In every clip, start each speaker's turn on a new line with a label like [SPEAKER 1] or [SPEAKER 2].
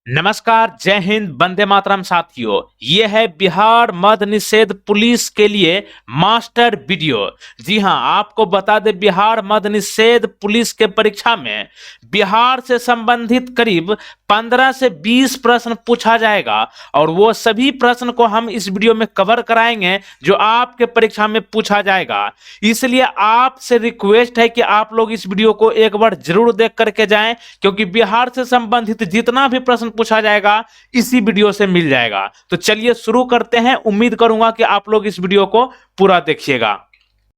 [SPEAKER 1] नमस्कार, जय हिंद, वंदे मातरम साथियों। ये है बिहार मद्य निषेध पुलिस के लिए मास्टर वीडियो। जी हां, आपको बता दें, बिहार मद्य निषेध पुलिस के परीक्षा में बिहार से संबंधित करीब 15 से 20 प्रश्न पूछा जाएगा और वो सभी प्रश्न को हम इस वीडियो में कवर कराएंगे जो आपके परीक्षा में पूछा जाएगा। इसलिए आपसे रिक्वेस्ट है कि आप लोग इस वीडियो को एक बार जरूर देख करके जाएं, क्योंकि बिहार से संबंधित जितना भी प्रश्न पूछा जाएगा इसी वीडियो से मिल जाएगा। तो चलिए शुरू करते हैं। उम्मीद करूंगा कि आप लोग इस वीडियो को पूरा देखिएगा।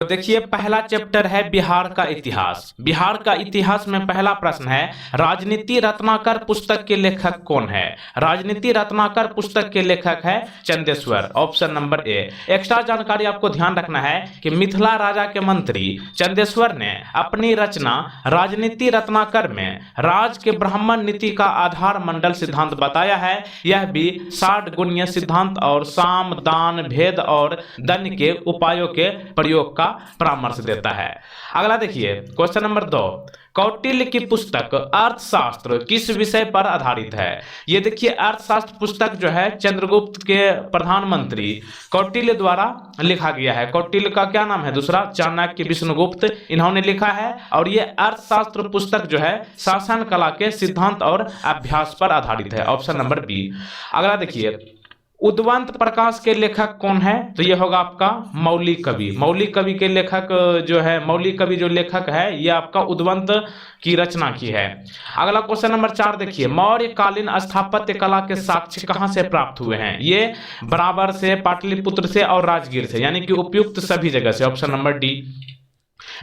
[SPEAKER 1] तो देखिए, पहला चैप्टर है बिहार का इतिहास। बिहार का इतिहास में पहला प्रश्न है, राजनीति रत्नाकर पुस्तक के लेखक कौन है? राजनीति रत्नाकर पुस्तक के लेखक है चंदेश्वर, ऑप्शन नंबर ए। एक्स्ट्रा जानकारी आपको ध्यान रखना है कि मिथिला राजा के मंत्री चंदेश्वर ने अपनी रचना राजनीति रत्नाकर में राज के ब्राह्मण नीति का आधार मंडल सिद्धांत बताया है। यह भी 60 गुणीय सिद्धांत और साम दान भेद और दंड के उपायों के प्रयोग का परामर्श देता है। अगला देखिए, क्वेश्चन नंबर 2, कौटिल्य की पुस्तक अर्थशास्त्र किस विषय पर आधारित है? ये देखिए, अर्थशास्त्र पुस्तक जो है चंद्रगुप्त के प्रधानमंत्री कौटिल्य द्वारा लिखा गया है। कौटिल्य का क्या नाम है दूसरा? चाणक्य विष्णुगुप्त, इन्होंने लिखा है। और ये अर्थशास्त्र पुस्तक जो है शासन कला के सिद्धांत और अभ्यास पर आधारित है, ऑप्शन नंबर बी। अगला देखिए, उद्वंत प्रकाश के लेखक कौन है? तो ये होगा आपका मौली कवि। मौली कवि के लेखक जो है, मौली कवि जो लेखक है, ये आपका उद्वंत की रचना की है। अगला क्वेश्चन नंबर 4 देखिए, मौर्यकालीन स्थापत्य कला के साक्ष्य कहां से प्राप्त हुए हैं? ये बराबर से, पाटलिपुत्र से और राजगीर से, यानी कि उपयुक्त सभी जगह से, ऑप्शन नंबर डी।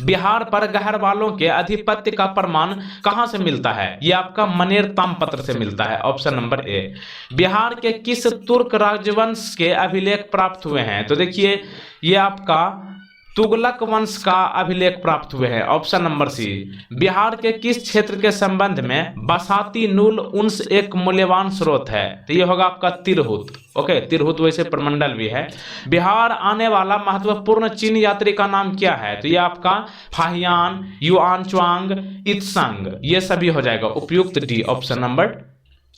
[SPEAKER 1] बिहार पर गहरवालों के अधिपत्य का प्रमाण कहां से मिलता है? यह आपका मनेर ताम्रपत्र से मिलता है, ऑप्शन नंबर ए। बिहार के किस तुर्क राजवंश के अभिलेख प्राप्त हुए हैं? तो देखिए, यह आपका तुगलक वंश का अभिलेख प्राप्त हुए हैं, ऑप्शन नंबर सी। बिहार के किस क्षेत्र के संबंध में बसाती नूल उन्स एक मूल्यवान स्रोत है? तो ये होगा आपका तिरहुत। ओके, तिरहुत वैसे प्रमंडल भी है। बिहार आने वाला महत्वपूर्ण चीन यात्री का नाम क्या है? तो ये आपका फाहियान, युआनच्वांग, इत्संग, ये सभी हो जाएगा उपयुक्त डी, ऑप्शन नंबर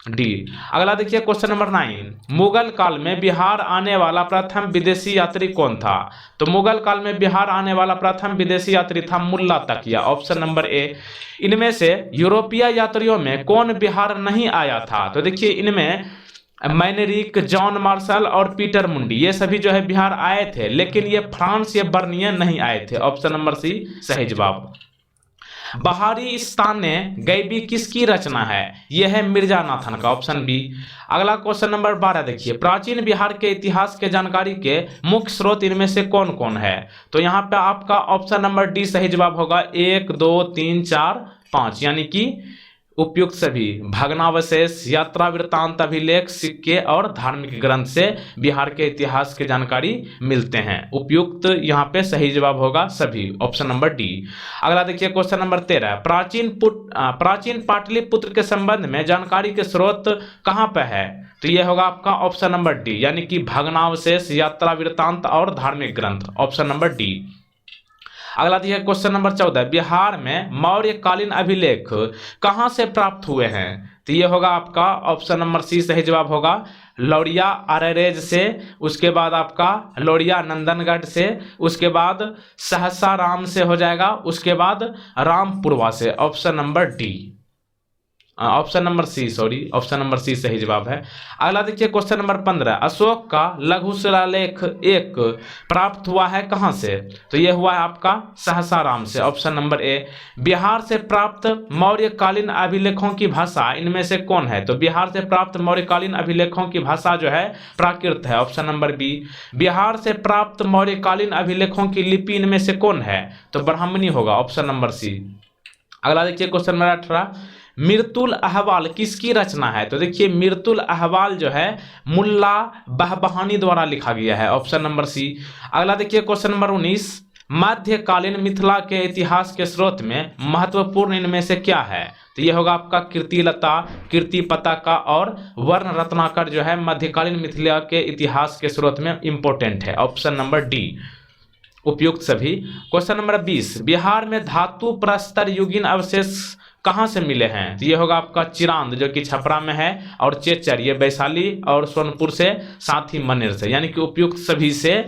[SPEAKER 1] डी। अगला देखिए, क्वेश्चन नंबर 9, मुगल काल में बिहार आने वाला प्रथम विदेशी यात्री कौन था? तो मुगल काल में बिहार आने वाला प्रथम विदेशी यात्री था मुल्ला तकिया, ऑप्शन नंबर ए। इनमें से यूरोपीय यात्रियों में कौन बिहार नहीं आया था? तो देखिए, इनमें मैनेरिक, जॉन मार्शल और पीटर मुंडी, ये सभी जो है बिहार आए थे, लेकिन ये फ्रांस या बर्निया नहीं आए थे, ऑप्शन नंबर सी सही जवाब। बहारी स्थाने गैबी किसकी रचना है? यह है मिर्जानाथन का, ऑप्शन बी। अगला क्वेश्चन नंबर 12 देखिए, प्राचीन बिहार के इतिहास के जानकारी के मुख्य स्रोत इनमें से कौन कौन है? तो यहाँ पे आपका ऑप्शन नंबर डी सही जवाब होगा। 1 2 3 4 5, यानी कि उपयुक्त सभी। भग्नावशेष, यात्रा वृत्तांत, अभिलेख, सिक्के और धार्मिक ग्रंथ से बिहार के इतिहास की जानकारी मिलते हैं। उपयुक्त यहाँ पे सही जवाब होगा सभी, ऑप्शन नंबर डी। अगला देखिए, क्वेश्चन नंबर 13, प्राचीन पाटलिपुत्र के संबंध में जानकारी के स्रोत कहाँ पे है? तो यह होगा आपका ऑप्शन नंबर डी, यानी कि भग्नावशेष, यात्रा वृत्तांत और धार्मिक ग्रंथ, ऑप्शन नंबर डी। अगला देखिए, क्वेश्चन नंबर 14, बिहार में मौर्यकालीन अभिलेख कहां से प्राप्त हुए हैं? तो ये होगा आपका ऑप्शन नंबर सी सही जवाब होगा। लौरिया अरेरेज से, उसके बाद आपका लौरिया नंदनगढ़ से, उसके बाद सहसा राम से हो जाएगा, उसके बाद रामपुरवा से, option number D, option number C, sorry, option number C सही जवाब है। अगला देखिए, क्वेश्चन नंबर 15, अशोक का लघु शिलालेख एक प्राप्त हुआ है कहां से? तो यह हुआ है आपका सहसाराम से, ऑप्शन नंबर ए। बिहार से प्राप्त मौर्यकालीन अभिलेखों की भाषा इनमें से कौन है? तो बिहार से प्राप्त मौर्यकालीन अभिलेखों की भाषा जो है प्राकृत है, ऑप्शन नंबर बी। बिहार से प्राप्त मौर्यकालीन अभिलेखों की लिपि इनमें से कौन है? तो ब्राह्मणी होगा, ऑप्शन नंबर सी। अगला देखिए, क्वेश्चन नंबर 18, मिर्तुल अहवाल किसकी रचना है? तो देखिए, मिर्तुल अहवाल जो है मुल्ला बहबहानी द्वारा लिखा गया है, ऑप्शन नंबर सी। अगला देखिए, क्वेश्चन नंबर 19, मध्यकालीन मिथिला के इतिहास के स्रोत में महत्वपूर्ण इनमें से क्या है? तो यह होगा आपका कीर्तिलता, कीर्ति पताका और वर्ण रत्नाकर जो है मध्यकालीन मिथिला के इतिहास के स्रोत में इंपॉर्टेंट है, ऑप्शन नंबर डी, उपयुक्त सभी। क्वेश्चन नंबर 20, बिहार में धातु प्रस्तर युगीन अवशेष कहां से मिले हैं? तो ये होगा आपका चिरांद जो कि छपरा में है, और चेचर ये वैशाली और सोनपुर से, साथ ही मनेर से, यानी कि उपयुक्त सभी से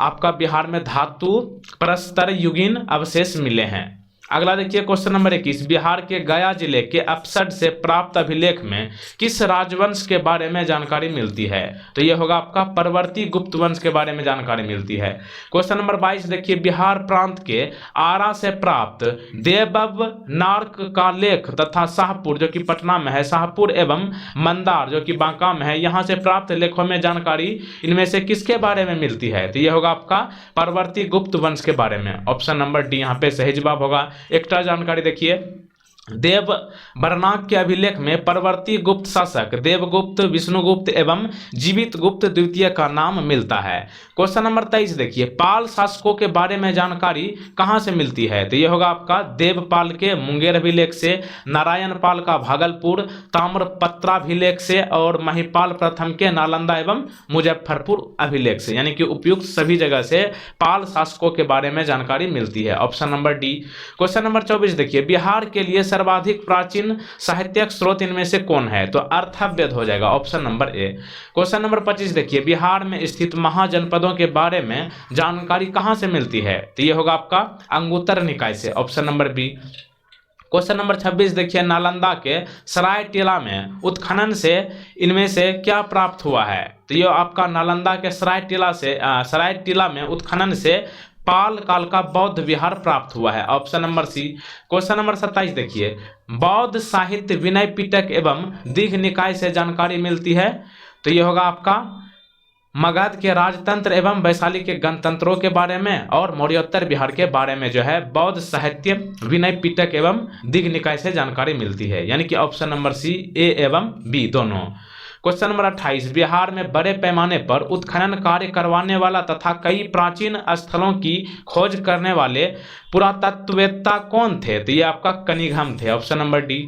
[SPEAKER 1] आपका बिहार में धातु प्रस्तर युगीन अवशेष मिले हैं। अगला देखिए क्वेश्चन नंबर 21, बिहार के गया जिले के अपसड से प्राप्त अभिलेख में किस राजवंश के बारे में जानकारी मिलती है? तो यह होगा आपका परवर्ती गुप्त वंश के बारे में जानकारी मिलती है। क्वेश्चन नंबर 22 देखिए, बिहार प्रांत के आरा से प्राप्त देवब नार्क का लेख तथा शाहपुर जो कि पटना में है, शाहपुर एवं मंदार जो कि बांका में है, यहाँ से प्राप्त लेखों में जानकारी इनमें से किसके बारे में मिलती है? तो यह होगा आपका परवर्ती गुप्त वंश के बारे में। ऑप्शन नंबर डी यहाँ पे सही जवाब होगा। एक्स्ट्रा जानकारी देखिए, देव बरनाक के अभिलेख में परवर्ती गुप्त शासक देवगुप्त, विष्णुगुप्त एवं जीवित गुप्त द्वितीय का नाम मिलता है। क्वेश्चन नंबर 23 देखिए, पाल शासकों के बारे में जानकारी कहां से मिलती है? तो यह होगा आपका देवपाल के मुंगेर अभिलेख से, नारायण पाल का भागलपुर, ताम्रपत्रा अभिलेख से, और महिपाल प्रथम के नालंदा एवं मुजफ्फरपुर अभिलेख से, यानी कि उपयुक्त सभी जगह से पाल शासकों के बारे में जानकारी मिलती है। Option number D. Question number 24 देखिए, बिहार के लिए सर्वाधिक प्राचीन साहित्यिक स्रोत इनमें से कौन है? तो अर्थव्यद हो जाएगा, ऑप्शन नंबर ए। क्वेश्चन नंबर 25 देखिए, बिहार में स्थित महाजनपदों के बारे में जानकारी कहां से मिलती है? तो यह होगा आपका अंगुत्तर निकाय से, option number B. Question number 26 देखिए, नालंदा के सराय टीला में उत्खनन से इनमें से क्या प्राप्त हुआ है? तो यह आपका नालंदा के सराय टीला में उत्खनन से पाल काल का बौद्ध विहार प्राप्त हुआ है, option number C. Question number 27 देखिए, बौद्ध साहित्य विनय पिटक एवं दीघ निकाय से जानकारी मिलती है? तो यह होगा आपका मगध के राजतंत्र एवं वैशाली के गणतंत्रों के बारे में और मौर्योत्तर बिहार के बारे में जो है बौद्ध साहित्य विनय पिटक एवं दीघ निकाय से जानकारी मिलती है, यानी कि ऑप्शन नंबर सी, ए एवं बी दोनों। क्वेश्चन नंबर 28, बिहार में बड़े पैमाने पर उत्खनन कार्य करवाने वाला तथा कई प्राचीन स्थलों की खोज करने वाले पुरातत्ववेत्ता कौन थे? तो ये आपका कनिघम थे, option number D.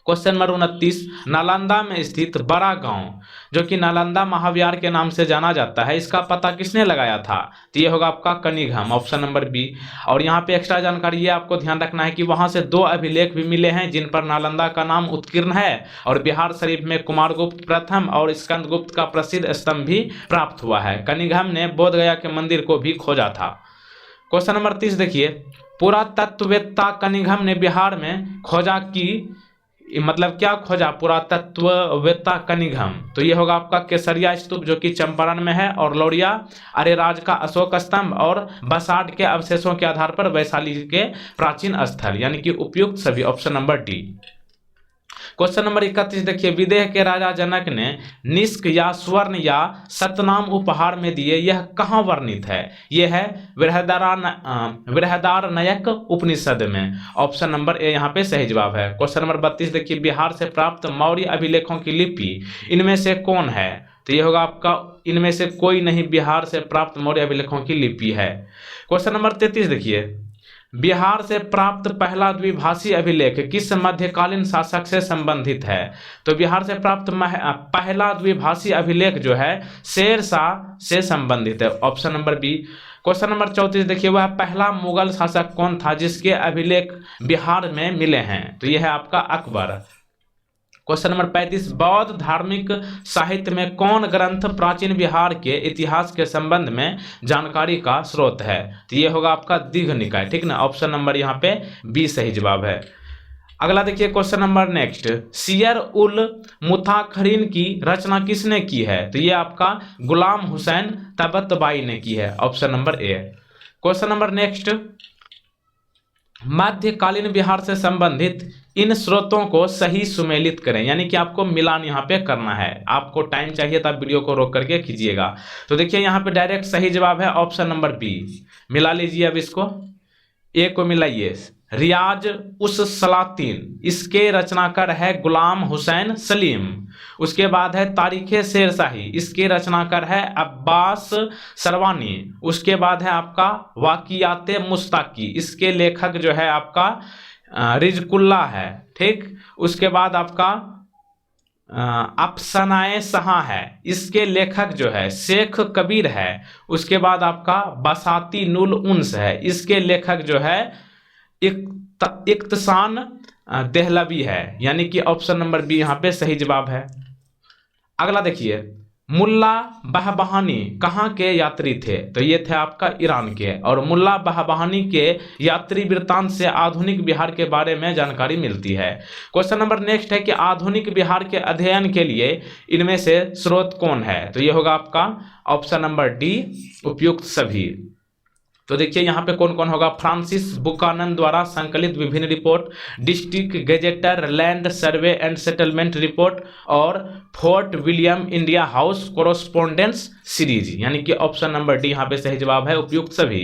[SPEAKER 1] Question number 29, Nalanda में स्थित बड़ा गांव जो कि नालंदा महाविहार के नाम से जाना जाता है, इसका पता किसने लगाया था? तो ये होगा आपका कनिघम, ऑप्शन नंबर बी। और यहाँ पे एक्स्ट्रा जानकारी ये आपको ध्यान रखना है कि वहां से 2 अभिलेख भी मिले हैं जिन पर नालंदा का नाम उत्कीर्ण है, और बिहार शरीफ में कुमारगुप्त प्रथम और स्कंदगुप्त का प्रसिद्ध स्तंभ भी प्राप्त हुआ है। कनिघम ने बोध गया के मंदिर को भी खोजा था। क्वेश्चन नंबर 30 देखिए, पुरातत्ववेत्ता कनिघम ने बिहार में खोजा की मतलब क्या खोजा पुरातत्ववेत्ता कनिघम? तो ये होगा आपका केसरिया स्तूप जो कि चंपारण में है, और लौरिया अरेराज का अशोक स्तंभ, और बसाड के अवशेषों के आधार पर वैशाली के प्राचीन स्थल, यानी कि उपयुक्त सभी, option number D. Question number 31 देखिए, विदेह के राजा जनक ने निष्क या स्वर्ण या सतनाम उपहार में दिए, यह कहाँ वर्णित है? यह है बृहदारण्यक उपनिषद में, ऑप्शन नंबर ए यहाँ पे सही जवाब है। क्वेश्चन नंबर 32 देखिए, बिहार से प्राप्त मौर्य अभिलेखों की लिपि इनमें से कौन है? तो यह होगा आपका इनमें से कोई नहीं, बिहार से प्राप्त मौर्य अभिलेखों की लिपि है। क्वेश्चन नंबर 33 देखिए, बिहार से प्राप्त पहला द्विभाषी अभिलेख किस मध्यकालीन शासक से संबंधित है? तो बिहार से प्राप्त पहला द्विभाषी अभिलेख जो है शेरशाह से संबंधित है, option number B. Question number 34 देखिए, वह पहला मुगल शासक कौन था जिसके अभिलेख बिहार में मिले हैं? तो यह है आपका अकबर। क्वेश्चन नंबर 35, बौद्ध धार्मिक साहित्य में कौन ग्रंथ प्राचीन बिहार के इतिहास के संबंध में जानकारी का स्रोत है? तो ये होगा आपका दीघ निकाय, ठीक ना, ऑप्शन नंबर यहाँ पे बी सही जवाब है। अगला देखिए क्वेश्चन नंबर नेक्स्ट, सियर उल मुताखरीन की रचना किसने की है? तो ये आपका गुलाम हुसैन तबतबाई ने की है, ऑप्शन नंबर ए। क्वेश्चन नंबर नेक्स्ट, मध्यकालीन बिहार से संबंधित इन स्रोतों को सही सुमेलित करें, यानी कि आपको मिलान यहाँ पे करना है। आपको टाइम चाहिए तो आप वीडियो को रोक करके कीजिएगा। तो देखिए यहाँ पे डायरेक्ट सही जवाब है ऑप्शन नंबर बी। मिला लीजिए, अब इसको ए को मिलाइए, रियाज उस सलातीन, इसके रचनाकार है गुलाम हुसैन सलीम। उसके बाद है तारीखे शेरशाही, इसके रचनाकार है अब्बास सरवानी। उसके बाद है आपका वाकियाते मुस्ताकी, इसके लेखक जो है आपका रिजकुल्ला है, ठीक। उसके बाद आपका अफसानाए सहा है, इसके लेखक जो है शेख कबीर है। उसके बाद आपका बसाती नुल उन्स है, इसके लेखक जो है इक्तसान देहलवी है, यानी कि ऑप्शन नंबर बी यहाँ पे सही जवाब है। अगला देखिए, मुल्ला बहबहानी कहाँ के यात्री थे? तो ये थे आपका ईरान के। और मुल्ला बहबहानी के यात्री वृत्तांत से आधुनिक बिहार के बारे में जानकारी मिलती है। क्वेश्चन नंबर नेक्स्ट है कि आधुनिक बिहार के अध्ययन के लिए इनमें से स्रोत कौन है? तो ये होगा आपका ऑप्शन नंबर डी, उपयुक्त सभी। तो देखिए यहाँ पे कौन कौन होगा, फ्रांसिस बुकानन द्वारा संकलित विभिन्न report, district gazetteer, land survey and settlement report, और Fort William India House correspondence series, यानी कि ऑप्शन नंबर डी यहाँ पे सही जवाब है, उपयुक्त सभी।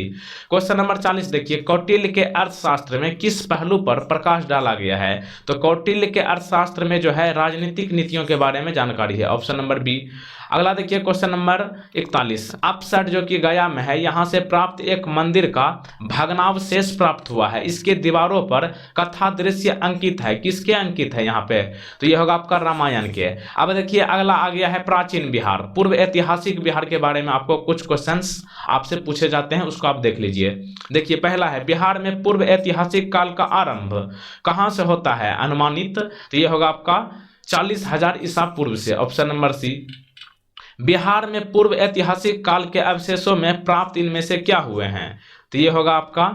[SPEAKER 1] क्वेश्चन नंबर 40 देखिए, कौटिल्य के अर्थशास्त्र में किस पहलू पर प्रकाश डाला गया है? तो कौटिल्य के अर्थशास्त्र में जो है राजनीतिक नीतियों के बारे में जानकारी है, ऑप्शन नंबर बी। अगला देखिए क्वेश्चन नंबर 41, अपसट जो कि गया में है, यहां से प्राप्त एक मंदिर का भग्नावशेष प्राप्त हुआ है। इसके दीवारों पर कथा दृश्य अंकित है, किसके अंकित है यहाँ पे? तो ये होगा आपका रामायण के। अब देखिए अगला आ गया है प्राचीन बिहार, पूर्व ऐतिहासिक बिहार के बारे में आपको कुछ क्वेश्चंस आपसे पूछे जाते हैं, उसको आप देख लीजिए। देखिए पहला है, बिहार में पूर्व ऐतिहासिक काल का आरंभ कहां से होता है अनुमानित? तो ये होगा आपका 40,000 ईसा पूर्व से, ऑप्शन नंबर सी। बिहार में पूर्व ऐतिहासिक काल के अवशेषों में प्राप्त इनमें से क्या हुए हैं? तो ये होगा आपका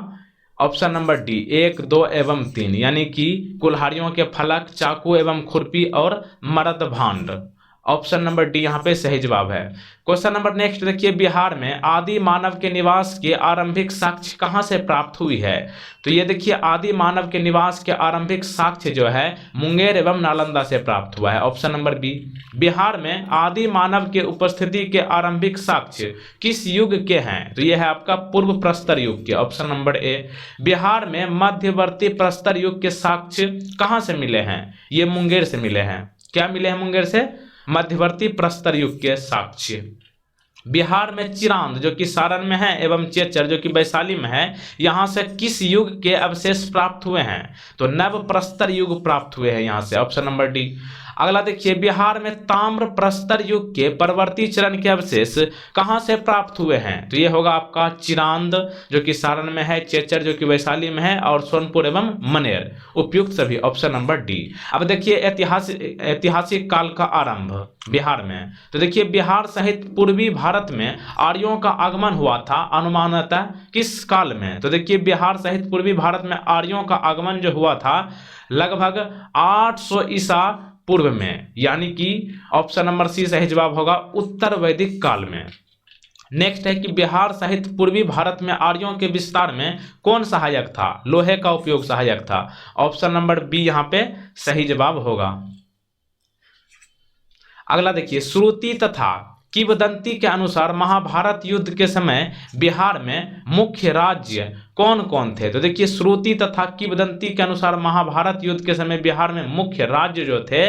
[SPEAKER 1] ऑप्शन नंबर डी, 1, 2 एवं 3, यानी कि कुल्हाड़ियों के फलक, चाकू एवं खुरपी और मर्द भांड, ऑप्शन नंबर डी यहाँ पे सही जवाब है। क्वेश्चन नंबर नेक्स्ट देखिए, बिहार में आदि मानव के निवास के आरंभिक साक्ष्य कहां से प्राप्त हुई है? तो ये देखिए आदि मानव के निवास के आरंभिक साक्ष्य जो है मुंगेर एवं नालंदा से प्राप्त हुआ है, ऑप्शन नंबर बी। बिहार में आदि मानव के उपस्थिति के आरंभिक साक्ष्य किस युग के हैं? तो ये है आपका पूर्व प्रस्तर युग के, ऑप्शन नंबर ए। बिहार में मध्यवर्ती प्रस्तर युग के साक्ष्य कहां से मिले हैं? ये मुंगेर से मिले हैं। क्या मिले हैं मुंगेर से? मध्यवर्ती प्रस्तर युग के साक्ष्य। बिहार में चिरांद जो कि सारण में है एवं चेचर जो कि वैशाली में है, यहां से किस युग के अवशेष प्राप्त हुए हैं? तो नव प्रस्तर युग प्राप्त हुए हैं यहां से, ऑप्शन नंबर डी। अगला देखिए, बिहार में ताम्र प्रस्तर युग के परवर्ती चरण के अवशेष कहां से प्राप्त हुए हैं? तो ये होगा आपका चिरांद जो कि सारण में है, चेचर जो कि वैशाली में है, और सोनपुर एवं मनेर, उपयुक्त सभी, ऑप्शन नंबर डी। अब देखिए ऐतिहासिक काल का आरंभ बिहार में, तो देखिए बिहार सहित पूर्वी भारत में आर्यों का आगमन हुआ था अनुमानतः किस काल में? तो देखिए बिहार सहित पूर्वी भारत में आर्यों का आगमन जो हुआ था लगभग 800 ईसा पूर्व में, यानी कि ऑप्शन नंबर सी सही जवाब होगा, उत्तर वैदिक काल में। नेक्स्ट है कि बिहार सहित पूर्वी भारत में आर्यों के विस्तार में कौन सहायक था? लोहे का उपयोग सहायक था, ऑप्शन नंबर बी यहां पे सही जवाब होगा। अगला देखिए, श्रुति तथा किंवदंती के अनुसार महाभारत युद्ध के समय बिहार में मुख्य राज्य कौन कौन थे? तो देखिए श्रुति तथा किंवदंती के अनुसार महाभारत युद्ध के समय बिहार में मुख्य राज्य जो थे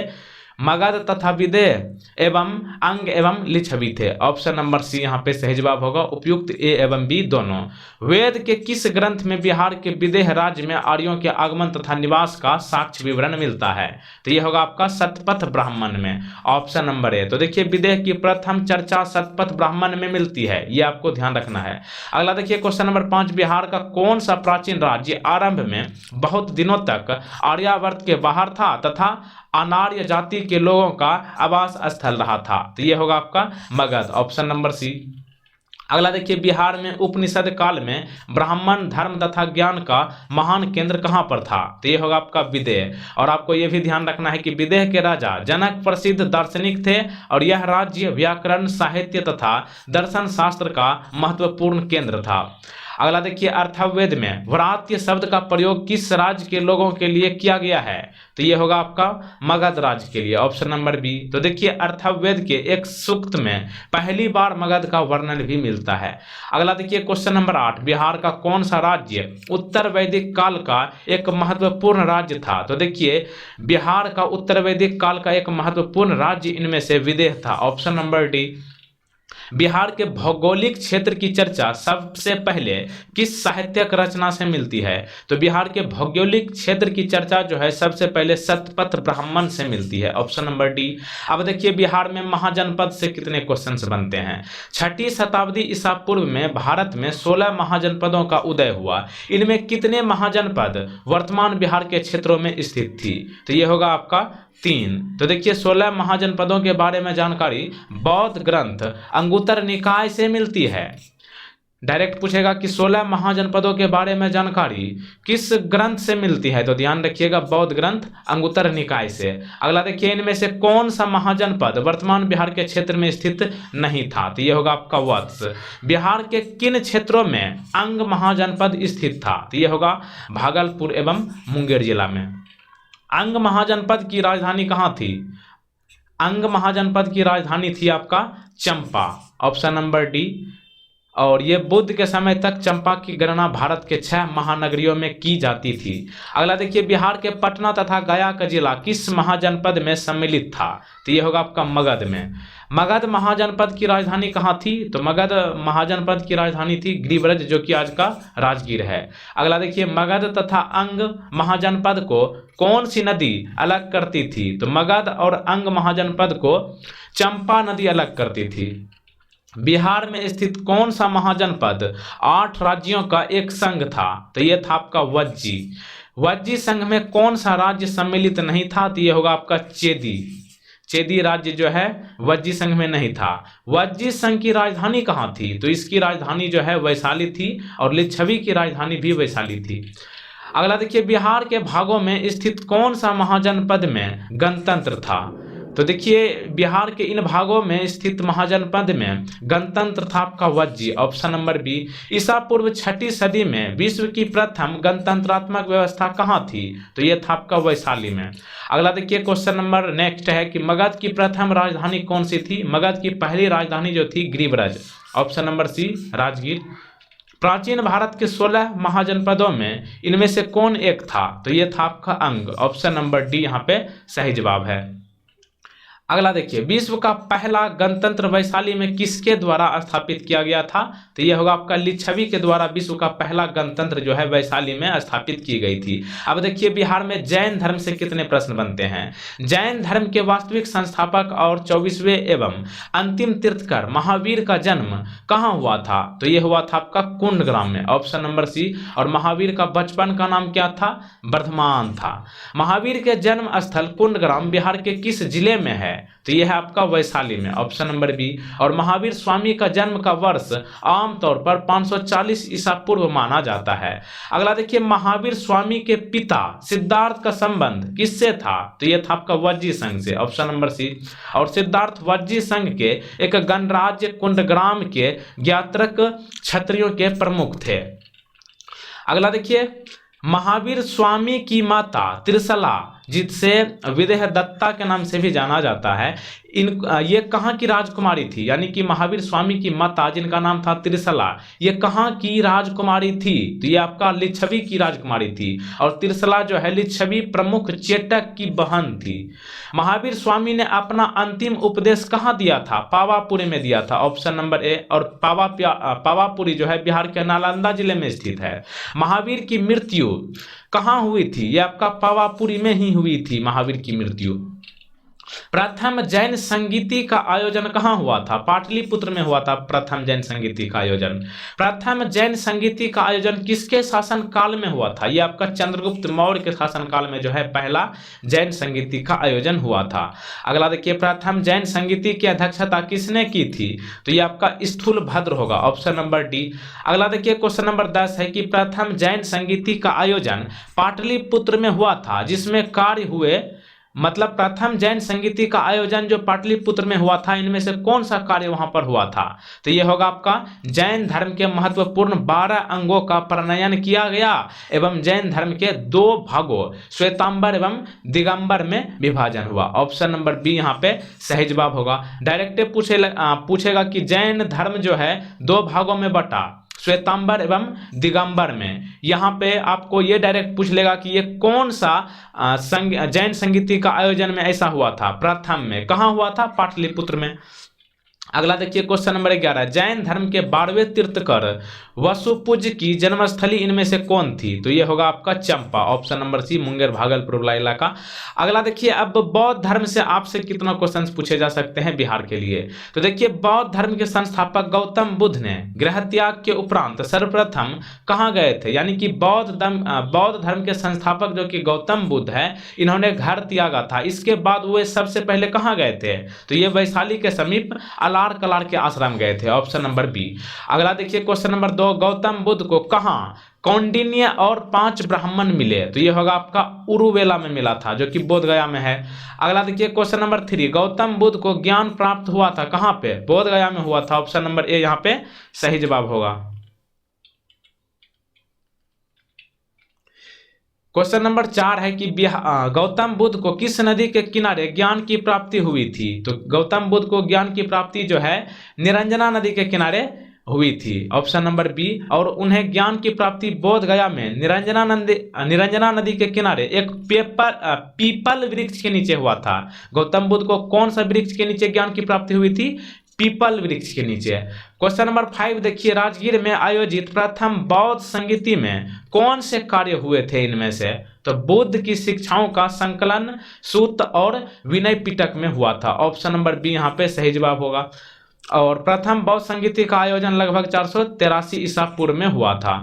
[SPEAKER 1] मगध तथा विदेह एवं अंग एवं लिच्छवी थे, ऑप्शन नंबर सी यहाँ पे सही जवाब होगा, उपयुक्त ए एवं बी दोनों। वेद के किस ग्रंथ में बिहार के विदेह राज्य में आर्यों के आगमन तथा निवास का साक्ष्य विवरण मिलता है? तो यह होगा आपका शतपथ ब्राह्मण में, ऑप्शन नंबर ए। तो देखिए विदेह की प्रथम चर्चा शतपथ ब्राह्मण में मिलती है, ये आपको ध्यान रखना है। अगला देखिए क्वेश्चन नंबर 5, बिहार का कौन सा प्राचीन राज्य आरंभ में बहुत दिनों तक आर्यावर्त के बाहर था तथा अनार्य जाति के लोगों का आवास स्थल रहा था? तो यह होगा आपका मगध, ऑप्शन नंबर सी। अगला देखिए, बिहार में उपनिषद काल में ब्राह्मण धर्म तथा ज्ञान का महान केंद्र कहां पर था? तो यह होगा आपका विदेह। और आपको यह भी ध्यान रखना है कि विदेह के राजा जनक प्रसिद्ध दार्शनिक थे और यह राज्य व्याकरण, साहित्य तथा दर्शन शास्त्र का महत्वपूर्ण केंद्र था। अगला देखिए, अर्थवेद में व्रात्य शब्द का प्रयोग किस राज्य के लोगों के लिए किया गया है? तो ये होगा आपका मगध राज्य के लिए, ऑप्शन नंबर बी। तो देखिए अर्थवेद के एक सूक्त में पहली बार मगध का वर्णन भी मिलता है। अगला देखिए क्वेश्चन नंबर 8, बिहार का कौन सा राज्य उत्तर वैदिक काल का एक महत्वपूर्ण राज्य था? तो देखिए बिहार का उत्तर वैदिक काल का एक महत्वपूर्ण राज्य इनमें से विदेह था, ऑप्शन नंबर डी। बिहार के भौगोलिक क्षेत्र की चर्चा सबसे पहले किस साहित्यिक रचना से मिलती है? तो बिहार के भौगोलिक क्षेत्र की चर्चा जो है सबसे पहले शतपथ ब्राह्मण से मिलती है, ऑप्शन नंबर डी। अब देखिए बिहार में महाजनपद से कितने क्वेश्चंस बनते हैं? 6ठी शताब्दी ईसा पूर्व में भारत में 16 महाजनपदों का उदय हुआ। इनमें कितने महाजनपद वर्तमान बिहार के क्षेत्रों में स्थित थी? तो ये होगा आपका 3। तो देखिए 16 महाजनपदों के बारे में जानकारी बौद्ध ग्रंथ अंगुत्तर निकाय से मिलती है। डायरेक्ट पूछेगा कि 16 महाजनपदों के बारे में जानकारी किस ग्रंथ से मिलती है? तो ध्यान रखिएगा बौद्ध ग्रंथ अंगुत्तर निकाय से। अगला देखिए इनमें से कौन सा महाजनपद वर्तमान बिहार के क्षेत्र में स्थित नहीं था? तो ये होगा आपका वत्स। बिहार के किन क्षेत्रों में अंग महाजनपद स्थित था? तो ये होगा भागलपुर एवं मुंगेर जिला में। अंग महाजनपद की राजधानी कहाँ थी? अंग महाजनपद की राजधानी थी आपका चंपा, ऑप्शन नंबर डी। और ये बुद्ध के समय तक चंपा की गणना भारत के 6 महानगरियों में की जाती थी। अगला देखिए बिहार के पटना तथा गया का जिला किस महाजनपद में सम्मिलित था? तो ये होगा आपका मगध में। मगध महाजनपद की राजधानी कहाँ थी? तो मगध महाजनपद की राजधानी थी गिरिब्रज, जो कि आज का राजगीर है। अगला देखिए मगध तथा अंग महाजनपद को कौन सी नदी अलग करती थी? तो मगध और अंग महाजनपद को चंपा नदी अलग करती थी। बिहार में स्थित कौन सा महाजनपद 8 राज्यों का एक संघ था? तो यह था आपका वज्जी। वज्जी संघ में कौन सा राज्य सम्मिलित नहीं था? तो यह होगा आपका चेदी। चेदी राज्य जो है वज्जी संघ में नहीं था। वज्जी संघ की राजधानी कहाँ थी? तो इसकी राजधानी जो है वैशाली थी और लिच्छवी की राजधानी भी वैशाली थी। अगला देखिए बिहार के भागों में स्थित कौन सा महाजनपद में गणतंत्र था? तो देखिए बिहार के इन भागों में स्थित महाजनपद में गणतंत्र था आपका वज्जी, ऑप्शन नंबर बी। ईसा पूर्व 6ठी सदी में विश्व की प्रथम गणतंत्रात्मक व्यवस्था कहाँ थी? तो यह था आपका वैशाली में। अगला देखिए क्वेश्चन नंबर नेक्स्ट है कि मगध की प्रथम राजधानी कौन सी थी? मगध की पहली राजधानी जो थी गिरिब्रज, ऑप्शन नंबर सी राजगीर। प्राचीन भारत के 16 महाजनपदों में इनमें से कौन एक था? तो यह था आपका अंग, ऑप्शन नंबर डी यहाँ पे सही जवाब है। अगला देखिए विश्व का पहला गणतंत्र वैशाली में किसके द्वारा स्थापित किया गया था? तो यह होगा आपका लिच्छवी के द्वारा विश्व का पहला गणतंत्र जो है वैशाली में स्थापित की गई थी। अब देखिए बिहार में जैन धर्म से कितने प्रश्न बनते हैं? जैन धर्म के वास्तविक संस्थापक और 24वें एवं अंतिम तीर्थकर महावीर का जन्म कहाँ हुआ था? तो यह हुआ था आपका कुंडग्राम में, ऑप्शन नंबर सी। और महावीर का बचपन का नाम क्या था? वर्धमान था। महावीर के जन्म स्थल कुंडग्राम बिहार के किस जिले में है? तो यह है आपका वैशाली में, ऑप्शन नंबर बी। और महावीर स्वामी का जन्म का वर्ष आमतौर पर 540 ईसा पूर्व माना जाता है। अगला देखिए महावीर स्वामी के पिता सिद्धार्थ का संबंध किससे था? तो यह था आपका वज्जी संघ से, ऑप्शन नंबर सी। और सिद्धार्थ वज्जी संघ के एक गणराज्य कुंडग्राम के ज्ञात्रक क्षत्रियों के प्रमुख थे। अगला देखिए महावीर स्वामी की माता त्रिशला, जिसे विदेह दत्ता के नाम से भी जाना जाता है, ये कहाँ की राजकुमारी थी? यानी कि महावीर स्वामी की माता जिनका नाम था त्रिशला, ये कहाँ की राजकुमारी थी? तो ये आपका लिच्छवी की राजकुमारी थी। और त्रिशला जो है लिच्छवी प्रमुख चेटक की बहन थी। महावीर स्वामी ने अपना अंतिम उपदेश कहाँ दिया था? पावापुरी में दिया था, ऑप्शन नंबर ए। और पावापुरी जो है बिहार के नालंदा जिले में स्थित है। महावीर की मृत्यु कहाँ हुई थी? ये आपका पावापुरी में ही हुई थी महावीर की मृत्यु। प्रथम जैन संगीति का आयोजन कहाँ हुआ था? पाटलिपुत्र में हुआ था प्रथम जैन संगीति का आयोजन। प्रथम जैन संगीति का आयोजन किसके शासन काल में हुआ था? यह आपका चंद्रगुप्त मौर्य के शासन काल में जो है पहला जैन संगीति का आयोजन हुआ था। अगला देखिए प्रथम जैन संगीति की अध्यक्षता किसने की थी? तो यह आपका स्थूलभद्र होगा, ऑप्शन नंबर डी। अगला देखिए क्वेश्चन नंबर 10 है कि प्रथम जैन संगीति का आयोजन पाटलिपुत्र में हुआ था, जिसमें कार्य हुए, मतलब प्रथम जैन संगीति का आयोजन जो पाटलिपुत्र में हुआ था, इनमें से कौन सा कार्य वहां पर हुआ था? तो यह होगा आपका जैन धर्म के महत्वपूर्ण 12 अंगों का प्रणयन किया गया एवं जैन धर्म के 2 भागों श्वेतांबर एवं दिगंबर में विभाजन हुआ। ऑप्शन नंबर बी यहाँ पे सही जवाब होगा। डायरेक्ट पूछेगा कि जैन धर्म जो है 2 भागों में बटा, श्वेतांबर एवं दिगंबर में। यहाँ पे आपको ये डायरेक्ट पूछ लेगा कि ये कौन सा जैन संगीति का आयोजन में ऐसा हुआ था? प्रथम में कहाँ हुआ था? पाटलिपुत्र में। अगला देखिए क्वेश्चन नंबर 11, जैन धर्म के 12वें तीर्थकर वसुपूज्य की जन्मस्थली इनमें से कौन थी? तो ये होगा आपका Champa, option number C, Munger Bhagalpur वाला इलाका। अगला देखिए, अब बौद्ध धर्म से आपसे कितना क्वेश्चन पूछे जा सकते हैं बिहार के लिए? तो देखिए, बौद्ध धर्म के संस्थापक गौतम बुद्ध ने गृह त्याग के उपरांत सर्वप्रथम कहाँ गए थे? यानी कि बौद्ध धर्म के संस्थापक जो कि गौतम बुद्ध है, इन्होंने घर त्यागा था। इसके बाद वे सबसे पहले कहाँ गए थे? तो ये वैशाली के समीप अलार कलार के आश्रम गए थे, ऑप्शन नंबर बी। अगला देखिए क्वेश्चन नंबर 2, गौतम बुद्ध को कहाँ कौंडिन्य और 5 ब्राह्मण मिले? तो ये होगा आपका उरुवेला में मिला था, जो कि बोध गया में है। अगला देखिए क्वेश्चन नंबर 3, गौतम बुद्ध को ज्ञान प्राप्त हुआ था कहाँ पे? बोध गया में हुआ था, ऑप्शन नंबर ए यहाँ पे सही जवाब होगा। क्वेश्चन नंबर 4 है कि गौतम बुद्ध को किस नदी के किनारे ज्ञान की प्राप्ति हुई थी? तो गौतम बुद्ध को ज्ञान की प्राप्ति जो है निरंजना नदी के किनारे हुई थी, ऑप्शन नंबर बी। और उन्हें ज्ञान की प्राप्ति बोध गया में निरंजना नदी के किनारे एक पीपल वृक्ष के नीचे हुआ था। गौतम बुद्ध को कौन सा वृक्ष के नीचे ज्ञान की प्राप्ति हुई थी? पीपल वृक्ष के नीचे। क्वेश्चन नंबर 5 देखिए, राजगीर में आयोजित प्रथम बौद्ध संगीति में कौन से कार्य हुए थे इनमें से? तो बुद्ध की शिक्षाओं का संकलन सूत और विनय पिटक में हुआ था, ऑप्शन नंबर बी यहाँ पे सही जवाब होगा। और प्रथम बौद्ध संगीति का आयोजन लगभग 483 ईसा पूर्व में हुआ था।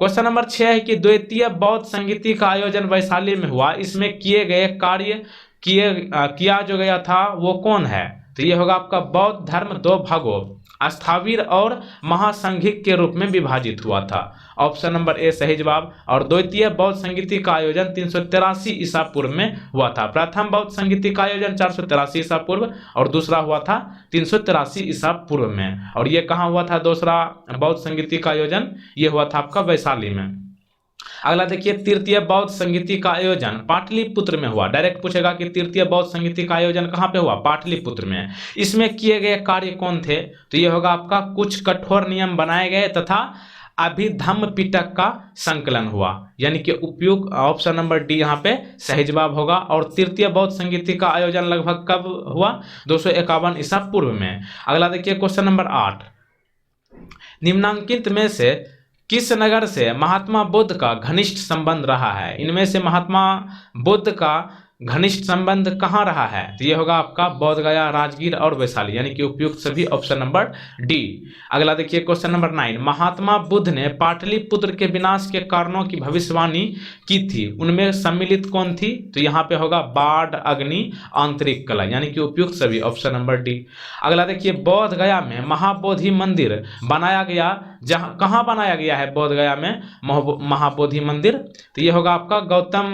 [SPEAKER 1] क्वेश्चन नंबर 6 है कि द्वितीय बौद्ध संगीति का आयोजन वैशाली में हुआ, इसमें किए गए कार्य किया जो गया था वो कौन है? तो ये होगा आपका बौद्ध धर्म 2 भागों अस्थावीर और महासंघिक के रूप में विभाजित हुआ था, ऑप्शन नंबर ए सही जवाब। और द्वितीय बौद्ध संगीति का आयोजन 383 ईसा पूर्व में हुआ था। प्रथम बौद्ध संगीति का आयोजन 483 ईसा पूर्व और दूसरा हुआ था 383 ईसा पूर्व में। और ये कहाँ हुआ था दूसरा बौद्ध संगीति का आयोजन? ये हुआ था आपका वैशाली में। अगला देखिए, तृतीय बौद्ध संगीति का आयोजन पाटलिपुत्र में हुआ। डायरेक्ट पूछेगा कि तृतीय बौद्ध संगीति का आयोजन कहाँ पे हुआ? पाटलिपुत्र में। इसमें किए गए कार्य कौन थे? तो ये होगा आपका कुछ कठोर नियम बनाए गए तथा अभिधम्म पिटक का संकलन हुआ, यानी कि उपयुक्त, ऑप्शन नंबर डी यहाँ पे सही जवाब होगा। और तृतीय बौद्ध संगीति का आयोजन लगभग कब हुआ? 251 ईसा पूर्व में। अगला देखिए क्वेश्चन नंबर 8, निम्नांकित में से किस नगर से महात्मा बुद्ध का घनिष्ठ संबंध रहा है? इनमें से महात्मा बुद्ध का घनिष्ठ संबंध कहाँ रहा है? तो ये होगा आपका बोध गया, राजगीर और वैशाली, यानी कि उपयुक्त सभी, ऑप्शन नंबर डी। अगला देखिए क्वेश्चन नंबर 9, महात्मा बुद्ध ने पाटलिपुत्र के विनाश के कारणों की भविष्यवाणी की थी, उनमें सम्मिलित कौन थी? तो यहाँ पे होगा बाढ़, अग्नि, आंतरिक कलह, यानी कि उपयुक्त सभी, ऑप्शन नंबर डी। अगला देखिए, बोध गया में महाबोधि मंदिर बनाया गया, जहाँ कहाँ बनाया गया है बोध गया में महाबोधि मंदिर? तो ये होगा आपका गौतम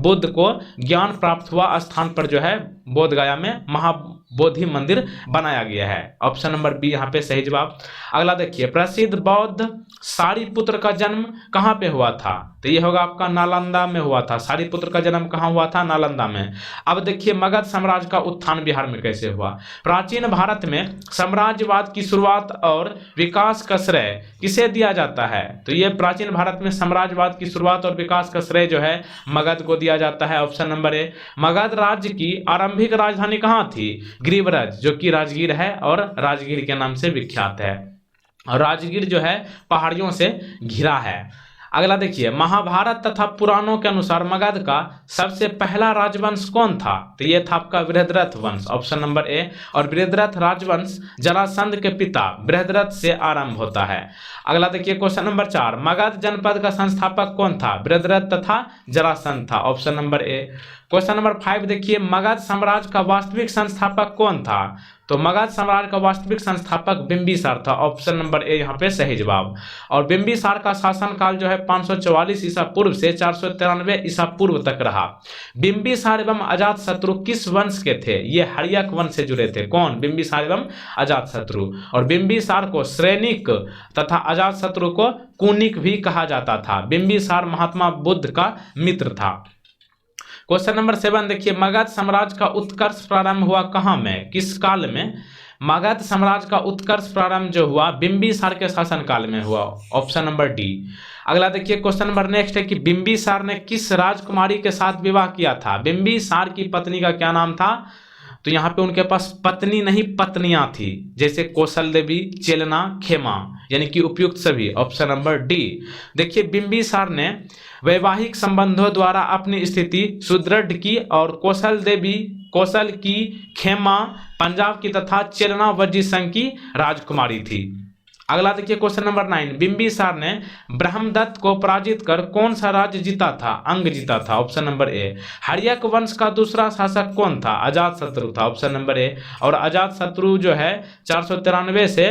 [SPEAKER 1] बुद्ध को ज्ञान प्राप्त हुआ स्थान पर जो है बोध गया में महाबोधि मंदिर बनाया गया है, ऑप्शन नंबर बी यहाँ पे सही जवाब। अगला देखिए, प्रसिद्ध बौद्ध सारिपुत्र का जन्म कहाँ पे हुआ था? तो ये होगा आपका नालंदा में हुआ था। सारिपुत्र का जन्म कहाँ हुआ था? नालंदा में। अब देखिए, मगध साम्राज्य का उत्थान बिहार में कैसे हुआ? प्राचीन भारत में साम्राज्यवाद की शुरुआत और विकास का श्रेय किसे दिया जाता है? तो ये प्राचीन भारत में साम्राज्यवाद की शुरुआत और विकास का श्रेय जो है मगध को दिया जाता है, ऑप्शन नंबर ए। मगध राज्य की आरंभिक राजधानी कहाँ थी? गिरिब्रज, जो कि राजगीर है और राजगीर के नाम से विख्यात है। और राजगीर जो है पहाड़ियों से घिरा है। अगला देखिए, महाभारत तथा पुराणों के अनुसार मगध का सबसे पहला राजवंश कौन था? तो ये था आपका बृहद्रथ वंश, ऑप्शन नंबर ए। और बृहद्रथ राजवंश जरासंध के पिता बृहद्रथ से आरंभ होता है। अगला देखिए क्वेश्चन नंबर 4, मगध जनपद का संस्थापक कौन था? बृहद्रथ तथा जरासंध था, ऑप्शन नंबर ए। क्वेश्चन नंबर 5 देखिए, मगध साम्राज्य का वास्तविक संस्थापक कौन था? तो मगध साम्राज्य का वास्तविक संस्थापक बिंबिसार था, ऑप्शन नंबर ए यहाँ पे सही जवाब। और बिंबिसार का शासनकाल जो है 544 ईसा पूर्व से 493 ईसा पूर्व तक रहा। बिंबिसार एवं अजातशत्रु किस वंश के थे? ये हर्यक वंश से जुड़े थे। कौन? बिंबिसार एवं अजातशत्रु। और बिंबिसार को श्रेनिक तथा अजातशत्रु को कुनिक भी कहा जाता था। बिंबिसार महात्मा बुद्ध का मित्र था। क्वेश्चन नंबर 7 देखिए, मगध साम्राज्य का उत्कर्ष प्रारंभ हुआ कहाँ में, किस काल में? मगध साम्राज्य का उत्कर्ष प्रारंभ जो हुआ बिंबिसार के शासनकाल में हुआ, ऑप्शन नंबर डी। अगला देखिए क्वेश्चन नंबर नेक्स्ट है कि बिंबिसार ने किस राजकुमारी के साथ विवाह किया था? बिंबिसार की पत्नी का क्या नाम था? तो यहाँ पे उनके पास पत्नी नहीं पत्नियां थी, जैसे कौशल देवी, चेलना, खेमा, यानी कि उपयुक्त सभी, ऑप्शन नंबर डी। देखिए बिंबिसार ने वैवाहिक संबंधों द्वारा अपनी स्थिति सुदृढ़ की और कौशल देवी कौशल की, खेमा पंजाब की तथा चेलना वज्जी संघ की राजकुमारी थी। अगला देखिए क्वेश्चन नंबर 9, बिंबिसार ने ब्रह्मदत्त को पराजित कर कौन सा राज्य जीता था, अंग जीता था, ऑप्शन नंबर ए। हर्यक वंश का दूसरा शासक कौन था, अजातशत्रु था, ऑप्शन नंबर ए। और अजातशत्रु जो है 493 से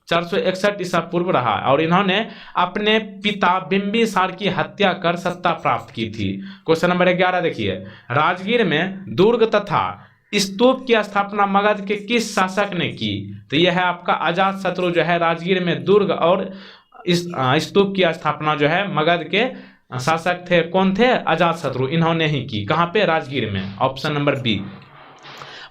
[SPEAKER 1] 461 ईसा पूर्व रहा और इन्होंने अपने पिता बिंबिसार की हत्या कर सत्ता प्राप्त की थी। क्वेश्चन नंबर 11 देखिए, राजगीर में दुर्ग तथा स्तूप की स्थापना मगध के किस शासक ने की, तो यह है आपका अजातशत्रु जो है राजगीर में दुर्ग और इस स्तूप की स्थापना जो है मगध के शासक थे, कौन थे, अजातशत्रु, इन्होंने ही की। कहां पे, राजगीर में, ऑप्शन नंबर बी।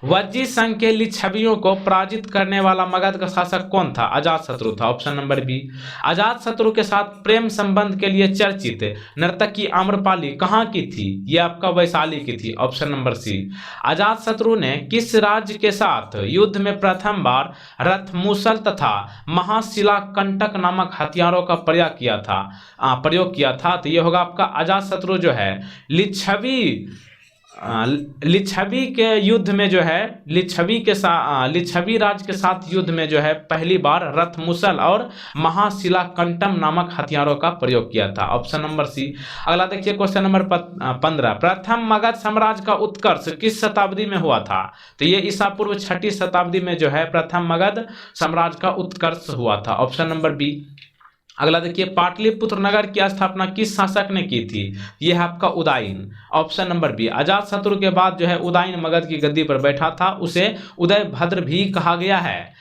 [SPEAKER 1] वज्जी संघ के लिच्छवियों को पराजित करने वाला मगध का शासक कौन था, अजातशत्रु था, ऑप्शन नंबर बी। अजातशत्रु के साथ प्रेम संबंध के लिए चर्चित नर्तकी आम्रपाली कहाँ की थी, यह आपका वैशाली की थी, ऑप्शन नंबर सी। अजातशत्रु ने किस राज्य के साथ युद्ध में प्रथम बार रथ, मूसल तथा महाशिला कंटक नामक हथियारों का प्रयोग किया था, तो यह होगा आपका अजातशत्रु जो है लिच्छवी के युद्ध में जो है लिच्छवी राज्य के साथ युद्ध में जो है पहली बार रथ, मुसल और महाशिला कंटम नामक हथियारों का प्रयोग किया था, ऑप्शन नंबर सी। अगला देखिए क्वेश्चन नंबर 15, प्रथम मगध साम्राज्य का उत्कर्ष किस शताब्दी में हुआ था, तो ये ईसा पूर्व 6ठी शताब्दी में जो है प्रथम मगध साम्राज्य का उत्कर्ष हुआ था, ऑप्शन नंबर बी। अगला देखिए, पाटलिपुत्र नगर की स्थापना किस शासक ने की थी, यह है आपका Udayan, option number B. Ajatashatru के बाद जो है उदयन मगध की गद्दी पर बैठा था, उसे उदयभद्र भी कहा गया है।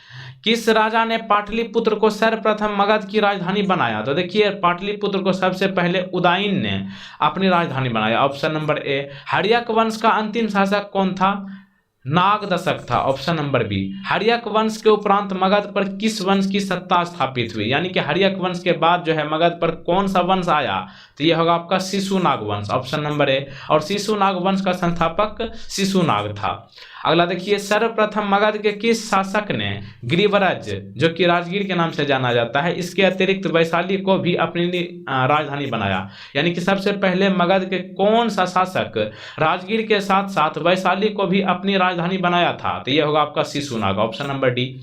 [SPEAKER 1] किस राजा ने पाटलिपुत्र को सर्वप्रथम मगध की राजधानी बनाया, तो देखिए पाटलिपुत्र को सबसे पहले उदयन ने अपनी राजधानी बनाया, ऑप्शन नंबर ए। हर्यक वंश का अंतिम शासक कौन था, नागदशक था, ऑप्शन नंबर बी। हर्यक वंश के उपरांत मगध पर किस वंश की सत्ता स्थापित हुई, यानी कि हर्यक वंश के बाद जो है मगध पर कौन सा वंश आया, तो यह होगा आपका शिशुनाग वंश, ऑप्शन नंबर ए। और शिशुनाग वंश का संस्थापक शिशुनाग था। अगला देखिए, सर्वप्रथम मगध के किस शासक ने गिरिवराज, जो कि राजगीर के नाम से जाना जाता है, इसके अतिरिक्त वैशाली को भी अपनी राजधानी बनाया, यानी कि सबसे पहले मगध के कौन सा शासक राजगीर के साथ साथ वैशाली को भी अपनी राजधानी बनाया था, तो यह होगा आपका शिशुनाग, ऑप्शन नंबर डी।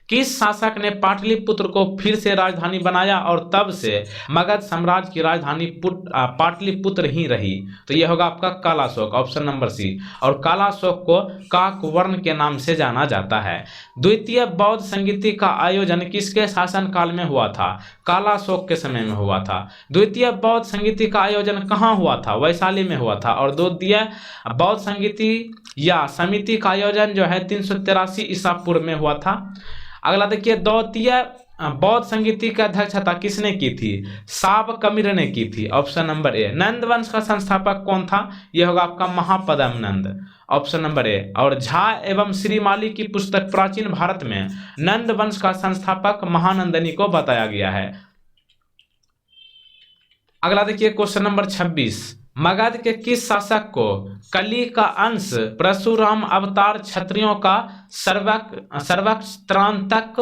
[SPEAKER 1] किस शासक ने पाटलिपुत्र को फिर से राजधानी बनाया और तब से मगध साम्राज्य की राजधानी पाटलिपुत्र ही रही, तो यह होगा आपका कालाशोक, ऑप्शन नंबर सी। और कालाशोक को काकवर्ण के नाम से जाना जाता है। द्वितीय बौद्ध संगीति का आयोजन किसके शासन काल में हुआ था, कालाशोक के समय में हुआ था। द्वितीय बौद्ध संगीति का आयोजन कहाँ हुआ था, वैशाली में हुआ था। और द्वितीय बौद्ध संगीति या समिति का आयोजन जो है 383 ईसा पूर्व में हुआ था। अगला देखिए, द्वितीय बौद्ध संगीति की अध्यक्षता किसने की थी, साबकमिर ने की थी, ऑप्शन नंबर ए। नंद वंश का संस्थापक कौन था, यह होगा आपका महापद्म नंद, ऑप्शन नंबर ए। और झा एवं श्रीमाली की पुस्तक प्राचीन भारत में नंद वंश का संस्थापक महानंदनी को बताया गया है। अगला देखिए क्वेश्चन नंबर 26, मगध के किस शासक को कली का अंश परशुराम अवतार क्षत्रियों का सर्वत्रांतक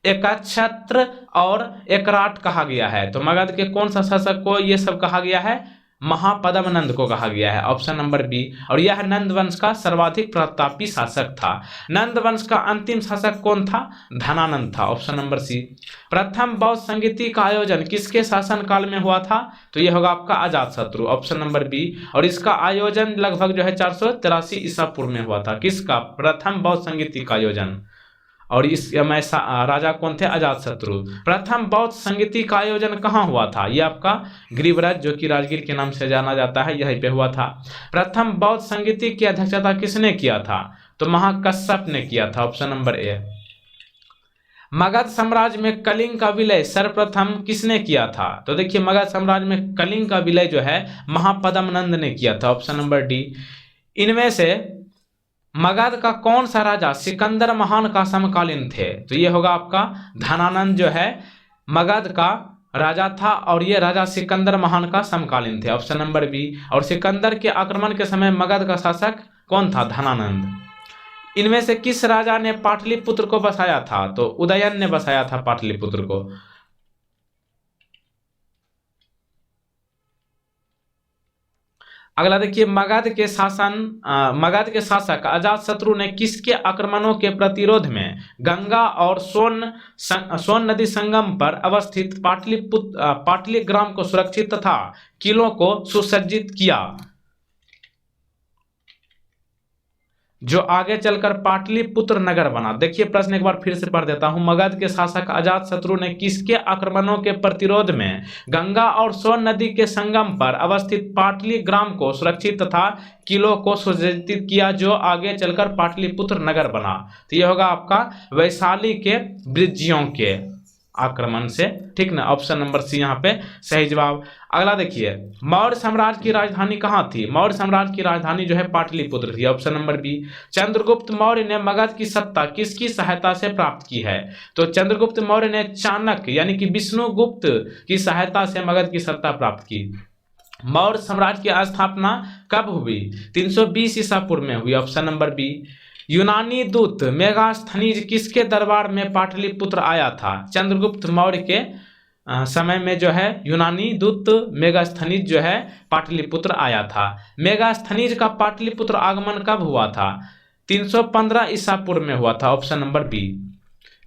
[SPEAKER 1] एकछत्र और एकराट कहा गया है, तो मगध के कौन सा शासक को यह सब कहा गया है, महापद्म नंद को कहा गया है, ऑप्शन नंबर बी। और यह नंद वंश का सर्वाधिक प्रतापी शासक था। नंद वंश का अंतिम शासक कौन था, धनानंद था, ऑप्शन नंबर सी। प्रथम बौद्ध संगीति का आयोजन किसके शासन काल में हुआ था, तो यह होगा आपका अजातशत्रु, ऑप्शन नंबर बी। और इसका आयोजन लगभग जो है 483 ईसा पूर्व में हुआ था, किसका, प्रथम बौद्ध संगीति का आयोजन। और इस राजा कौन थे, अजातशत्रु। प्रथम बौद्ध संगीति का आयोजन कहाँ हुआ था, यह आपका गिरिवराज, जो कि राजगीर के नाम से जाना जाता है, यहीं पे हुआ था। प्रथम बौद्ध संगीति की अध्यक्षता किसने किया था, तो महाकश्यप ने किया था, ऑप्शन नंबर ए। मगध साम्राज्य में कलिंग का विलय सर्वप्रथम किसने किया था, तो देखिए मगध साम्राज्य में कलिंग का विलय जो है महापद्म नंद ने किया था, ऑप्शन नंबर डी। इनमें से मगध का कौन सा राजा सिकंदर महान का समकालीन थे, तो ये होगा आपका धनानंद जो है मगध का राजा था और ये राजा सिकंदर महान का समकालीन थे, ऑप्शन नंबर बी। और सिकंदर के आक्रमण के समय मगध का शासक कौन था, धनानंद। इनमें से किस राजा ने पाटलिपुत्र को बसाया था? तो उदयन ने बसाया था पाटलिपुत्र को। अगला देखिए, मगध के शासक अजातशत्रु ने किसके आक्रमणों के प्रतिरोध में गंगा और सोन नदी संगम पर अवस्थित पाटलिग्राम को सुरक्षित तथा किलों को सुसज्जित किया, जो आगे चलकर पाटलिपुत्र नगर बना? देखिए प्रश्न एक बार फिर से पढ़ देता हूं। मगध के शासक अजातशत्रु ने किसके आक्रमणों के प्रतिरोध में गंगा और सोन नदी के संगम पर अवस्थित पाटलिग्राम को सुरक्षित तथा किलों को सुसज्जित किया, जो आगे चलकर पाटलिपुत्र नगर बना? तो यह होगा आपका वैशाली के वृज्जियों के आक्रमण से, ठीक ना। ऑप्शन नंबर सी यहाँ पे सही जवाब। अगला देखिए, मौर्य साम्राज्य की राजधानी कहाँ थी? मौर्य साम्राज्य की राजधानी जो है पाटलिपुत्र थी। Option number B. Chandragupta Maurya ने मगध की सत्ता किसकी सहायता से प्राप्त की है? तो चंद्रगुप्त मौर्य ने चाणक्य यानी कि विष्णुगुप्त की सहायता से मगध की सत्ता प्राप्त की। मौर्य साम्राज्य की स्थापना कब हुई? 320 ईसा पूर्व में हुई। Option number B. यूनानी दूत मेगास्थनीज किसके दरबार में पाटलिपुत्र आया था? चंद्रगुप्त मौर्य के समय में जो है यूनानी दूत मेगास्थनीज जो है पाटलिपुत्र आया था। मेगास्थनीज का पाटलिपुत्र आगमन कब हुआ था? 315 ईसा पूर्व में हुआ था। Option number B.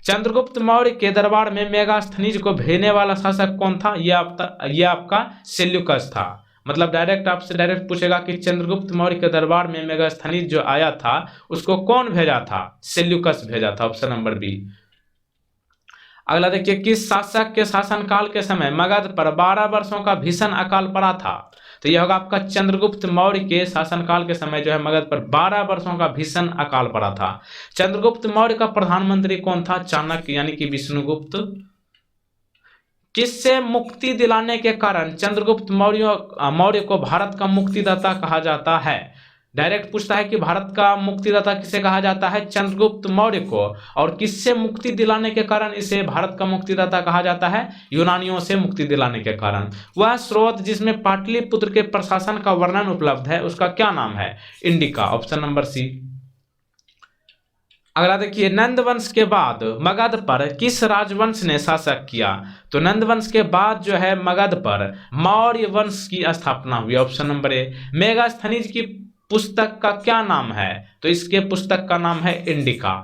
[SPEAKER 1] Chandragupta Maurya के दरबार में मेगास्थनीज को भेजने वाला शासक कौन था? यह आपका सेल्यूकस था। मतलब डायरेक्ट आपसे डायरेक्ट पूछेगा कि चंद्रगुप्त मौर्य के दरबार में मेगास्थनीज जो आया था उसको कौन भेजा था? सेल्यूकस भेजा था। Option number B. अगला देखिए, किस शासक के शासनकाल के समय मगध पर 12 वर्षों का भीषण अकाल पड़ा था? तो यह होगा आपका चंद्रगुप्त मौर्य के शासनकाल के समय जो है मगध पर 12 वर्षों का भीषण अकाल पड़ा था। चंद्रगुप्त मौर्य का प्रधानमंत्री कौन था? चाणक्य यानी कि विष्णुगुप्त। किससे मुक्ति दिलाने के कारण चंद्रगुप्त मौर्य को भारत का मुक्तिदाता कहा जाता है? डायरेक्ट पूछता है कि भारत का मुक्तिदाता किसे कहा जाता है? चंद्रगुप्त मौर्य को। और किससे मुक्ति दिलाने के कारण इसे भारत का मुक्तिदाता कहा जाता है? यूनानियों से मुक्ति दिलाने के कारण। वह स्रोत जिसमें पाटलिपुत्र के प्रशासन का वर्णन उपलब्ध है उसका क्या नाम है? इंडिका। Option number C. अगला देखिए, नंदवंश के बाद मगध पर किस राजवंश ने शासक किया? तो नंदवंश के बाद जो है मगध पर मौर्य वंश की स्थापना हुई। ऑप्शन नंबर ए। मेगास्थनीज की पुस्तक का क्या नाम है? तो इसके पुस्तक का नाम है इंडिका।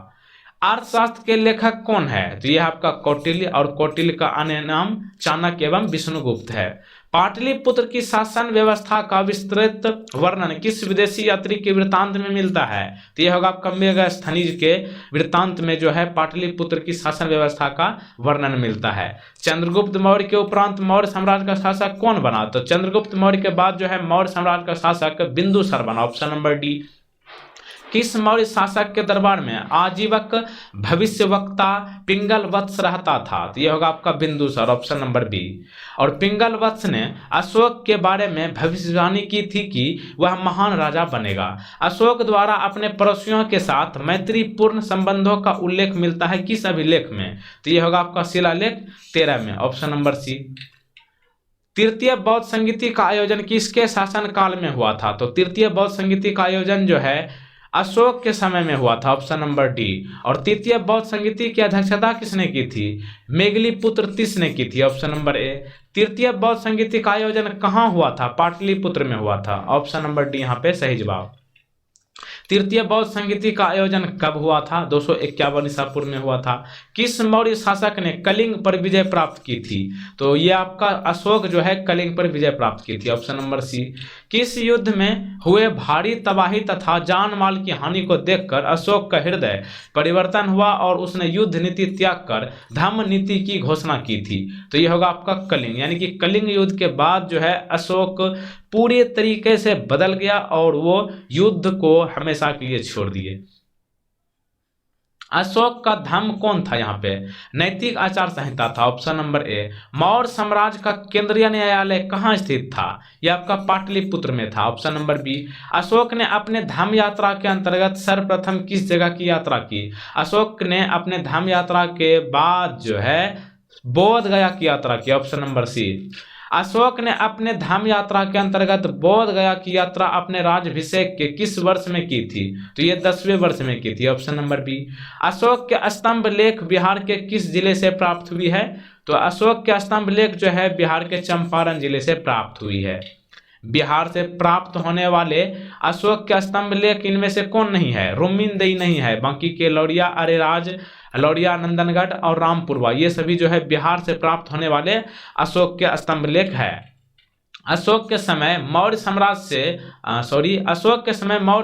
[SPEAKER 1] अर्थशास्त्र के लेखक कौन है? तो यह आपका कौटिल्य, और कौटिल्य का अन्य नाम चाणक्य एवं विष्णुगुप्त है। पाटलिपुत्र की शासन व्यवस्था का विस्तृत वर्णन किस विदेशी यात्री के वृत्तांत में मिलता है? तो यह होगा आपका मेगास्थनीज के वृत्तांत में जो है पाटलिपुत्र की शासन व्यवस्था का वर्णन मिलता है। चंद्रगुप्त मौर्य के उपरांत मौर्य साम्राज्य का शासक कौन बना? तो चंद्रगुप्त मौर्य के बाद जो है मौर्य साम्राज्य का शासक बिंदुसार बना। Option number D. किस मौर्य शासक के दरबार में आजीवक भविष्यवक्ता पिंगल वत्स रहता था? तो यह होगा आपका बिंदुसार। Option number B. और पिंगल वत्स ने अशोक के बारे में भविष्यवाणी की थी कि वह महान राजा बनेगा। अशोक द्वारा अपने पड़ोसियों के साथ मैत्रीपूर्ण संबंधों का उल्लेख मिलता है किस अभिलेख में? तो यह होगा आपका शिलालेख 13 में। Option number C. तृतीय बौद्ध संगीति का आयोजन किसके शासनकाल में हुआ था? तो तृतीय बौद्ध संगीति का आयोजन जो है अशोक के समय में हुआ था। Option number D. और तृतीय बौद्ध संगीति की अध्यक्षता किसने की थी? मेघलीपुत्र तीस ने की थी। ऑप्शन नंबर ए। तृतीय बौद्ध संगीति का आयोजन कहाँ हुआ था? पाटलिपुत्र में हुआ था। ऑप्शन नंबर डी यहाँ पे सही जवाब। तृतीय बौद्ध संगीति का आयोजन कब हुआ था? 251 ईसा पूर्व में हुआ था। किस मौर्य शासक ने कलिंग पर विजय प्राप्त की थी? तो ये आपका अशोक जो है कलिंग पर विजय प्राप्त की थी। Option number C. किस युद्ध में हुए भारी तबाही तथा जान माल की हानि को देखकर अशोक का हृदय परिवर्तन हुआ और उसने युद्ध नीति त्याग कर धम्म नीति की घोषणा की थी? तो यह होगा आपका कलिंग, यानी कि कलिंग युद्ध के बाद जो है अशोक पूरे तरीके से बदल गया और वो युद्ध को हमेशा के लिए छोड़ दिए। अशोक का धर्म कौन था? यहाँ पे नैतिक आचार संहिता था। ऑप्शन नंबर ए। मौर्य साम्राज्य का केंद्रीय न्यायालय कहाँ स्थित था? यह आपका पाटलिपुत्र में था। Option number B. अशोक ने अपने धर्म यात्रा के अंतर्गत सर्वप्रथम किस जगह की यात्रा की? अशोक ने अपने धर्म यात्रा के बाद जो है बोध गया की यात्रा की। ऑप्शन नंबर सी। अशोक ने अपने धाम यात्रा के अंतर्गत बोध गया की यात्रा अपने राज्याभिषेक के किस वर्ष में की थी? तो ये 10वें वर्ष में की थी, ऑप्शन नंबर बी। अशोक के स्तंभ लेख बिहार के किस जिले से प्राप्त हुई है? तो अशोक के स्तंभ लेख जो है बिहार के चंपारण जिले से प्राप्त हुई है। बिहार से प्राप्त होने वाले अशोक के स्तंभ लेख इनमें से कौन नहीं है? रुक्मिणदेही नहीं है, बाकी के लौरिया, अरेराज, लौरिया, नंदनगढ़ और रामपुरवा, ये सभी जो है बिहार से प्राप्त होने वाले अशोक के स्तंभ लेख है। अशोक के समय मौर्य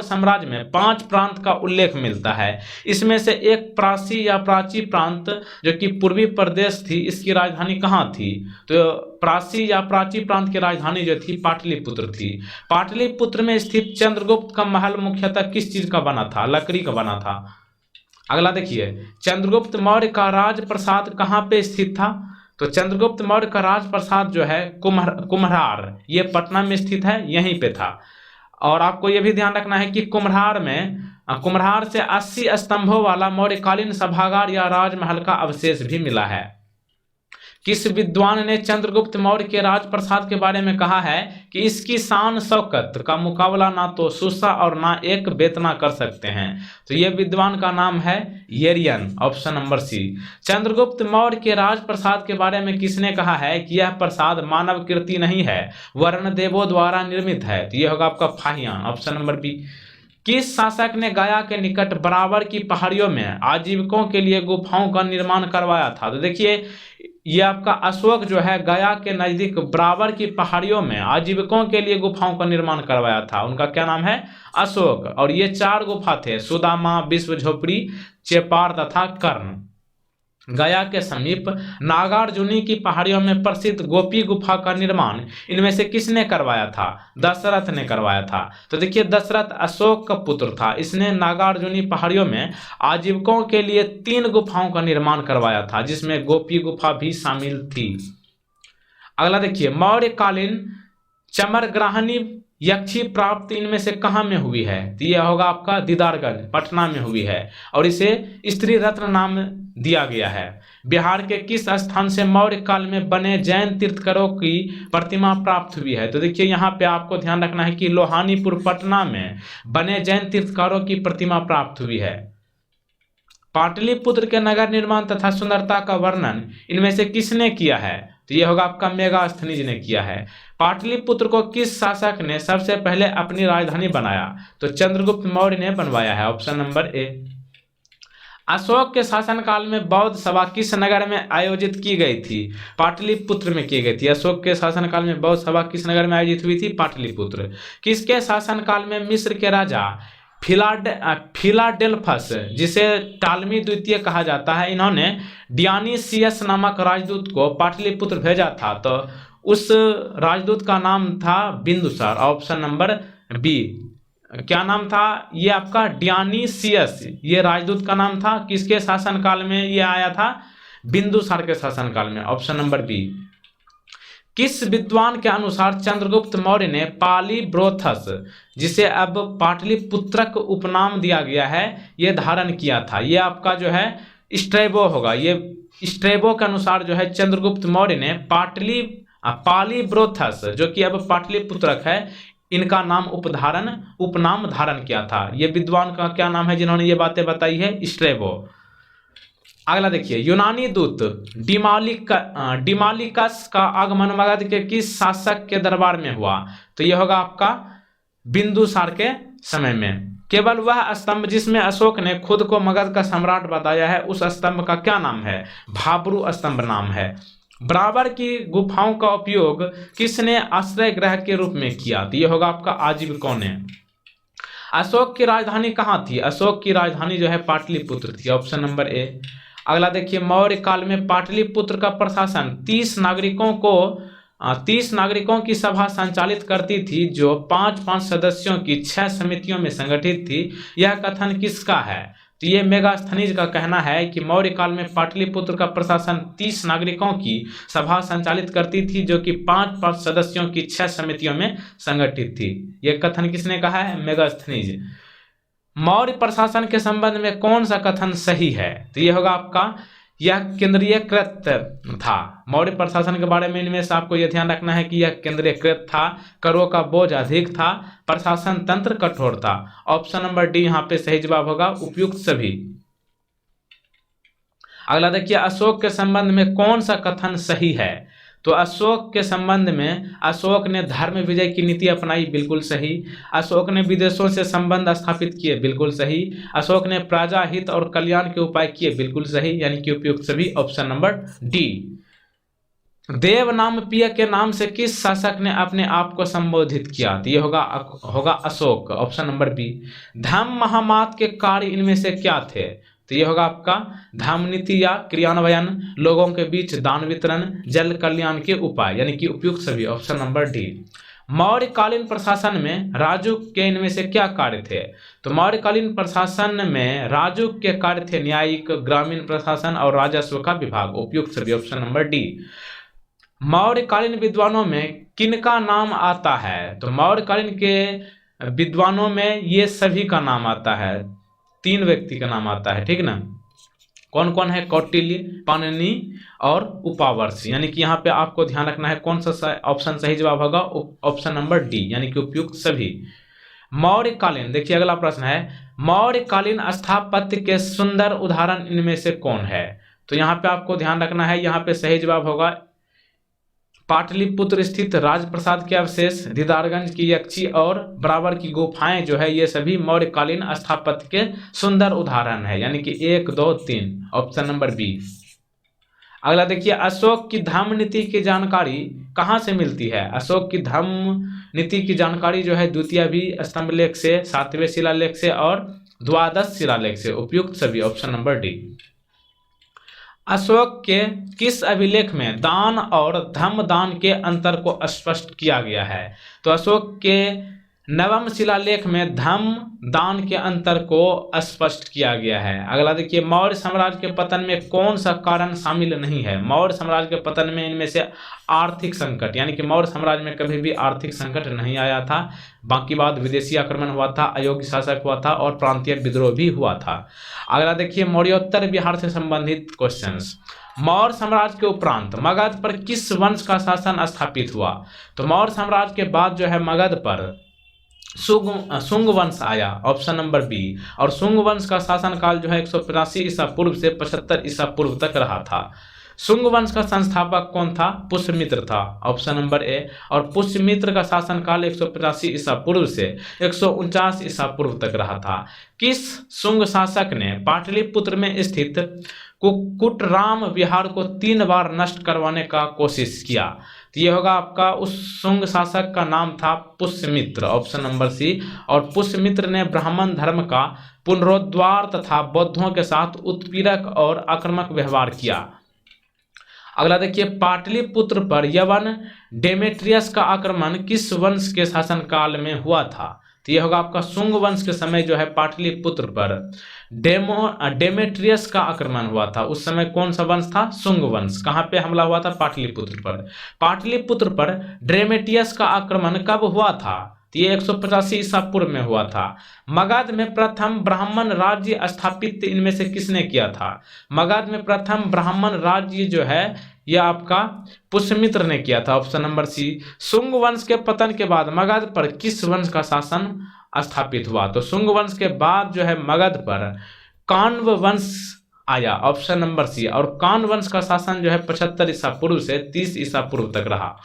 [SPEAKER 1] साम्राज्य में 5 प्रांत का उल्लेख मिलता है। इसमें से एक प्राची या प्राची प्रांत जो कि पूर्वी प्रदेश थी, इसकी राजधानी कहाँ थी? तो प्राची या प्राची प्रांत की राजधानी जो थी पाटलिपुत्र थी। पाटलिपुत्र में स्थित चंद्रगुप्त का महल मुख्यतः किस चीज का बना था? लकड़ी का बना था। अगला देखिए, चंद्रगुप्त मौर्य का राजप्रसाद कहाँ पे स्थित था? तो चंद्रगुप्त मौर्य का राजप्रसाद जो है कुम्हरार, ये पटना में स्थित है, यहीं पे था। और आपको यह भी ध्यान रखना है कि कुम्हरार से 80 स्तंभों वाला मौर्यकालीन सभागार या राजमहल का अवशेष भी मिला है। किस विद्वान ने चंद्रगुप्त मौर्य के राजप्रसाद के बारे में कहा है कि इसकी शान शौकत का मुकाबला ना तो सुसा और ना एक बेतना कर सकते हैं? तो यह विद्वान का नाम है Arrian, option number C. Chandragupta Maurya के राजप्रसाद के बारे में किसने कहा है कि यह प्रसाद मानव कृति नहीं है, वर्ण देवों द्वारा निर्मित है? तो यह होगा आपका फाहियान, ऑप्शन नंबर बी। किस शासक ने गया के निकट बराबर की पहाड़ियों में आजीविकों के लिए गुफाओं का निर्माण करवाया था? तो देखिए, ये आपका अशोक जो है गया के नजदीक बराबर की पहाड़ियों में आजीविकों के लिए गुफाओं का निर्माण करवाया था। उनका क्या नाम है? अशोक। और ये 4 गुफा थे, सुदामा, विश्व झोपड़ी, चेपार तथा कर्ण। गया के समीप नागार्जुनी की पहाड़ियों में प्रसिद्ध गोपी गुफा का निर्माण इनमें से किसने करवाया था? दशरथ ने करवाया था। तो देखिए, दशरथ अशोक का पुत्र था, इसने नागार्जुनी पहाड़ियों में आजीविकों के लिए 3 गुफाओं का निर्माण करवाया था, जिसमें गोपी गुफा भी शामिल थी। अगला देखिए, मौर्यकालीन चमरग्राहनी यक्षी प्राप्ति इनमें से कहाँ में हुई है? तो यह होगा आपका दीदारगंज, पटना में हुई है, और इसे स्त्री रत्न नाम दिया गया है। बिहार के किस स्थान से मौर्य काल में बने जैन तीर्थंकरों की प्रतिमा प्राप्त हुई है? तो देखिए, यहाँ पे आपको ध्यान रखना है कि लोहानीपुर, पटना में बने जैन तीर्थंकरों की प्रतिमा प्राप्त हुई है। पाटलिपुत्र के नगर निर्माण तथा सुंदरता का वर्णन इनमें से किसने किया है? तो यह होगा आपका मेगास्थनीज ने किया है। पाटलिपुत्र को किस शासक ने सबसे पहले अपनी राजधानी बनाया? तो चंद्रगुप्त मौर्य ने बनवाया है, ऑप्शन नंबर ए। अशोक के शासनकाल में बौद्ध सभा किस नगर में आयोजित की गई थी? पाटलिपुत्र में की गई थी। अशोक के शासनकाल में बौद्ध सभा किस नगर में आयोजित हुई थी? पाटलिपुत्र। किसके शासनकाल में मिस्र के राजा फिलाडेल्फस, जिसे टालमी द्वितीय कहा जाता है, इन्होंने डियानीसियस नामक राजदूत को पाटलिपुत्र भेजा था? तो उस राजदूत का नाम था बिंदुसार, ऑप्शन नंबर बी। क्या नाम था? ये आपका डियानीसियस, ये राजदूत का नाम था। किसके शासनकाल में ये आया था? बिंदुसार के शासनकाल में, ऑप्शन नंबर बी। किस विद्वान के अनुसार चंद्रगुप्त मौर्य ने पालीब्रोथस, जिसे अब पाटलिपुत्रक उपनाम दिया गया है, ये धारण किया था? ये आपका जो है स्ट्रेबो होगा। ये स्ट्रेबो के अनुसार जो है चंद्रगुप्त मौर्य ने पालीब्रोथस, जो कि अब पाटलिपुत्रक है, इनका उपनाम धारण किया था। ये विद्वान का क्या नाम है जिन्होंने ये बातें बताई है? स्ट्रेबो। अगला देखिए, यूनानी दूत डिमालिकस का आगमन मगध के किस शासक के दरबार में हुआ? तो यह होगा आपका बिंदुसार के समय में। केवल वह स्तंभ जिसमें अशोक ने खुद को मगध का सम्राट बताया है, उस स्तंभ का क्या नाम है? भाब्रू स्तंभ नाम है। बराबर की गुफाओं का उपयोग किसने आश्रय गृह के रूप में किया? तो यह होगा आपका आजीविकों ने। अशोक की राजधानी कहाँ थी? अशोक की राजधानी जो है पाटलिपुत्र थी, ऑप्शन नंबर ए। अगला देखिए, मौर्य काल में पाटलिपुत्र का प्रशासन 30 नागरिकों की सभा संचालित करती थी, जो 5-5 सदस्यों की 6 समितियों में संगठित थी। यह कथन किसका है? तो ये मेगास्थनीज का कहना है कि मौर्य काल में पाटलिपुत्र का प्रशासन 30 नागरिकों की सभा संचालित करती थी, जो कि 5-5 सदस्यों की 6 समितियों में संगठित थी। यह कथन किसने कहा है? मेगास्थनीज। मौर्य प्रशासन के संबंध में कौन सा कथन सही है? तो यह होगा आपका यह केंद्रीयकृत था। मौर्य प्रशासन के बारे में इनमें से आपको यह ध्यान रखना है कि यह केंद्रीयकृत था, करों का बोझ अधिक था, प्रशासन तंत्र कठोर था। ऑप्शन नंबर डी यहाँ पे सही जवाब होगा, उपयुक्त सभी। अगला देखिए, अशोक के संबंध में कौन सा कथन सही है? तो अशोक के संबंध में, अशोक ने धर्म विजय की नीति अपनाई, बिल्कुल सही। अशोक ने विदेशों से संबंध स्थापित किए, बिल्कुल सही। अशोक ने प्रजा हित और कल्याण के उपाय किए, बिल्कुल सही, यानी कि उपयुक्त सभी, ऑप्शन नंबर डी। देव नाम पिय के नाम से किस शासक ने अपने आप को संबोधित किया? तो ये होगा अशोक, ऑप्शन नंबर बी। धम्म महामात के कार्य इनमें से क्या थे? तो ये होगा आपका धम्म नीति या क्रियान्वयन, लोगों के बीच दान वितरण, जल कल्याण के उपाय, यानी कि उपयुक्त सभी, ऑप्शन नंबर डी। मौर्यकालीन प्रशासन में राजू के इनमें से क्या कार्य थे? तो मौर्यकालीन प्रशासन में राजू के कार्य थे न्यायिक, ग्रामीण प्रशासन और राजस्व का विभाग, उपयुक्त सभी, ऑप्शन नंबर डी। मौर्यकालीन विद्वानों में किनका नाम आता है? तो मौर्यकालीन के विद्वानों में ये सभी का नाम आता है, 3 व्यक्ति का नाम आता है, ठीक ना। कौन कौन है? कौटिल्य, पाणिनि और उपावर्षी, यानी कि यहाँ पे आपको ध्यान रखना है कौन सा ऑप्शन सही जवाब होगा, ऑप्शन नंबर डी, यानी कि उपयुक्त सभी। मौर्यकालीन, देखिए अगला प्रश्न है, मौर्यकालीन स्थापत्य के सुंदर उदाहरण इनमें से कौन है? तो यहाँ पे आपको ध्यान रखना है, यहाँ पे सही जवाब होगा पाटलिपुत्र स्थित राजप्रसाद के अवशेष, दीदारगंज की यक्षी और बराबर की गुफाएं जो है, ये सभी मौर्यकालीन स्थापत्य के सुंदर उदाहरण है, यानी कि 1, 2, 3, ऑप्शन नंबर बी। अगला देखिए, अशोक की धम्म नीति की जानकारी कहाँ से मिलती है? अशोक की धम्म नीति की जानकारी जो है द्वितीय स्तंभ लेख से, 7वें शिलालेख से और द्वादश शिलालेख से, उपयुक्त सभी, ऑप्शन नंबर डी। अशोक के किस अभिलेख में दान और धम्म दान के अंतर को स्पष्ट किया गया है? तो अशोक के 9वें शिलालेख में धम्म दान के अंतर को स्पष्ट किया गया है। अगला देखिए, मौर्य साम्राज्य के पतन में कौन सा कारण शामिल नहीं है? मौर्य साम्राज्य के पतन में इनमें से आर्थिक संकट, यानी कि मौर्य साम्राज्य में कभी भी आर्थिक संकट नहीं आया था, बाकी बाद विदेशी आक्रमण हुआ था, अयोग्य शासक हुआ था और प्रांतीय विद्रोह भी हुआ था। अगला देखिए, मौर्योत्तर बिहार से संबंधित क्वेश्चंस। मौर्य साम्राज्य के उपरांत मगध पर किस वंश का शासन स्थापित हुआ? तो मौर्य साम्राज्य के बाद जो है मगध पर शुंग वंश आया, ऑप्शन नंबर बी। और शुंग वंश का शासनकाल जो है 185 ईसा पूर्व से 75 ईसा पूर्व तक रहा था। शुंग वंश का संस्थापक कौन था? पुष्यमित्र था, ऑप्शन नंबर ए। और पुष्यमित्र का शासनकाल 185 ईसा पूर्व से 149 ईसा पूर्व तक रहा था। किस शुंग शासक ने पाटलिपुत्र में स्थित कुकुटराम विहार को 3 बार नष्ट करवाने का कोशिश किया? तो ये होगा आपका, उस शुंग शासक का नाम था पुष्यमित्र, ऑप्शन नंबर सी। और पुष्यमित्र ने ब्राह्मण धर्म का पुनरुद्धार तथा बौद्धों के साथ उत्पीड़क और आक्रामक व्यवहार किया। अगला देखिए, पाटलिपुत्र पर यवन डेमेट्रियस का आक्रमण किस वंश के शासनकाल में हुआ था? तो यह होगा आपका शुंग वंश के समय जो है पाटलिपुत्र पर डेमेट्रियस का आक्रमण हुआ था। उस समय कौन सा वंश था? शुंग वंश। कहां पे हमला हुआ था? पाटलिपुत्र पर। पाटलिपुत्र पर डेमेट्रियस का आक्रमण कब हुआ था? ये 185 ईसा पूर्व में हुआ था। मगध में प्रथम ब्राह्मण राज्य स्थापित इनमें से किसने किया था? मगध में प्रथम ब्राह्मण राज्य जो है यह आपका पुष्यमित्र ने किया था, ऑप्शन नंबर सी। शुंग वंश के पतन के बाद मगध पर किस वंश का शासन स्थापित हुआ? तो शुंग वंश के बाद जो है मगध पर कान्व वंश आया, ऑप्शन नंबर सी। और कान्व वंश का शासन जो है 75 ईसा पूर्व से 30 ईसा पूर्व तक रहा।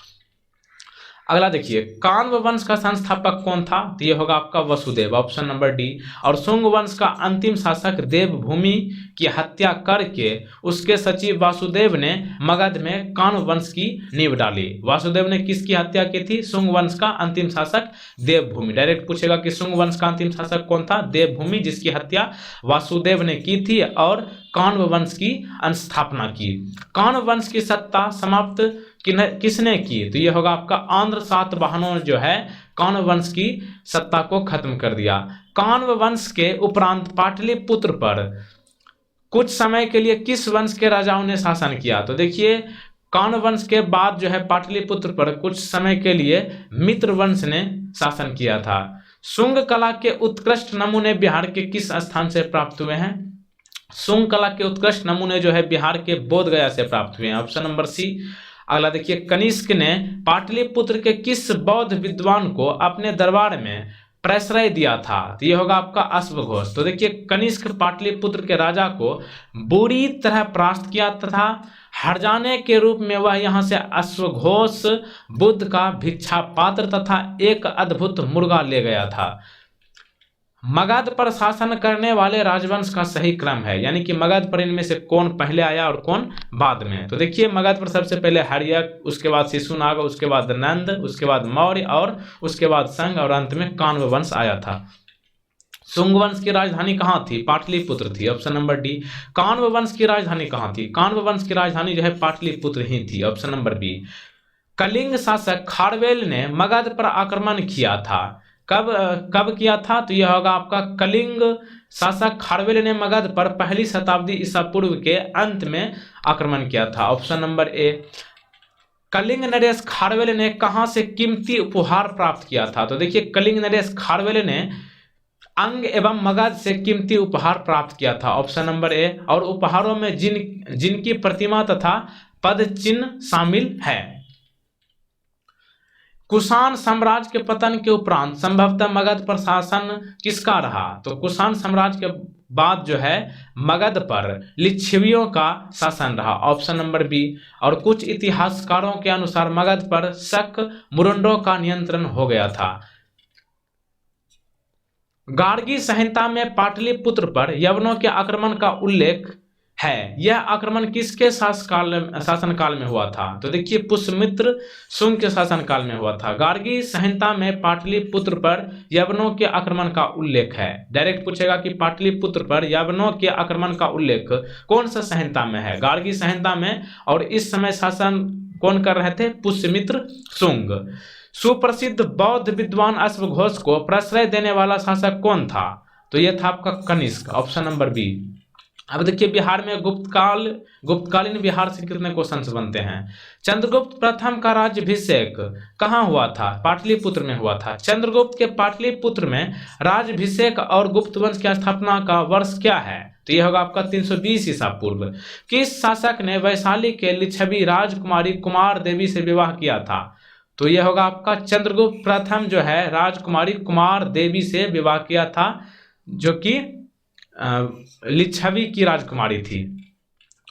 [SPEAKER 1] अगला देखिए, कान्व वंश का संस्थापक कौन था? तो ये होगा आपका वसुदेव, ऑप्शन नंबर डी। और शुंग वंश का अंतिम शासक देवभूमि की हत्या करके उसके सचिव वासुदेव ने मगध में कान्व वंश की नींव डाली। वासुदेव ने किसकी हत्या की थी? शुंग वंश का अंतिम शासक देवभूमि। डायरेक्ट पूछेगा कि शुंग वंश का अंतिम शासक कौन था? देवभूमि, जिसकी हत्या वासुदेव ने की थी और कान्व वंश की स्थापना की। कान्व वंश की सत्ता समाप्त किसने की? तो ये होगा आपका आंध्र सातवाहनों जो है कान्व वंश की सत्ता को खत्म कर दिया। कान्व वंश के उपरांत पाटलिपुत्र पर कुछ समय के लिए किस वंश के राजाओं ने शासन किया? तो देखिए, कान्व वंश के बाद जो है पाटलिपुत्र पर कुछ समय के लिए मित्र वंश ने शासन किया था। शुंग कला के उत्कृष्ट नमूने बिहार के किस स्थान से प्राप्त हुए हैं? शुंग कला के उत्कृष्ट नमूने जो है बिहार के बोध गया से प्राप्त हुए हैं, ऑप्शन नंबर सी। अगला देखिए, कनिष्क ने पाटलिपुत्र के किस बौद्ध विद्वान को अपने दरबार में प्रश्रय दिया था? तो ये होगा आपका अश्वघोष। तो देखिए, कनिष्क पाटलिपुत्र के राजा को बुरी तरह परास्त किया तथा हर्जाने के रूप में वह यहाँ से अश्वघोष बुद्ध का भिक्षा पात्र तथा एक अद्भुत मुर्गा ले गया था। मगध पर शासन करने वाले राजवंश का सही क्रम है, यानी कि मगध पर इनमें से कौन पहले आया और कौन बाद में? तो देखिए, मगध पर सबसे पहले हर्यक, उसके बाद शिशुनाग, उसके बाद नंद, उसके बाद मौर्य और उसके बाद संग और अंत में कान्व वंश आया था। शुंग वंश की राजधानी कहाँ थी? पाटलिपुत्र थी, ऑप्शन नंबर डी। कान्व वंश की राजधानी कहाँ थी? कान्व वंश की राजधानी जो है पाटलिपुत्र ही थी, ऑप्शन नंबर बी। कलिंग शासक खारवेल ने मगध पर आक्रमण किया था, कब किया था? तो यह होगा आपका कलिंग शासक खारवेल ने मगध पर पहली शताब्दी ईसा पूर्व के अंत में आक्रमण किया था, ऑप्शन नंबर ए। कलिंग नरेश खारवेल ने कहां से कीमती उपहार प्राप्त किया था? तो देखिए, कलिंग नरेश खारवेल ने अंग एवं मगध से कीमती उपहार प्राप्त किया था, ऑप्शन नंबर ए। और उपहारों में जिनकी प्रतिमा तथा पद चिन्ह शामिल है। कुषाण साम्राज्य के पतन के उपरांत संभवतः मगध पर शासन किसका रहा? तो कुषाण साम्राज्य के बाद जो है मगध पर लिच्छवियों का शासन रहा, ऑप्शन नंबर बी। और कुछ इतिहासकारों के अनुसार मगध पर शक मुरंडों का नियंत्रण हो गया था। गार्गी संहिता में पाटलिपुत्र पर यवनों के आक्रमण का उल्लेख है। यह आक्रमण किसके शासनकाल में हुआ था? तो देखिए, पुष्यमित्र शुंग के शासनकाल में हुआ था। गार्गी संहिता में पाटलिपुत्र पर यवनों के आक्रमण का उल्लेख है। डायरेक्ट पूछेगा कि पाटलिपुत्र पर यवनों के आक्रमण का उल्लेख कौन सा संहिता में है? गार्गी संहिता में। और इस समय शासन कौन कर रहे थे? पुष्यमित्र शुंग। सुप्रसिद्ध बौद्ध विद्वान अश्वघोष को प्रश्रय देने वाला शासक कौन था? तो यह था आपका कनिष्क, ऑप्शन नंबर बी। अब देखिए, बिहार में गुप्तकालीन बिहार से कितने क्वेश्चंस बनते हैं। चंद्रगुप्त प्रथम का राज्याभिषेक कहाँ हुआ था? पाटलिपुत्र में हुआ था। चंद्रगुप्त के पाटलिपुत्र में राज्याभिषेक और गुप्त वंश की स्थापना का वर्ष क्या है? तो यह होगा आपका 320 ईसा पूर्व। किस शासक ने वैशाली के लिच्छवी राजकुमारी कुमार देवी से विवाह किया था? तो यह होगा आपका चंद्रगुप्त प्रथम जो है राजकुमारी कुमार देवी से विवाह किया था, जो कि लिच्छवी की राजकुमारी थी।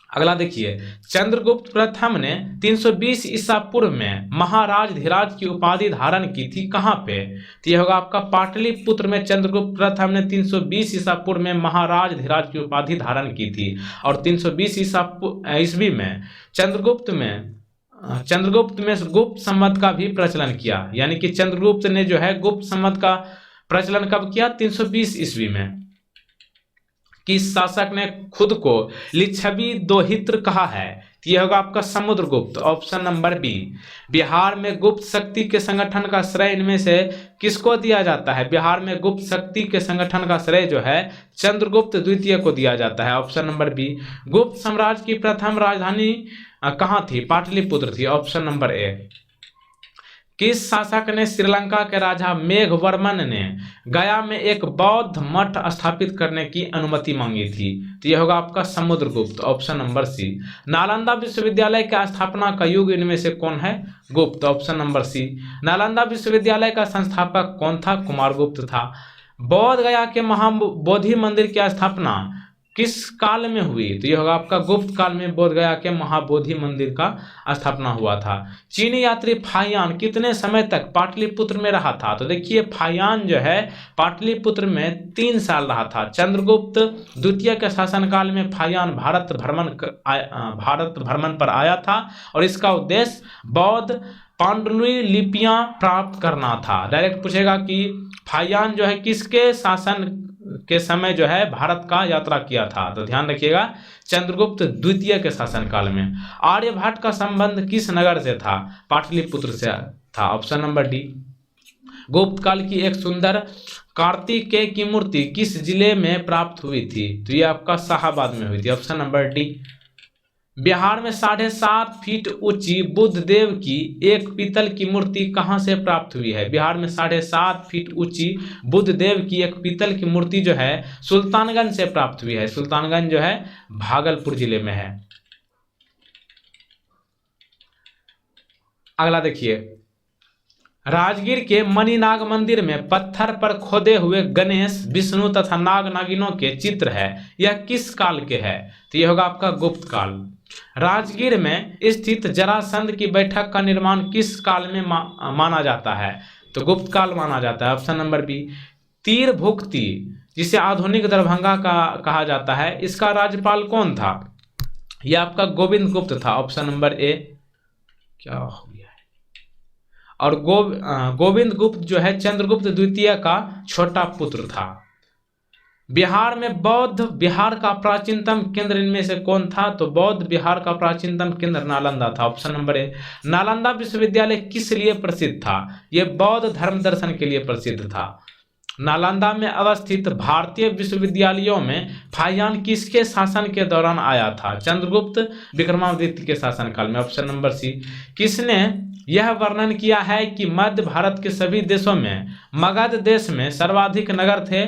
[SPEAKER 1] अगला देखिए, चंद्रगुप्त प्रथम ने 320 ईसा पूर्व में महाराज धीराज की उपाधि धारण की थी, कहां पे? तो यह होगा आपका पाटलिपुत्र में चंद्रगुप्त प्रथम ने 320 ईसा पूर्व में महाराज धीराज की उपाधि धारण की थी। और 320 ईस्वी में चंद्रगुप्त में गुप्त संवत का भी प्रचलन किया, यानी कि चंद्रगुप्त ने जो है गुप्त संवत का प्रचलन कब किया? 320 ईस्वी में। किस शासक ने खुद को लिच्छवी दोहित्र कहा है? तो यह होगा आपका Samudragupta, option number B. Bihar में गुप्त शक्ति के संगठन का श्रेय इनमें से किसको दिया जाता है? बिहार में गुप्त शक्ति के संगठन का श्रेय जो है चंद्रगुप्त द्वितीय को दिया जाता है, ऑप्शन नंबर बी। गुप्त साम्राज्य की प्रथम राजधानी कहाँ थी? पाटलिपुत्र थी, ऑप्शन नंबर ए। किस शासक ने श्रीलंका के राजा मेघवर्मन ने गया में एक बौद्ध मठ स्थापित करने की अनुमति मांगी थी? तो यह होगा आपका Samudragupta, option number C. Nalanda विश्वविद्यालय का स्थापना का युग इनमें से कौन है? गुप्त, ऑप्शन नंबर सी। नालंदा विश्वविद्यालय का संस्थापक कौन था? कुमारगुप्त था। बोध गया के महाबोधि मंदिर की स्थापना किस काल में हुई? तो यह होगा आपका गुप्त काल में बोध गया के महाबोधि मंदिर का स्थापना हुआ था। चीनी यात्री फाहियान कितने समय तक पाटलिपुत्र में रहा था? तो देखिए, फाहियान जो है पाटलिपुत्र में 3 साल रहा था। चंद्रगुप्त द्वितीय के शासनकाल में फाहियान भारत भ्रमण पर आया था और इसका उद्देश्य बौद्ध पांडुलिपि लिपियां प्राप्त करना था। डायरेक्ट पूछेगा कि फाहियान जो है किसके शासन के समय जो है भारत का यात्रा किया था? तो ध्यान रखिएगा, चंद्रगुप्त द्वितीय के शासनकाल में। आर्यभट्ट का संबंध किस नगर से था? पाटलिपुत्र से था, ऑप्शन नंबर डी। गुप्त काल की एक सुंदर कार्तिकेय की मूर्ति किस जिले में प्राप्त हुई थी? तो ये आपका शाहाबाद में हुई थी, ऑप्शन नंबर डी। बिहार में 7.5 फीट ऊंची बुद्ध देव की एक पीतल की मूर्ति कहां से प्राप्त हुई है? बिहार में 7.5 फीट ऊंची बुद्ध देव की एक पीतल की मूर्ति जो है सुल्तानगंज से प्राप्त हुई है। सुल्तानगंज जो है भागलपुर जिले में है। अगला देखिए, राजगीर के मणिनाग मंदिर में पत्थर पर खोदे हुए गणेश, विष्णु तथा नाग नागिनों के चित्र है, यह किस काल के है? तो यह होगा आपका गुप्त काल। राजगीर में स्थित जरासंध की बैठक का निर्माण किस काल में माना जाता है? तो गुप्त काल माना जाता है। Option number B. Tirabhukti, जिसे आधुनिक दरभंगा का कहा जाता है, इसका राज्यपाल कौन था? यह आपका गोविंद गुप्त था। ऑप्शन नंबर ए। क्या हो गया है? और गोविंद गुप्त जो है चंद्रगुप्त द्वितीय का छोटा पुत्र था। बिहार में बौद्ध बिहार का प्राचीनतम केंद्र इनमें से कौन था? तो बौद्ध बिहार का प्राचीनतम केंद्र नालंदा था। ऑप्शन नंबर ए। नालंदा विश्वविद्यालय किस लिए प्रसिद्ध था? यह बौद्ध धर्म दर्शन के लिए प्रसिद्ध था। नालंदा में अवस्थित भारतीय विश्वविद्यालयों में फाहियान किसके शासन के दौरान आया था? चंद्रगुप्त विक्रमादित्य के शासनकाल में। Option number C. किसने यह वर्णन किया है कि मध्य भारत के सभी देशों में मगध देश में सर्वाधिक नगर थे?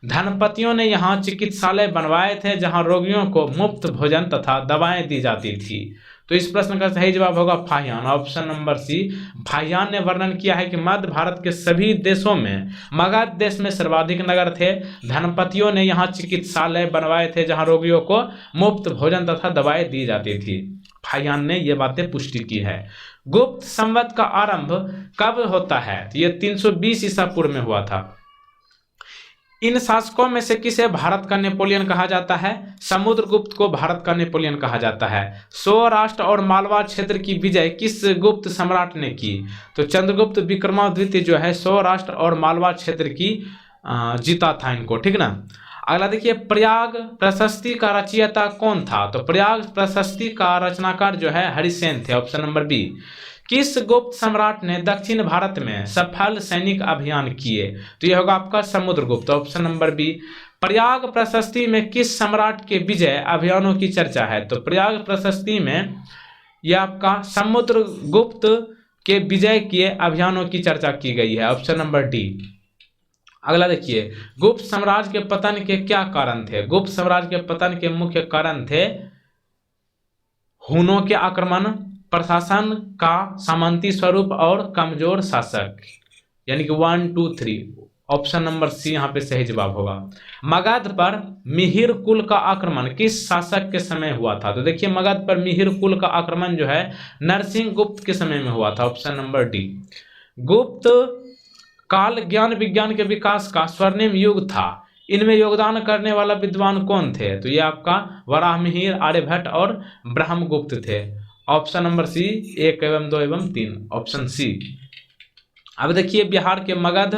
[SPEAKER 1] धनपतियों ने यहाँ चिकित्सालय बनवाए थे जहाँ रोगियों को मुफ्त भोजन तथा दवाएं दी जाती थी। तो इस प्रश्न का सही जवाब होगा Fahien. Option number C. Fahien ने वर्णन किया है कि मध्य भारत के सभी देशों में मगध देश में सर्वाधिक नगर थे, धनपतियों ने यहाँ चिकित्सालय बनवाए थे जहाँ रोगियों को मुफ्त भोजन तथा दवाएं दी जाती थी। फाहियान ने ये बातें पुष्टि की है। गुप्त संवत का आरंभ कब होता है? तो ये 320 ईसा पूर्व में हुआ था। इन शासकों में से किसे भारत का नेपोलियन कहा जाता है? समुद्रगुप्त को भारत का नेपोलियन कहा जाता है। सौराष्ट्र और मालवा क्षेत्र की विजय किस गुप्त सम्राट ने की? तो चंद्रगुप्त विक्रमादित्य जो है सौराष्ट्र और मालवा क्षेत्र की जीता था इनको, ठीक ना। अगला देखिए, प्रयाग प्रशस्ति का रचयिता कौन था? तो प्रयाग प्रशस्ति का रचनाकार जो है हरिसेन थे। Option number B. किस गुप्त सम्राट ने दक्षिण भारत में सफल सैनिक अभियान किए? तो यह होगा आपका Samudragupta. Option number B. Prayag Prashasti में किस सम्राट के विजय अभियानों की चर्चा है? तो प्रयाग प्रशस्ति में यह आपका समुद्रगुप्त के विजय के अभियानों की चर्चा की गई है। Option number D. अगला देखिए, गुप्त साम्राज्य के पतन के क्या कारण थे? गुप्त साम्राज्य के पतन के मुख्य कारण थे हुनों के आक्रमण, प्रशासन का सामंती स्वरूप और कमजोर शासक, यानी कि 1 2 3। ऑप्शन नंबर सी यहाँ पे सही जवाब होगा। मगध पर मिहिर कुल का आक्रमण किस शासक के समय हुआ था? तो देखिए, मगध पर मिहिर कुल का आक्रमण जो है नरसिंह गुप्त के समय में हुआ था। Option number D. गुप्त काल ज्ञान विज्ञान के विकास का स्वर्णिम युग था, इनमें योगदान करने वाला विद्वान कौन थे? तो ये आपका वराहमिहिर, आर्यभट्ट और ब्रह्मगुप्त थे। ऑप्शन नंबर सी 1 एवं 2 एवं 3। Option C. अब देखिए, बिहार के मगध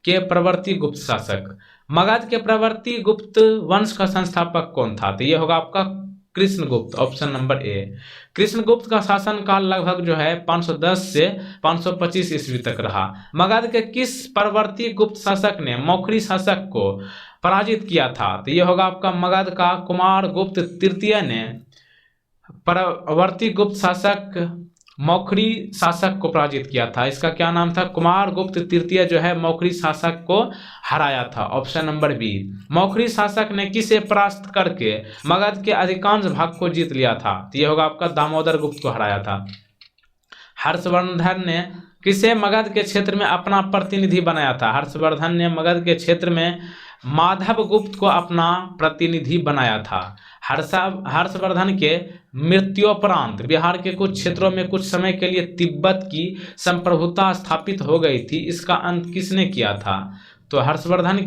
[SPEAKER 1] के प्रवर्ती गुप्त शासक, मगध के प्रवर्ती गुप्त वंश का संस्थापक कौन था? तो यह होगा आपका कृष्णगुप्त। ऑप्शन नंबर ए। कृष्णगुप्त का शासन काल लगभग जो है 510 से 525 ईस्वी तक रहा। मगध के किस परवर्ती गुप्त शासक ने मौखरी शासक को पराजित किया था? तो यह होगा आपका मगध का कुमार गुप्त तृतीय ने परवर्ती गुप्त शासक मौखरी शासक को पराजित किया था। इसका क्या नाम था? कुमार गुप्त तृतीय जो है मौखरी शासक को हराया था। Option number B. मौखरी शासक ने किसे परास्त करके मगध के अधिकांश भाग को जीत लिया था? तो यह होगा आपका दामोदर गुप्त को हराया था। हर्षवर्धन ने किसे मगध के क्षेत्र में अपना प्रतिनिधि बनाया था? हर्षवर्धन ने मगध के क्षेत्र में माधव गुप्त को अपना प्रतिनिधि बनाया था। हर्षवर्धन के मृत्युपरांत बिहार के कुछ क्षेत्रों में कुछ समय के लिए तिब्बत की संप्रभुता स्थापित हो गई थी, इसका अंत किसने किया था? तो हर्षवर्धन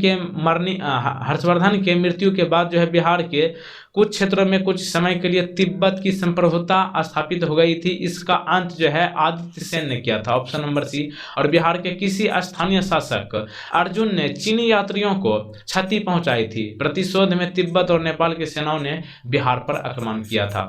[SPEAKER 1] के मृत्यु के बाद जो है बिहार के कुछ क्षेत्रों में कुछ समय के लिए तिब्बत की संप्रभुता स्थापित हो गई थी, इसका अंत जो है आदित्य सेन ने किया था। Option number C. और बिहार के किसी स्थानीय शासक अर्जुन ने चीनी यात्रियों को क्षति पहुंचाई थी। प्रतिशोध में तिब्बत और नेपाल की सेनाओं ने बिहार पर आक्रमण किया था।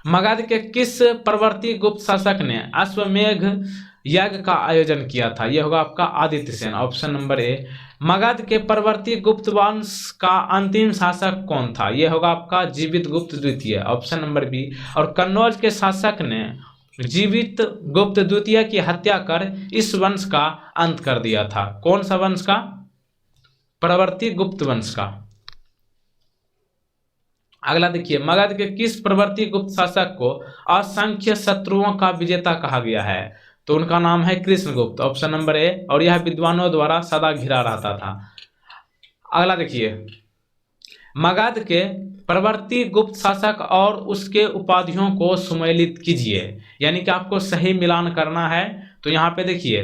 [SPEAKER 1] मगध के किस परवर्ती गुप्त शासक ने अश्वमेघ यज्ञ का आयोजन किया था? यह होगा आपका आदित्य सेन। ऑप्शन नंबर ए। मगध के परवर्ती गुप्त वंश का अंतिम शासक कौन था? यह होगा आपका जीवित गुप्त द्वितीय, ऑप्शन नंबर बी। और कन्नौज के शासक ने जीवित गुप्त द्वितीय की हत्या कर इस वंश का अंत कर दिया था। कौन सा वंश का? परवर्ती गुप्त वंश का। अगला देखिए, मगध के किस प्रवर्ती गुप्त शासक को असंख्य शत्रुओं का विजेता कहा गया है? तो उनका नाम है कृष्णगुप्त, ऑप्शन नंबर ए। और यह विद्वानों द्वारा सदा घिरा रहता था। अगला देखिए, मगध के प्रवर्ती गुप्त शासक और उसके उपाधियों को सुमेलित कीजिए, यानी कि आपको सही मिलान करना है। तो यहाँ पे देखिए,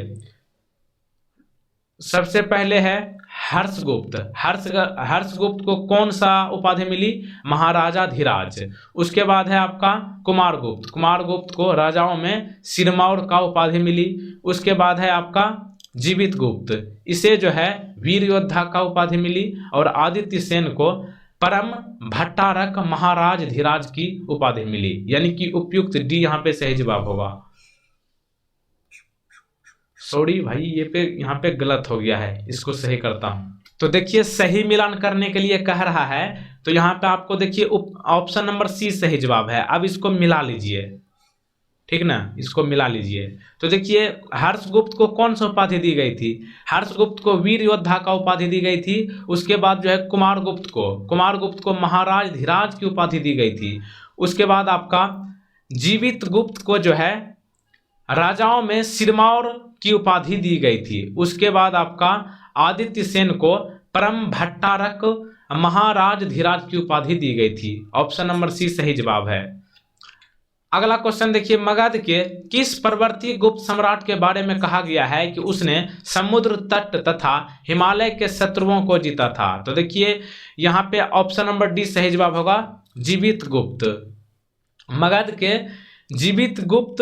[SPEAKER 1] सबसे पहले है हर्षगुप्त। हर्षगुप्त को कौन सा उपाधि मिली? महाराजा धीराज। उसके बाद है आपका कुमारगुप्त। कुमारगुप्त को राजाओं में सिरमौर का उपाधि मिली। उसके बाद है आपका जीवित गुप्त, इसे जो है वीर योद्धा का उपाधि मिली। और आदित्य सेन को परम भट्टारक महाराज धीराज की उपाधि मिली, यानी कि उपयुक्त डी यहाँ पे सही जवाब होगा। सॉरी भाई, ये पे यहाँ पे गलत हो गया है, इसको सही करता हूं। तो देखिए, सही मिलान करने के लिए कह रहा है, तो यहाँ पे आपको देखिए ऑप्शन नंबर सी सही जवाब है। अब इसको मिला लीजिए, ठीक ना, इसको मिला लीजिए। तो देखिए, हर्षगुप्त को कौन सा उपाधि दी गई थी? हर्षगुप्त को वीर योद्धा का उपाधि दी गई थी। उसके बाद जो है कुमारगुप्त को महाराज धीराज की उपाधि दी गई थी। उसके बाद आपका जीवित गुप्त को जो है राजाओं में सिरमौर की उपाधि दी गई थी। उसके बाद आपका आदित्य सेन को परम भट्टारक महाराज धीराज की उपाधि दी गई थी। ऑप्शन नंबर सी सही जवाब है। अगला क्वेश्चन देखिए, मगध के किस परवर्ती गुप्त सम्राट के बारे में कहा गया है कि उसने समुद्र तट तथा हिमालय के शत्रुओं को जीता था? तो देखिए, यहाँ पे ऑप्शन नंबर डी सही जवाब होगा, जीवित गुप्त। मगध के जीवित गुप्त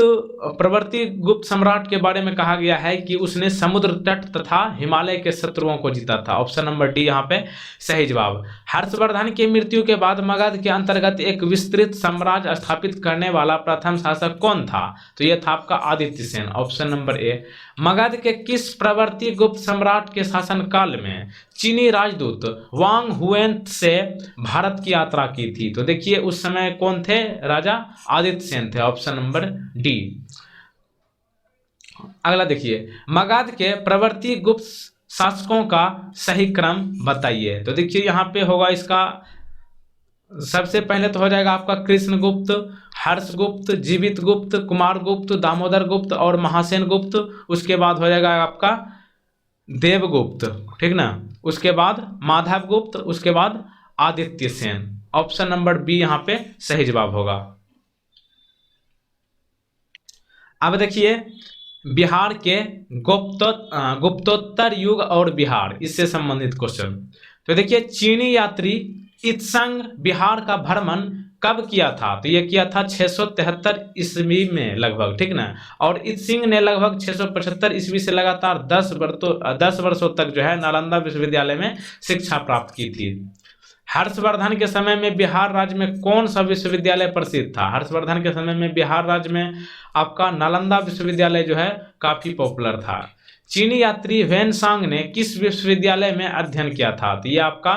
[SPEAKER 1] प्रवर्ती गुप्त सम्राट के बारे में कहा गया है कि उसने समुद्र तट तथा हिमालय के शत्रुओं को जीता था। ऑप्शन नंबर डी यहाँ पे सही जवाब। हर्षवर्धन की मृत्यु के बाद मगध के अंतर्गत एक विस्तृत साम्राज्य स्थापित करने वाला प्रथम शासक कौन था? तो यह था आपका आदित्य सेन, ऑप्शन नंबर ए। मगध के किस प्रवर्ती गुप्त सम्राट के शासनकाल में चीनी राजदूत वांग हुएन से भारत की यात्रा की थी? तो देखिए, उस समय कौन थे राजा? आदित्य सेन थे, ऑप्शन नंबर डी। अगला देखिए, मगध के प्रवर्ती गुप्त शासकों का सही क्रम बताइए। तो देखिए, यहाँ पे होगा इसका सबसे पहले तो हो जाएगा आपका कृष्णगुप्त, हर्षगुप्त, जीवित गुप्त, कुमारगुप्त, दामोदर गुप्त और महासेन गुप्त। उसके बाद हो जाएगा आपका देवगुप्त, ठीक ना। उसके बाद माधव गुप्त, उसके बाद Aditya Sen. Option number B यहाँ पे सही जवाब होगा। अब देखिए, बिहार के गुप्तोत्तर युग और बिहार, इससे संबंधित क्वेश्चन। तो देखिए, चीनी यात्री इत्संग बिहार का भ्रमण कब किया था? तो यह किया था 673 ईस्वी में लगभग, ठीक ना। और इत्सिंग ने लगभग 675 ईस्वी से लगातार 10 वर्षों तक जो है नालंदा विश्वविद्यालय में शिक्षा प्राप्त की थी। हर्षवर्धन के समय में बिहार राज्य में कौन सा विश्वविद्यालय प्रसिद्ध था? हर्षवर्धन के समय में बिहार राज्य में आपका नालंदा विश्वविद्यालय जो है काफी पॉपुलर था। चीनी यात्री वेनसांग ने किस विश्वविद्यालय में अध्ययन किया था? तो ये आपका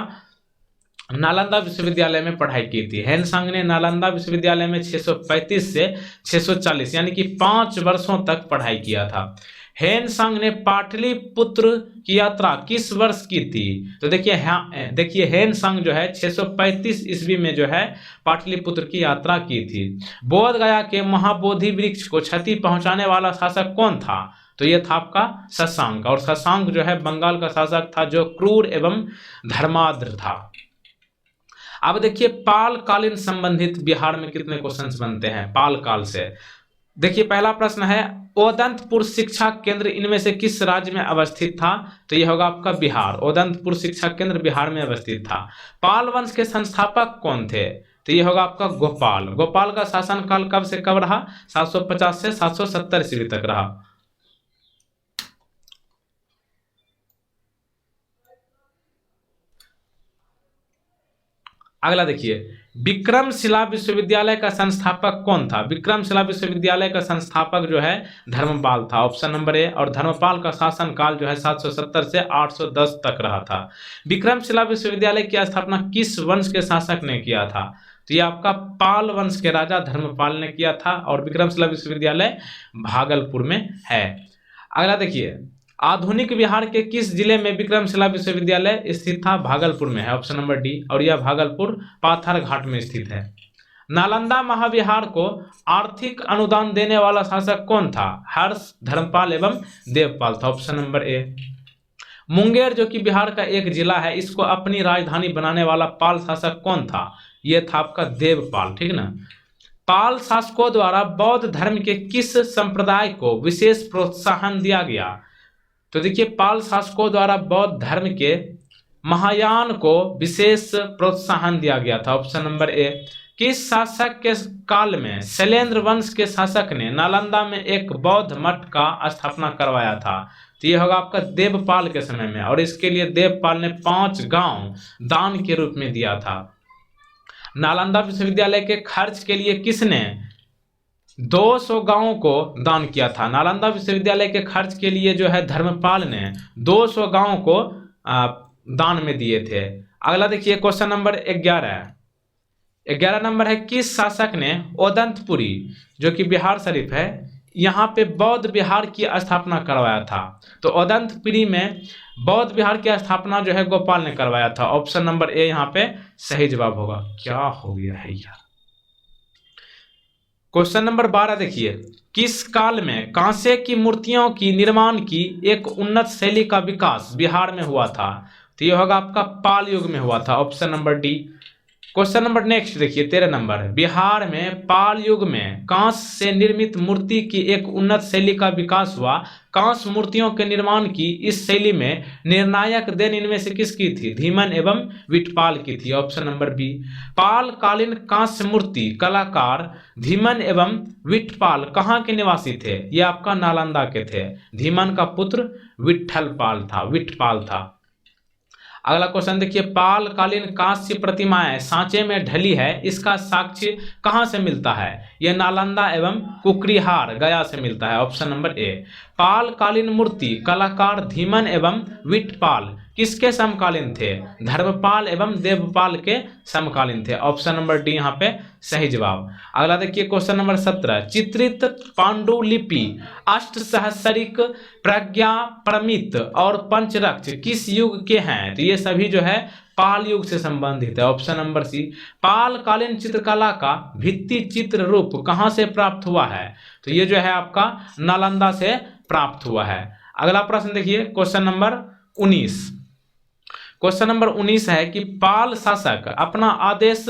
[SPEAKER 1] नालंदा विश्वविद्यालय में पढ़ाई की थी। हेनसांग ने नालंदा विश्वविद्यालय में 635 से 640 यानी कि 5 वर्षों तक पढ़ाई किया था। हेनसांग ने पाटलिपुत्र की यात्रा किस वर्ष की थी? तो देखिए हेनसांग जो है 635 ईस्वी में जो है पाटलिपुत्र की यात्रा की थी। बोध गया के महाबोधि वृक्ष को क्षति पहुंचाने वाला शासक कौन था? तो यह था आपका शशांक। और शशांक जो है बंगाल का शासक था जो क्रूर एवं धर्माद्र था। अब देखिए, पाल कालीन संबंधित बिहार में कितने क्वेश्चंस बनते हैं पाल काल से। देखिए, पहला प्रश्न है, ओदंतपुर शिक्षा केंद्र इनमें से किस राज्य में अवस्थित था? तो यह होगा आपका बिहार। ओदंतपुर शिक्षा केंद्र बिहार में अवस्थित था। पाल वंश के संस्थापक कौन थे? तो यह होगा आपका गोपाल। गोपाल का शासनकाल कब से कब रहा? 750 से 770 ईस्वी तक रहा। अगला देखिए, विक्रमशिला विश्वविद्यालय का संस्थापक कौन था? विक्रमशिला विश्वविद्यालय का संस्थापक जो है धर्मपाल था, ऑप्शन नंबर ए। और धर्मपाल का शासन काल जो है 770 से 810 तक रहा था। विक्रमशिला विश्वविद्यालय की स्थापना किस वंश के शासक ने किया था? तो ये आपका पाल वंश के राजा धर्मपाल ने किया था। और विक्रमशिला विश्वविद्यालय भागलपुर में है। अगला देखिए, आधुनिक बिहार के किस जिले में विक्रमशिला विश्वविद्यालय स्थित था? भागलपुर में है, ऑप्शन नंबर डी। और यह भागलपुर पाथर घाट में स्थित है। नालंदा महाविहार को आर्थिक अनुदान देने वाला शासक कौन था? हर्ष, धर्मपाल एवं देवपाल था, ऑप्शन नंबर ए। मुंगेर जो कि बिहार का एक जिला है, इसको अपनी राजधानी बनाने वाला पाल शासक कौन था? यह था आपका देवपाल, ठीक ना। पाल शासकों द्वारा बौद्ध धर्म के किस संप्रदाय को विशेष प्रोत्साहन दिया गया? तो देखिए, पाल शासकों द्वारा बौद्ध धर्म के महायान को विशेष प्रोत्साहन दिया गया था, ऑप्शन नंबर ए। किस शासक के काल में शैलेंद्र वंश के शासक ने नालंदा में एक बौद्ध मठ का स्थापना करवाया था? तो यह होगा आपका देवपाल के समय में। और इसके लिए देवपाल ने 5 गांव दान के रूप में दिया था। नालंदा विश्वविद्यालय के खर्च के लिए किसने 200 गांवों को दान किया था? नालंदा विश्वविद्यालय के खर्च के लिए जो है धर्मपाल ने 200 गांवों को दान में दिए थे। अगला देखिए, क्वेश्चन नंबर 11 नंबर है, किस शासक ने ओदंतपुरी जो कि बिहार शरीफ है, यहाँ पे बौद्ध विहार की स्थापना करवाया था? तो ओदंतपुरी में बौद्ध विहार की स्थापना जो है गोपाल ने करवाया था, ऑप्शन नंबर ए यहाँ पे सही जवाब होगा। क्या हो गया है यार। क्वेश्चन नंबर 12 देखिए, किस काल में कांसे की मूर्तियों की निर्माण की एक उन्नत शैली का विकास बिहार में हुआ था? तो यह होगा आपका पाल युग में हुआ था, option number D. Question number next देखिए, 13 नंबर, बिहार में पाल युग में कांस से निर्मित मूर्ति की एक उन्नत शैली का विकास हुआ। कांस मूर्तियों के निर्माण की इस शैली में निर्णायक देन इनमें से किसकी थी? धीमन एवं विठपाल की थी, ऑप्शन नंबर बी। पाल कालीन कांस्य मूर्ति कलाकार धीमन एवं विठपाल कहाँ के निवासी थे? ये आपका नालंदा के थे। धीमन का पुत्र विठपाल था। अगला क्वेश्चन देखिए, पाल कालीन कांस्य प्रतिमाएं सांचे में ढली है, इसका साक्ष्य कहां से मिलता है? यह नालंदा एवं कुकरीहार गया से मिलता है, ऑप्शन नंबर ए। पाल कालीन मूर्ति कलाकार धीमन एवं विठपाल किसके समकालीन थे? धर्मपाल एवं देवपाल के समकालीन थे, ऑप्शन नंबर डी यहाँ पे सही जवाब। अगला देखिए, क्वेश्चन नंबर 17, चित्रित पांडुलिपि अष्टसहस्रिक प्रज्ञा प्रमित और पंचरक्ष किस युग के हैं? तो ये सभी जो है पाल युग से संबंधित है, ऑप्शन नंबर सी। पाल कालीन चित्रकला का भित्ति चित्र रूप कहां से प्राप्त हुआ है? तो ये जो है आपका नालंदा से प्राप्त हुआ है। अगला प्रश्न देखिए, क्वेश्चन नंबर 19। क्वेश्चन नंबर 19 है कि पाल शासक अपना आदेश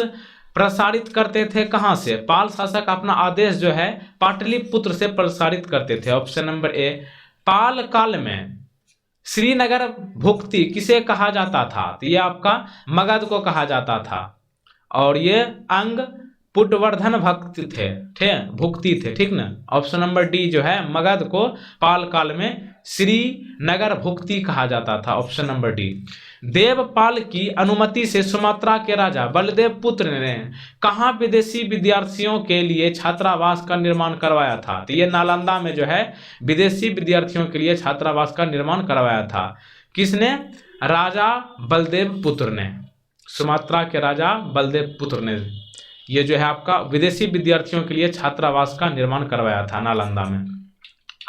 [SPEAKER 1] प्रसारित करते थे कहां से? पाल शासक अपना आदेश जो है पाटलिपुत्र से प्रसारित करते थे, ऑप्शन नंबर ए। पाल काल में श्रीनगर भुक्ति किसे कहा जाता था? तो ये आपका मगध को कहा जाता था। और ये अंग पुटवर्धन भुक्ति थे, ठीक ना। ऑप्शन नंबर डी जो है मगध को पाल काल में श्रीनगर भुक्ति कहा जाता था, ऑप्शन नंबर डी। देवपाल की अनुमति से सुमात्रा के राजा बलदेव पुत्र ने कहां विदेशी विद्यार्थियों के लिए छात्रावास का निर्माण करवाया था? तो ये नालंदा में जो है विदेशी विद्यार्थियों के लिए छात्रावास का निर्माण करवाया था। किसने? राजा बलदेव पुत्र ने, सुमात्रा के राजा बलदेव पुत्र ने ये जो है आपका विदेशी विद्यार्थियों के लिए छात्रावास का निर्माण करवाया था नालंदा में।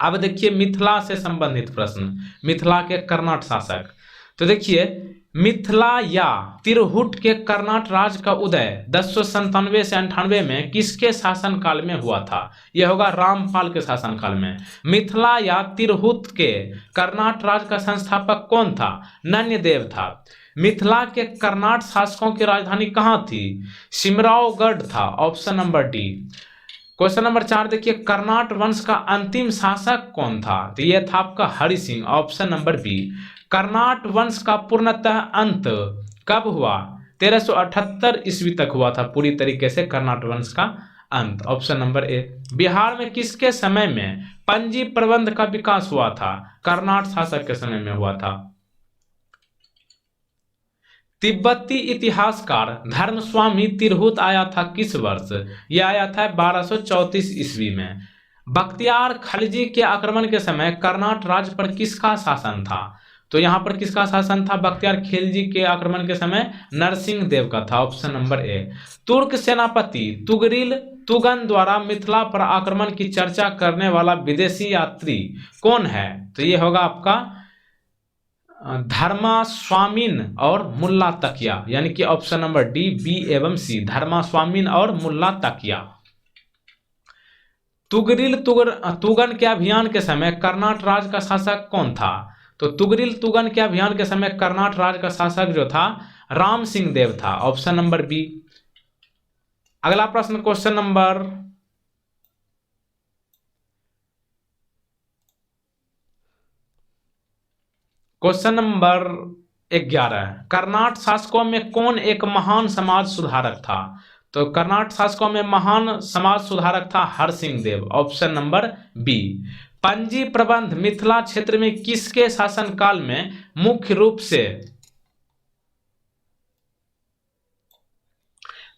[SPEAKER 1] अब देखिए से संबंधित प्रश्न, मिथिला के कर्नाट शासक। तो देखिए, मिथिला या तिरहुट के कर्नाट राज्य का उदय 1097 से 98 में किसके शासनकाल में हुआ था? यह होगा रामपाल के शासनकाल में। मिथिला या तिरहुट के कर्नाट राज्य का संस्थापक कौन था? नन्यदेव था। मिथिला के कर्नाट शासकों की राजधानी कहां थी? सिमरावगढ़ था, option number D. Question number 4 देखिए, कर्नाट वंश का अंतिम शासक कौन था? तो यह था आपका Hari Singh, option number B. Karnat वंश का पूर्णतः अंत कब हुआ? 1378 ईस्वी तक हुआ था पूरी तरीके से कर्नाट वंश का अंत, ऑप्शन नंबर ए। बिहार में किसके समय में पंजी प्रबंध का विकास हुआ था? कर्नाट शासक के समय में हुआ था। तिब्बती इतिहासकार धर्मस्वामी तिरहुत आया था किस वर्ष? यह आया था 1234 ईस्वी में। बख्तियार खलजी के आक्रमण के समय कर्नाट राज्य पर किसका शासन था? तो यहाँ पर किसका शासन था बख्तियार खिलजी के आक्रमण के समय? नरसिंह देव का था, ऑप्शन नंबर ए। तुर्क सेनापति तुगरिल तुगन द्वारा मिथिला पर आक्रमण की चर्चा करने वाला विदेशी यात्री कौन है? तो ये होगा आपका धर्मास्वामीन और मुल्ला तकिया, यानी कि ऑप्शन नंबर डी, बी एवं सी, धर्मास्वामीन और मुल्ला तकिया। तुगरिल तुगन के अभियान के समय कर्नाट राज्य का शासक कौन था? तो तुगरिल तुगन के अभियान के समय कर्नाट राज्य का शासक जो था राम सिंह देव था, ऑप्शन नंबर बी। अगला प्रश्न क्वेश्चन नंबर 11। कर्नाट शासकों में कौन एक महान समाज सुधारक था? तो कर्नाट शासकों में महान समाज सुधारक था Harsingh Dev, option number B. पंजी प्रबंध मिथिला क्षेत्र में किसके शासनकाल में मुख्य रूप से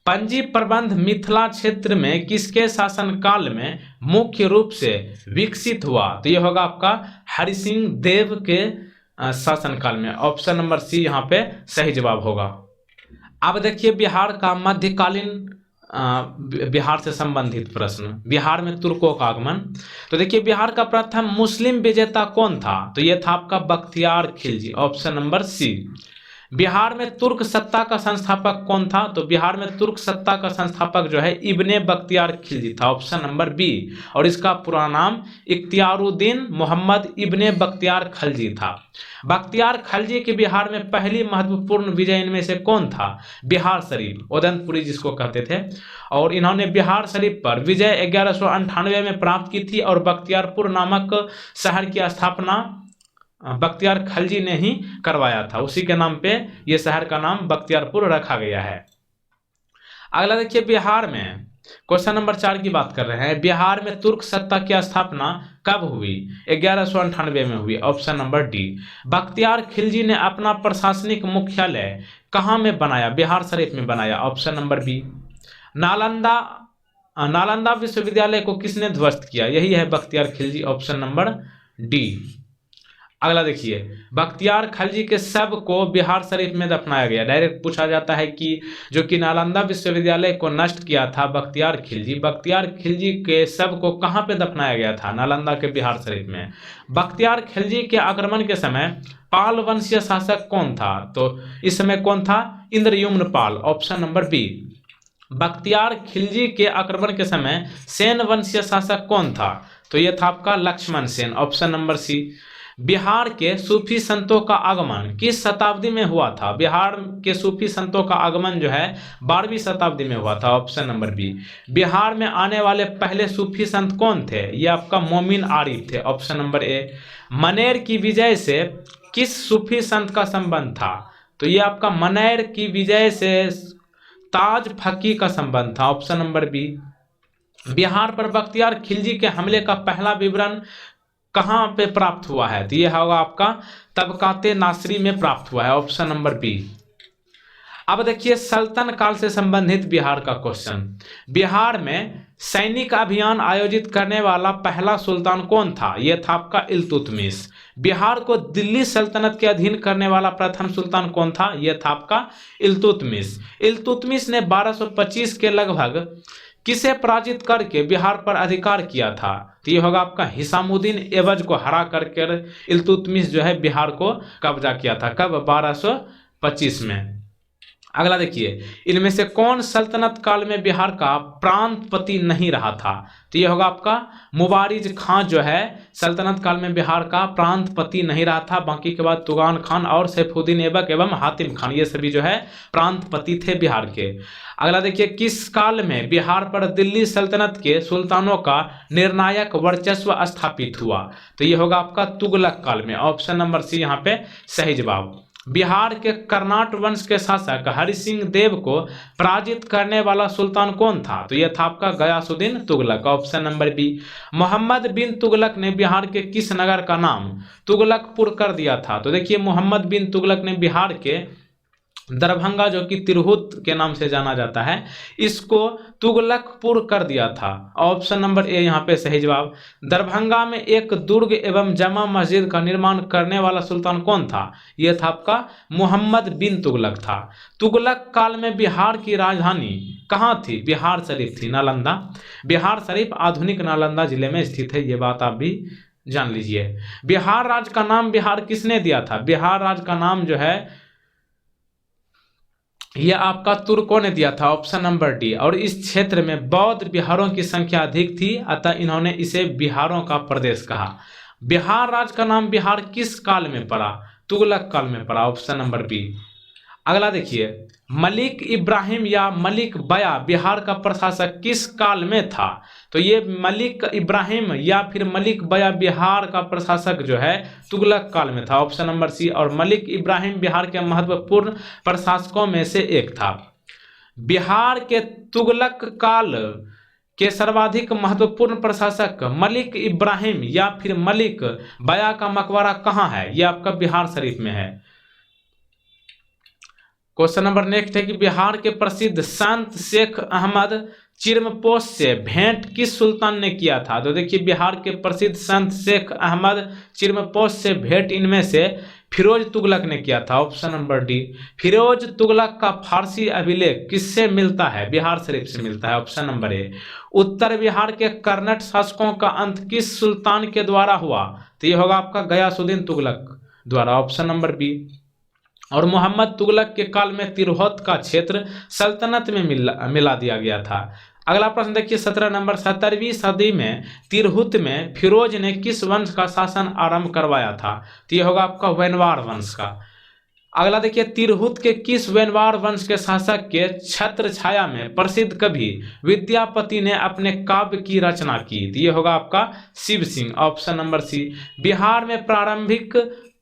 [SPEAKER 1] पंजी प्रबंध मिथिला क्षेत्र में किसके शासनकाल में मुख्य रूप से विकसित हुआ? तो यह होगा आपका हरिसिंह देव के शासनकाल में, ऑप्शन नंबर सी यहाँ पे सही जवाब होगा। अब देखिए बिहार का मध्यकालीन बिहार से संबंधित प्रश्न, बिहार में तुर्कों का आगमन। तो देखिए बिहार का प्रथम मुस्लिम विजेता कौन था? तो यह था आपका Bakhtiyar Khilji, option number C. Bihar में तुर्क सत्ता का संस्थापक कौन था? तो बिहार में तुर्क सत्ता का संस्थापक जो है इब्ने बख्तियार खिलजी था, ऑप्शन नंबर बी। और इसका पूरा नाम इख्तियारुद्दीन मोहम्मद इब्ने बख्तियार खलजी था। बख्तियार खलजी के बिहार में पहली महत्वपूर्ण विजय इनमें से कौन था? बिहार शरीफ, उदनपुरी जिसको कहते थे। और इन्होंने बिहार शरीफ पर विजय 1198 में प्राप्त की थी और बख्तियारपुर नामक शहर की स्थापना बख्तियार खलजी ने ही करवाया था, उसी के नाम पे ये शहर का नाम बख्तियारपुर रखा गया है। अगला देखिए बिहार में क्वेश्चन नंबर 4 की बात कर रहे हैं। बिहार में तुर्क सत्ता की स्थापना कब हुई? 1198 में हुई, option number D. Bakhtiyar Khilji ने अपना प्रशासनिक मुख्यालय कहाँ में बनाया? बिहार शरीफ में बनाया, ऑप्शन नंबर बी। नालंदा विश्वविद्यालय को किसने ध्वस्त किया? यही है Bakhtiyar Khilji, option number D. अगला देखिए बख्तियार खलजी के शव को बिहार शरीफ में दफनाया गया। डायरेक्ट पूछा जाता है कि जो कि नालंदा विश्वविद्यालय को नष्ट किया था बख्तियार खिलजी के शव को कहाँ पे दफनाया गया था? नालंदा के बिहार शरीफ में। बख्तियार खिलजी के आक्रमण के समय पाल वंशीय शासक कौन था? तो इस समय कौन था? Indradyumna Pal, option number B. Bakhtiyar Khilji के आक्रमण के समय सेन वंशीय शासक कौन था? तो यह था आपका Lakshman Sen, option number C. Bihar के सूफी संतों का आगमन किस शताब्दी में हुआ था? बिहार के सूफी संतों का आगमन जो है 12वीं शताब्दी में हुआ था, ऑप्शन नंबर बी। बिहार में आने वाले पहले सूफी संत कौन थे? ये आपका मोमिन आरिफ थे, ऑप्शन नंबर ए। मनेर की विजय से किस सूफी संत का संबंध था? तो ये आपका मनेर की विजय से ताज फकी का संबंध था, ऑप्शन नंबर बी। बिहार पर बख्तियार खिलजी के हमले का पहला विवरण कहां पे प्राप्त हुआ है? तो यह होगा आपका तबकाते नासरी में प्राप्त हुआ है, ऑप्शन नंबर बी। अब देखिए सल्तन काल से संबंधित बिहार का क्वेश्चन। बिहार में सैनिक अभियान आयोजित करने वाला पहला सुल्तान कौन था? यह था आपका इल्तुतमिश। बिहार को दिल्ली सल्तनत के अधीन करने वाला प्रथम सुल्तान कौन था? यह था आपका इल्तुतमिश। इल्तुतमिश ने 1225 के लगभग किसे पराजित करके बिहार पर अधिकार किया था? तो ये होगा आपका हिसामुद्दीन एवज को हरा करके इल्तुतमिश जो है बिहार को कब्जा किया था। कब? 1225 में। अगला देखिए इनमें से कौन सल्तनत काल में बिहार का प्रांतपति नहीं रहा था? तो ये होगा आपका मुबारिज खां जो है सल्तनत काल में बिहार का प्रांतपति नहीं रहा था। बाकी के बाद तुगान खान और सैफुद्दीन ऐबक एवं हातिम खान ये सभी जो है प्रांतपति थे बिहार के। अगला देखिए किस काल में बिहार पर दिल्ली सल्तनत के सुल्तानों का निर्णायक वर्चस्व स्थापित हुआ? तो ये होगा आपका तुगलक काल में, ऑप्शन नंबर सी यहाँ पे सही जवाब। बिहार के कर्नाट वंश के शासक हरिसिंह देव को पराजित करने वाला सुल्तान कौन था? तो यह था आपका Ghiyasuddin Tughlaq, option number B. Mohammad bin Tughlaq ने बिहार के किस नगर का नाम तुगलकपुर कर दिया था? तो देखिए मोहम्मद बिन तुगलक ने बिहार के दरभंगा जो कि तिरहुत के नाम से जाना जाता है, इसको तुगलकपुर कर दिया था। ऑप्शन नंबर ए यहाँ पे सही जवाब। दरभंगा में एक दुर्ग एवं जमा मस्जिद का निर्माण करने वाला सुल्तान कौन था? यह था आपका मोहम्मद बिन तुगलक था। तुगलक काल में बिहार की राजधानी कहाँ थी? बिहार शरीफ थी, नालंदा। बिहार शरीफ आधुनिक नालंदा जिले में स्थित है, ये बात आप भी जान लीजिए। बिहार राज्य का नाम बिहार किसने दिया था? बिहार राज्य का नाम जो है यह आपका तुर्कों ने दिया था, ऑप्शन नंबर डी। और इस क्षेत्र में बौद्ध बिहारों की संख्या अधिक थी, अतः इन्होंने इसे बिहारों का प्रदेश कहा। बिहार राज्य का नाम बिहार किस काल में पड़ा? तुगलक काल में पड़ा, ऑप्शन नंबर बी। अगला देखिए, मलिक इब्राहिम या मलिक बया बिहार का प्रशासक किस काल में था? तो ये मलिक इब्राहिम या फिर मलिक बया बिहार का प्रशासक जो है तुगलक काल में था, ऑप्शन नंबर सी। और मलिक इब्राहिम बिहार के महत्वपूर्ण प्रशासकों में से एक था। बिहार के तुगलक काल के सर्वाधिक महत्वपूर्ण प्रशासक मलिक इब्राहिम या फिर मलिक बया का मकबरा कहाँ है? यह आपका बिहार शरीफ में है। क्वेश्चन नंबर नेक्स्ट है कि बिहार के प्रसिद्ध संत शेख अहमद चिरमपोश से भेंट किस सुल्तान ने किया था? तो देखिए, बिहार के प्रसिद्ध संत शेख अहमद चिरमपोश से भेंट इनमें से फिरोज तुगलक ने किया था, option number D. Firoz Tughlaq का फारसी अभिलेख किससे मिलता है? बिहार शरीफ से मिलता है, ऑप्शन नंबर ए। उत्तर बिहार के कर्नट शासकों का अंत किस सुल्तान के द्वारा हुआ? तो ये होगा आपका गयासुद्दीन तुगलक द्वारा, ऑप्शन नंबर बी। और मोहम्मद तुगलक के काल में तिरहुत का क्षेत्र सल्तनत में मिला दिया गया था। अगला प्रश्न देखिए 17 नंबर, 17वीं सदी में तिरहुत में फिरोज ने किस वंश का शासन आरंभ करवाया था? तो यह होगा आपका वेनवार वंश का। अगला देखिए, तिरहुत के किस वेनवार वंश के शासक के छत्र छाया में प्रसिद्ध कवि विद्यापति ने अपने काव्य की रचना की? तो यह होगा आपका Shiv Singh, option number C. Bihar में प्रारंभिक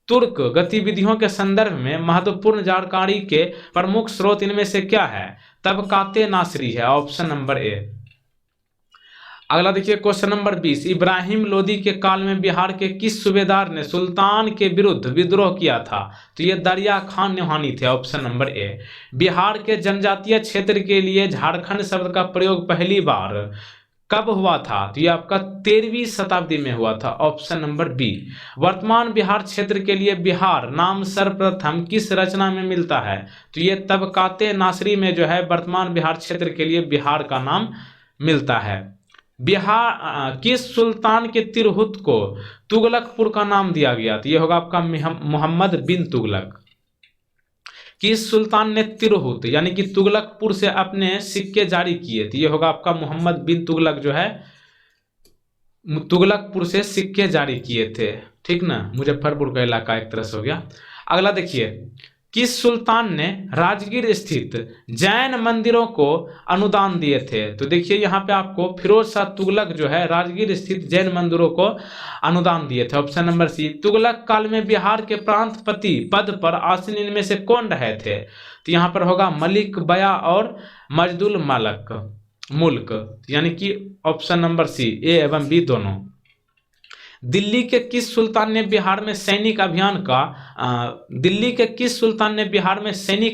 [SPEAKER 1] तुर्क गतिविधियों के संदर्भ में महत्वपूर्ण जानकारी के प्रमुख स्रोत इनमें से क्या है? तबकाते नासरी है, ऑप्शन नंबर ए। अगला देखिए क्वेश्चन नंबर 20, इब्राहिम लोदी के काल में बिहार के किस सूबेदार ने सुल्तान के विरुद्ध विद्रोह किया था? तो ये दरिया खान नोहानी थे, ऑप्शन नंबर ए। बिहार के जनजातीय क्षेत्र के लिए झारखंड शब्द का प्रयोग पहली बार कब हुआ था? तो ये आपका 13वीं शताब्दी में हुआ था, ऑप्शन नंबर बी। वर्तमान बिहार क्षेत्र के लिए बिहार नाम सर्वप्रथम किस रचना में मिलता है? तो ये तबकाते नासरी में जो है वर्तमान बिहार क्षेत्र के लिए बिहार का नाम मिलता है। बिहार किस सुल्तान के तिरहुत को तुगलकपुर का नाम दिया गया? तो ये होगा आपका मोहम्मद बिन तुगलक। किस सुल्तान ने तिरहुत यानी कि तुगलकपुर से अपने सिक्के जारी किए? तो ये होगा आपका मोहम्मद बिन तुगलक जो है तुगलकपुर से सिक्के जारी किए थे, ठीक ना। मुजफ्फरपुर का इलाका एक तरह से हो गया। अगला देखिए, किस सुल्तान ने राजगीर स्थित जैन मंदिरों को अनुदान दिए थे? तो देखिए यहाँ पे आपको फिरोज शाह तुगलक जो है राजगीर स्थित जैन मंदिरों को अनुदान दिए थे, ऑप्शन नंबर सी। तुगलक काल में बिहार के प्रांतपति पद पर आसीन इनमें से कौन रहे थे? तो यहाँ पर होगा मलिक बया और मजदुल मुल्क, यानी कि ऑप्शन नंबर सी, ए एवं बी दोनों। दिल्ली के किस सुल्तान ने बिहार में सैनिक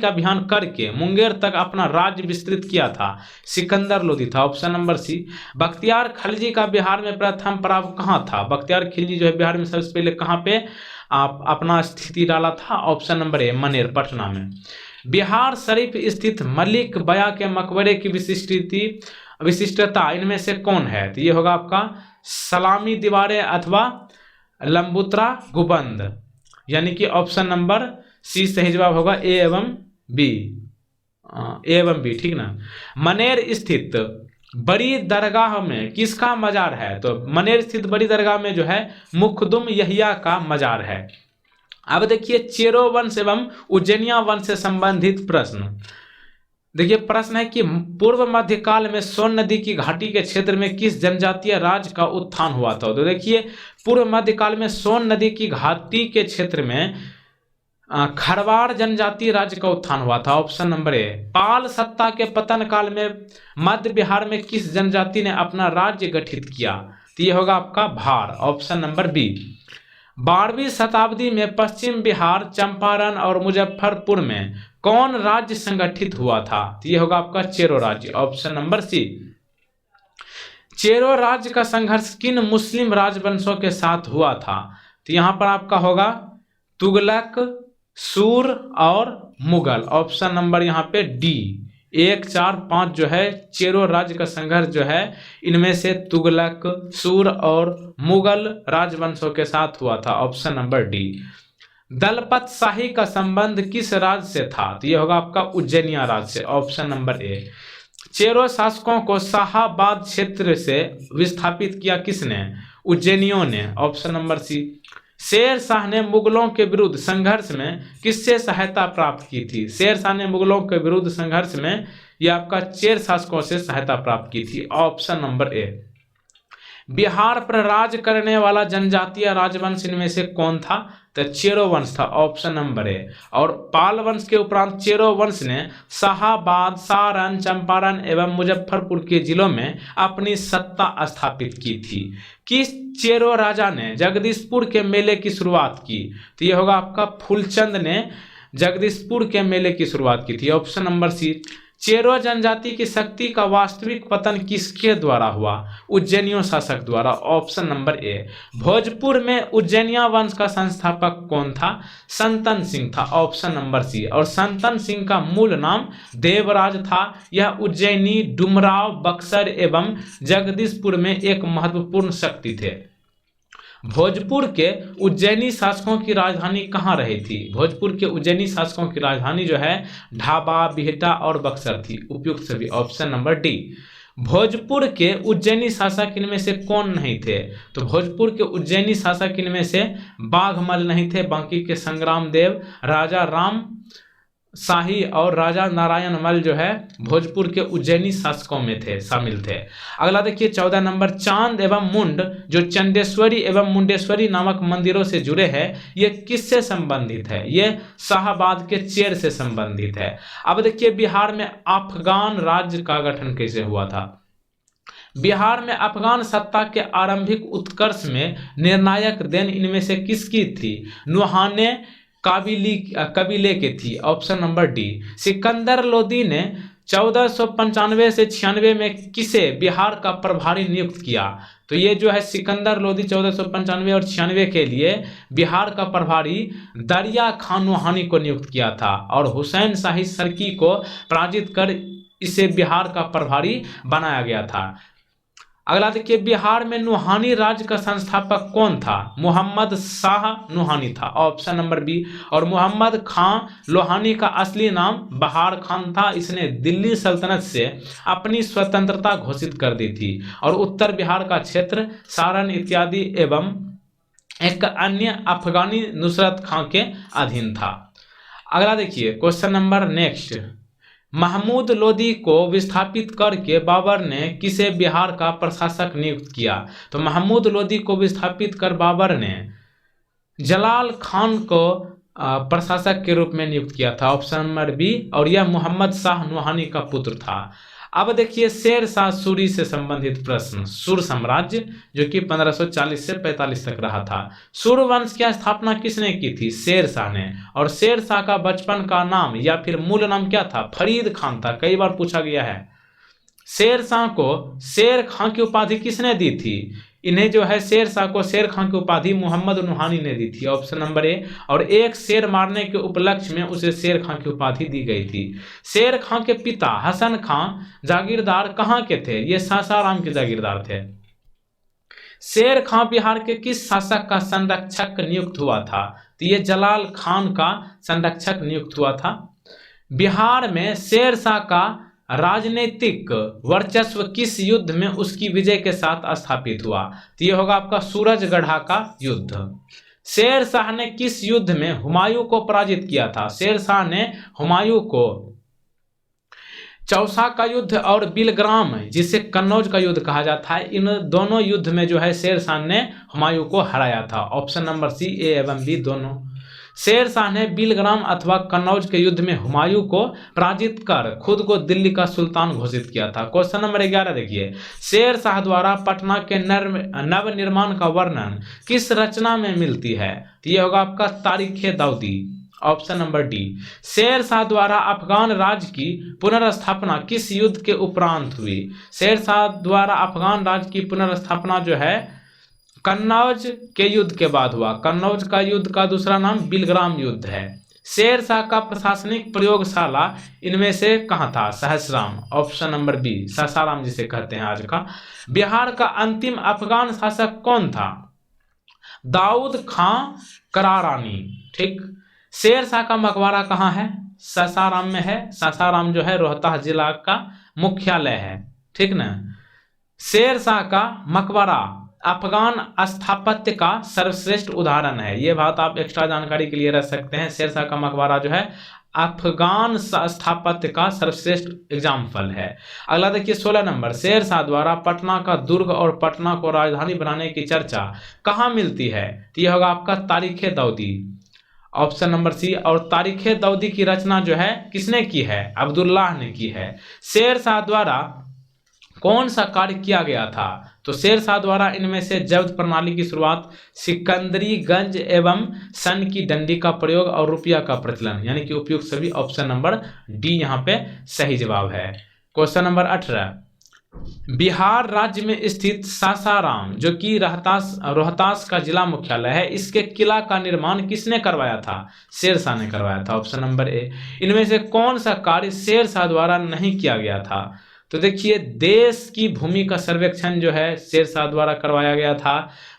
[SPEAKER 1] अभियान करके मुंगेर तक अपना राज्य विस्तृत किया था? सिकंदर लोदी था, option number C. Bakhtiyar Khilji का बिहार में प्रथम पड़ाव कहाँ था? बख्तियार खिलजी जो है बिहार में सबसे पहले कहाँ पे अपना स्थिति डाला था? ऑप्शन नंबर ए, मनेर, पटना में। बिहार शरीफ स्थित मलिक बया के मकबरे की विशिष्टता इनमें से कौन है? तो ये होगा आपका सलामी दीवारें अथवा लंबुत्रा गुबंद, यानी कि ऑप्शन नंबर सी सही जवाब होगा, ए एवं बी, ठीक ना। मनेर स्थित बड़ी दरगाह में किसका मजार है? तो मनेर स्थित बड़ी दरगाह में जो है मुखदुम यहिया का मजार है। अब देखिए चेरो वंश एवं उज्जैनिया वंश से संबंधित प्रश्न। देखिए प्रश्न है कि पूर्व मध्यकाल में सोन नदी की घाटी के क्षेत्र में किस जनजातीय राज्य का उत्थान हुआ था? तो देखिए पूर्व मध्यकाल में सोन नदी की घाटी के क्षेत्र में खरवाड़ जनजातीय राज्य का उत्थान हुआ था, ऑप्शन नंबर ए। पाल सत्ता के पतन काल में मध्य बिहार में किस जनजाति ने अपना राज्य गठित किया? तो ये होगा आपका भार, ऑप्शन नंबर बी। 12वीं शताब्दी में पश्चिम बिहार, चंपारण और मुजफ्फरपुर में कौन राज्य संगठित हुआ था? तो ये होगा आपका चेरो राज्य, ऑप्शन नंबर सी। चेरो राज्य का संघर्ष किन मुस्लिम राजवंशों के साथ हुआ था? तो यहां पर आपका होगा तुगलक, सूर और मुगल, ऑप्शन नंबर यहाँ पे डी। 1, 4, 5 जो है चेरो राज्य का संघर्ष जो है इनमें से तुगलक, सूर और मुगल राजवंशों के साथ हुआ था, ऑप्शन नंबर डी। दलपत शाही का संबंध किस राज्य से था? तो यह होगा आपका उज्जैनिया राज्य से, ऑप्शन नंबर ए। चेरो शासकों को शाहाबाद क्षेत्र से विस्थापित किया किसने? उज्जैनियों ने, ऑप्शन नंबर सी। शेर शाह ने मुगलों के विरुद्ध संघर्ष में किससे सहायता प्राप्त की थी? शेर शाह ने मुगलों के विरुद्ध संघर्ष में यह आपका चेर शासकों से सहायता प्राप्त की थी, ऑप्शन नंबर ए। बिहार पर राज करने वाला जनजातीय राजवंश इनमें से कौन था? तो चेरो वंश था, ऑप्शन नंबर ए। और पाल वंश के उपरांत चेरो वंश ने शाहाबाद, सारण, चंपारण एवं मुजफ्फरपुर के जिलों में अपनी सत्ता स्थापित की थी। किस चेरो राजा ने जगदीशपुर के मेले की शुरुआत की? तो यह होगा आपका फूलचंद ने जगदीशपुर के मेले की शुरुआत की थी, ऑप्शन नंबर सी। चेरो जनजाति की शक्ति का वास्तविक पतन किसके द्वारा हुआ? उज्जैनियों शासक द्वारा, ऑप्शन नंबर ए। भोजपुर में उज्जैनिया वंश का संस्थापक कौन था? संतन सिंह था, ऑप्शन नंबर सी। और संतन सिंह का मूल नाम देवराज था। यह उज्जैनी, डुमराव, बक्सर एवं जगदीशपुर में एक महत्वपूर्ण शक्ति थे। भोजपुर के उज्जैनी शासकों की राजधानी कहाँ रही थी? भोजपुर के उज्जैनी शासकों की राजधानी जो है ढाबा, बिहटा और बक्सर थी, उपयुक्त सभी, ऑप्शन नंबर डी। भोजपुर के उज्जैनी शासक इनमें से कौन नहीं थे? तो भोजपुर के उज्जैनी शासक इनमें से बाघमल नहीं थे, बाकी के संग्राम देव, राजा राम शाही और राजा नारायण मल जो है भोजपुर के उज्जैनी शासकों में थे, शामिल थे। अगला देखिए 14 नंबर, चांद एवं मुंड जो चंडेश्वरी एवं मुंडेश्वरी नामक मंदिरों से जुड़े हैं, ये किससे संबंधित है? ये शाहाबाद के चेर से संबंधित है। अब देखिए बिहार में अफगान राज्य का गठन कैसे हुआ था? बिहार में अफगान सत्ता के आरंभिक उत्कर्ष में निर्णायक देन इनमें से किसकी थी? नुहाने कबीले के थी, option number D. Sikandar Lodi ने 1495 से 96 में किसे बिहार का प्रभारी नियुक्त किया? तो ये जो है सिकंदर लोदी 1495 और 96 के लिए बिहार का प्रभारी दरिया खान नुहानी को नियुक्त किया था और हुसैन शाही सरकी को पराजित कर इसे बिहार का प्रभारी बनाया गया था। अगला देखिए बिहार में नुहानी राज्य का संस्थापक कौन था? मोहम्मद शाह नुहानी था, ऑप्शन नंबर बी। और मोहम्मद खां लोहानी का असली नाम बहार खान था। इसने दिल्ली सल्तनत से अपनी स्वतंत्रता घोषित कर दी थी और उत्तर बिहार का क्षेत्र सारण इत्यादि एवं एक अन्य अफगानी नुसरत खां के अधीन था। अगला देखिए question number next, Mahmud Lodi को विस्थापित करके बाबर ने किसे बिहार का प्रशासक नियुक्त किया? तो महमूद लोदी को विस्थापित कर बाबर ने जलाल खान को प्रशासक के रूप में नियुक्त किया था, ऑप्शन नंबर बी। और यह मोहम्मद शाह नुहानी का पुत्र था। अब देखिए शेर शाह सूरी से संबंधित प्रश्न। सुर साम्राज्य जो कि 1540 से 45 तक रहा था। सुर वंश की स्थापना किसने की थी? शेर शाह ने। और शेर शाह का बचपन का नाम या फिर मूल नाम क्या था? फरीद खान था, कई बार पूछा गया है। शेर शाह को शेर खां की उपाधि किसने दी थी? इन्हें जो है शेर शाह को शेर खां की उपाधि मोहम्मद नुहानी ने दी थी, ऑप्शन नंबर ए। और एक शेर मारने के उपलक्ष्य में उसे शेर खां की उपाधि दी गई थी। शेर खां के पिता हसन खां जागीरदार कहाँ के थे? ये सासाराम के जागीरदार थे। शेर खां बिहार के किस शासक का संरक्षक नियुक्त हुआ था? तो ये जलाल खान का संरक्षक नियुक्त हुआ था। बिहार में शेर शाह का राजनीतिक वर्चस्व किस युद्ध में उसकी विजय के साथ स्थापित हुआ? तो यह होगा आपका सूरजगढ़ा का युद्ध। शेर शाह ने किस युद्ध में हुमायूं को पराजित किया था? शेर शाह ने हुमायूं को चौसा का युद्ध और बिलग्राम जिसे कन्नौज का युद्ध कहा जाता है, इन दोनों युद्ध में जो है शेर शाह ने हुमायूं को हराया था, ऑप्शन नंबर सी, ए एवं बी दोनों। शेर शाह ने बिलग्राम अथवा कन्नौज के युद्ध में हुमायूं को पराजित कर खुद को दिल्ली का सुल्तान घोषित किया था। क्वेश्चन नंबर 11 देखिए, शेर शाह द्वारा पटना के नव निर्माण का वर्णन किस रचना में मिलती है? तो यह होगा आपका तारीख Dawoodi, option number D. Sher Shah द्वारा अफगान राज्य की पुनर्स्थापना किस युद्ध के उपरांत हुई? शेर शाह द्वारा अफगान राज्य की पुनर्स्थापना जो है कन्नौज के युद्ध के बाद हुआ। कन्नौज का युद्ध का दूसरा नाम बिलग्राम युद्ध है। शेर शाह का प्रशासनिक प्रयोगशाला इनमें से कहाँ था? Sahasram, option number B, Sasaram जिसे कहते हैं आज का। बिहार का अंतिम अफगान शासक कौन था? दाऊद खां करारानी, ठीक। शेर शाह का मकबरा कहाँ है? सासाराम में है। सासाराम जो है रोहतास जिला का मुख्यालय है, ठीक ना। शेर शाह का मकबरा अफगान स्थापत्य का सर्वश्रेष्ठ उदाहरण है। यह बात आप एक्स्ट्रा जानकारी के लिए रख सकते हैं। शेर शाह का मकबरा जो है अफगान स्थापत्य का सर्वश्रेष्ठ एग्जाम्पल है। अगला देखिए 16 नंबर, शेर शाह द्वारा पटना का दुर्ग और पटना को राजधानी बनाने की चर्चा कहाँ मिलती है? तो यह होगा आपका तारीख दाऊदी, ऑप्शन नंबर सी। और तारीख दाऊदी की रचना जो है किसने की है? अब्दुल्लाह ने की है। शेर शाह द्वारा कौन सा कार्य किया गया था? तो शेर शाह द्वारा इनमें से जब्त प्रणाली की शुरुआत, सिकंदरी गंज एवं सन की डंडी का प्रयोग और रुपया का प्रचलन, यानी कि उपयुक्त सभी। ऑप्शन नंबर डी यहाँ पे सही जवाब है। क्वेश्चन नंबर 18, बिहार राज्य में स्थित सासाराम जो कि रोहतास का जिला मुख्यालय है, इसके किला का निर्माण किसने करवाया था? शेर शाह ने करवाया था, ऑप्शन नंबर ए। इनमें से कौन सा कार्य शेर शाह द्वारा नहीं किया गया था? तो देखिए देश की भूमि का सर्वेक्षण जो है शेर शाह द्वारा करवाया गया था।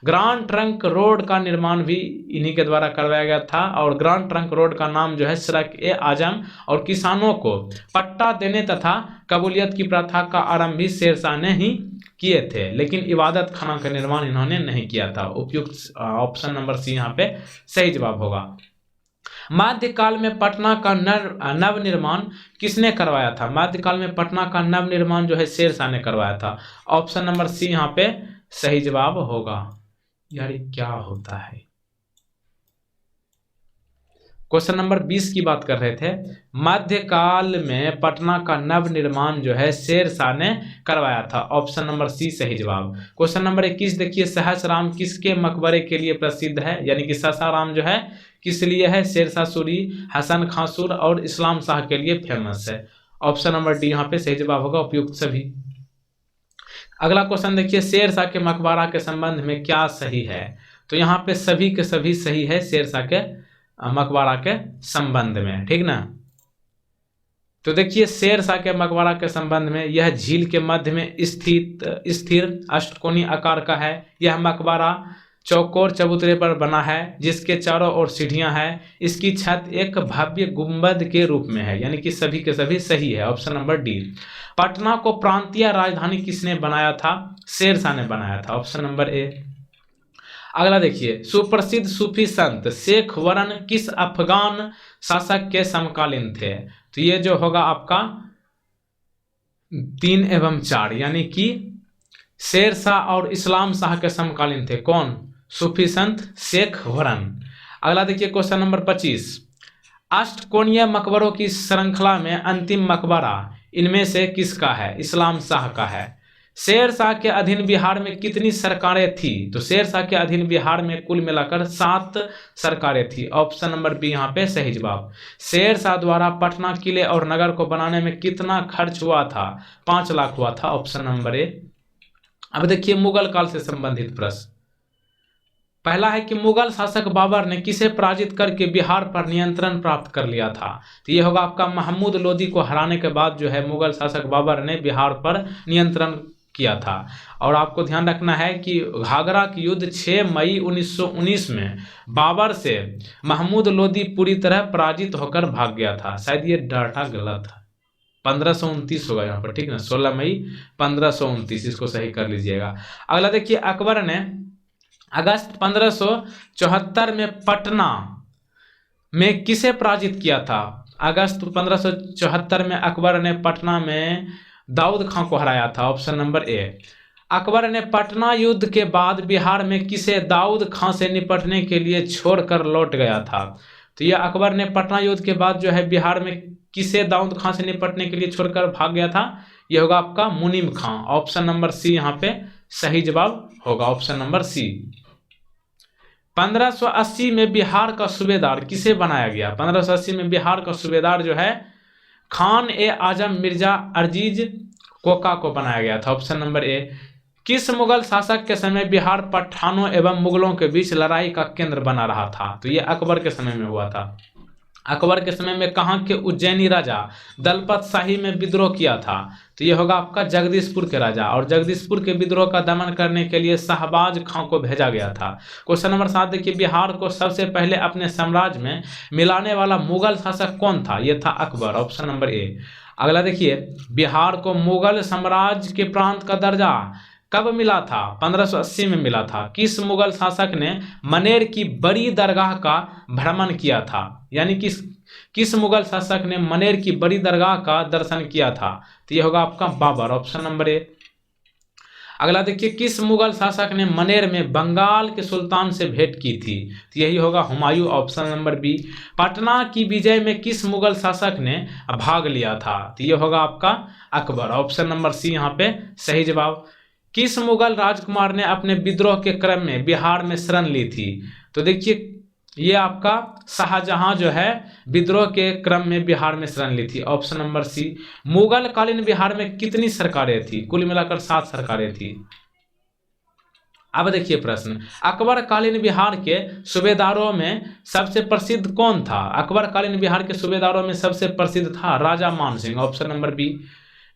[SPEAKER 1] ग्रांड ट्रंक रोड का निर्माण भी इन्हीं के द्वारा करवाया गया था। और ग्रांड ट्रंक रोड का नाम जो है सड़क-ए-आजम, और किसानों को पट्टा देने तथा कबूलियत की प्रथा का आरंभ भी शेर शाह ने ही किए थे, लेकिन इबादत खाना का निर्माण इन्होंने नहीं किया था। उपयुक्त ऑप्शन नंबर सी यहाँ पे सही जवाब होगा। मध्यकाल में पटना का नव निर्माण किसने करवाया था? मध्यकाल में पटना का नव निर्माण जो है शेर शाह ने करवाया था। ऑप्शन नंबर सी यहाँ पे सही जवाब होगा। यार ये क्या होता है? क्वेश्चन नंबर 20 की बात कर रहे थे। मध्यकाल में पटना का नव निर्माण जो है शेर शाह ने करवाया था। ऑप्शन नंबर सी सही जवाब। क्वेश्चन नंबर 21 देखिए, सहसराम किसके मकबरे के लिए प्रसिद्ध है? यानी कि सासाराम जो है किस लिए है? शेर शाह सूरी, हसन खां सुर और इस्लाम शाह के लिए फेमस है। ऑप्शन नंबर डी यहाँ पे सही जवाब होगा, उपयुक्त सभी। अगला क्वेश्चन देखिए, शेर शाह के मकबरा के संबंध में क्या सही है? तो यहाँ पे सभी के सभी सही है शेर शाह के मकबरा के संबंध में, ठीक ना। तो देखिए शेर शाह के मकबरा के संबंध में, यह झील के मध्य में स्थिर अष्टकोणीय आकार का है। यह मकबरा चौकोर चबूतरे पर बना है जिसके चारों ओर सीढ़ियां हैं। इसकी छत एक भव्य गुंबद के रूप में है, यानी कि सभी के सभी सही है। Option number D. पटना को प्रांतीय राजधानी किसने बनाया था? शेर शाह ने बनाया था। ऑप्शन नंबर ए। अगला देखिए, सुप्रसिद्ध सूफी संत शेख वरन किस अफगान शासक के समकालीन थे? तो ये जो होगा आपका 3 एवं 4, यानी कि शेर शाह और इस्लाम शाह के समकालीन थे। कौन? सूफी संत शेख वरन। अगला देखिए क्वेश्चन नंबर 25, अष्टकोणीय मकबरों की श्रृंखला में अंतिम मकबरा इनमें से किसका है? इस्लाम शाह का है। शेर शाह के अधीन बिहार में कितनी सरकारें थी? तो शेर शाह के अधीन बिहार में कुल मिलाकर 7 सरकारें थी। ऑप्शन नंबर बी यहाँ पे सही जवाब। शेर शाह द्वारा पटना किले और नगर को बनाने में कितना खर्च हुआ था? 5 लाख हुआ था। ऑप्शन नंबर ए। अब देखिए मुगल काल से संबंधित प्रश्न। पहला है कि मुगल शासक बाबर ने किसे पराजित करके बिहार पर नियंत्रण प्राप्त कर लिया था? तो ये होगा आपका महमूद लोदी को हराने के बाद जो है मुगल शासक बाबर ने बिहार पर नियंत्रण किया था। और आपको ध्यान रखना है कि घाघरा की युद्ध 6 मई 1919 में बाबर से महमूद लोदी पूरी तरह पराजित होकर भाग गया था। शायद ये डाटा गलत है, 1529 होगा यहाँ पर, ठीक ना। 16 मई 1529, इसको सही कर लीजिएगा। अगला देखिए, अकबर ने अगस्त 1574 में पटना में किसे पराजित किया था? अगस्त 1574 में अकबर ने पटना में दाऊद खां को हराया था। ऑप्शन नंबर ए। अकबर ने पटना युद्ध के बाद बिहार में किसे दाऊद खां से निपटने के लिए छोड़कर लौट गया था? तो यह अकबर ने पटना युद्ध के बाद जो है बिहार में किसे दाऊद खां से निपटने के लिए छोड़कर भाग गया था? यह होगा आपका मुनीम खां। ऑप्शन नंबर सी यहाँ पे सही जवाब होगा। ऑप्शन नंबर सी। 1580 में बिहार का सूबेदार किसे बनाया गया? 1580 में बिहार का सूबेदार जो है खान ए आजम मिर्जा अजीज कोका को बनाया गया था। ऑप्शन नंबर ए। किस मुगल शासक के समय बिहार पठानों एवं मुगलों के बीच लड़ाई का केंद्र बना रहा था? तो ये अकबर के समय में हुआ था। अकबर के समय में कहाँ के उज्जैनी राजा दलपत शाही में विद्रोह किया था? तो ये होगा आपका जगदीशपुर के राजा, और जगदीशपुर के विद्रोह का दमन करने के लिए शाहबाज खां को भेजा गया था। क्वेश्चन नंबर 7 देखिए, बिहार को सबसे पहले अपने साम्राज्य में मिलाने वाला मुगल शासक कौन था? ये था अकबर। ऑप्शन नंबर ए। अगला देखिए, बिहार को मुगल साम्राज्य के प्रांत का दर्जा कब मिला था? 1580 में मिला था। किस मुगल शासक ने मनेर की बड़ी दरगाह का भ्रमण किया था? यानी किस मुगल शासक ने मनेर की बड़ी दरगाह का दर्शन किया था? तो यह होगा आपका बाबर। ऑप्शन नंबर ए। अगला देखिए, किस मुगल शासक ने मनेर में बंगाल के सुल्तान से भेंट की थी? तो यही होगा Humayun. Option number B. Patna की विजय में किस मुगल शासक ने भाग लिया था? तो यह होगा आपका अकबर। ऑप्शन नंबर सी यहाँ पे सही जवाब। किस मुगल राजकुमार ने अपने विद्रोह के क्रम में बिहार में शरण ली थी? तो देखिए, ये आपका शाहजहां जो है विद्रोह के क्रम में बिहार में शरण ली थी। ऑप्शन नंबर सी। मुगल कालीन बिहार में कितनी सरकारें थी? कुल मिलाकर 7 सरकारें थी। अब देखिए प्रश्न, अकबर कालीन बिहार के सूबेदारों में सबसे प्रसिद्ध कौन था? अकबर कालीन बिहार के सूबेदारों में सबसे प्रसिद्ध था Raja Man Singh. Option number B.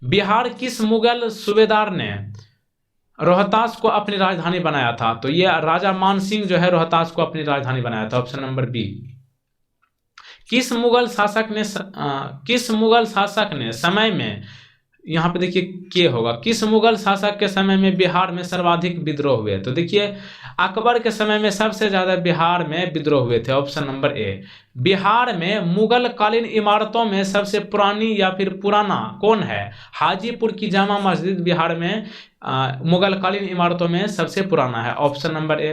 [SPEAKER 1] Bihar किस मुगल सूबेदार ने रोहतास को अपनी राजधानी बनाया था? तो ये राजा मान सिंह जो है रोहतास को अपनी राजधानी बनाया था। Option number B. किस मुगल शासक ने समय में, यहाँ पे देखिए के होगा, किस मुगल शासक के समय में बिहार में सर्वाधिक विद्रोह हुए? तो देखिए, अकबर के समय में सबसे ज्यादा बिहार में विद्रोह हुए थे। Option number A. बिहार में मुगल कालीन इमारतों में सबसे पुरानी या फिर पुराना कौन है? हाजीपुर की जामा मस्जिद बिहार में मुगल कालीन इमारतों में सबसे पुराना है। ऑप्शन नंबर ए।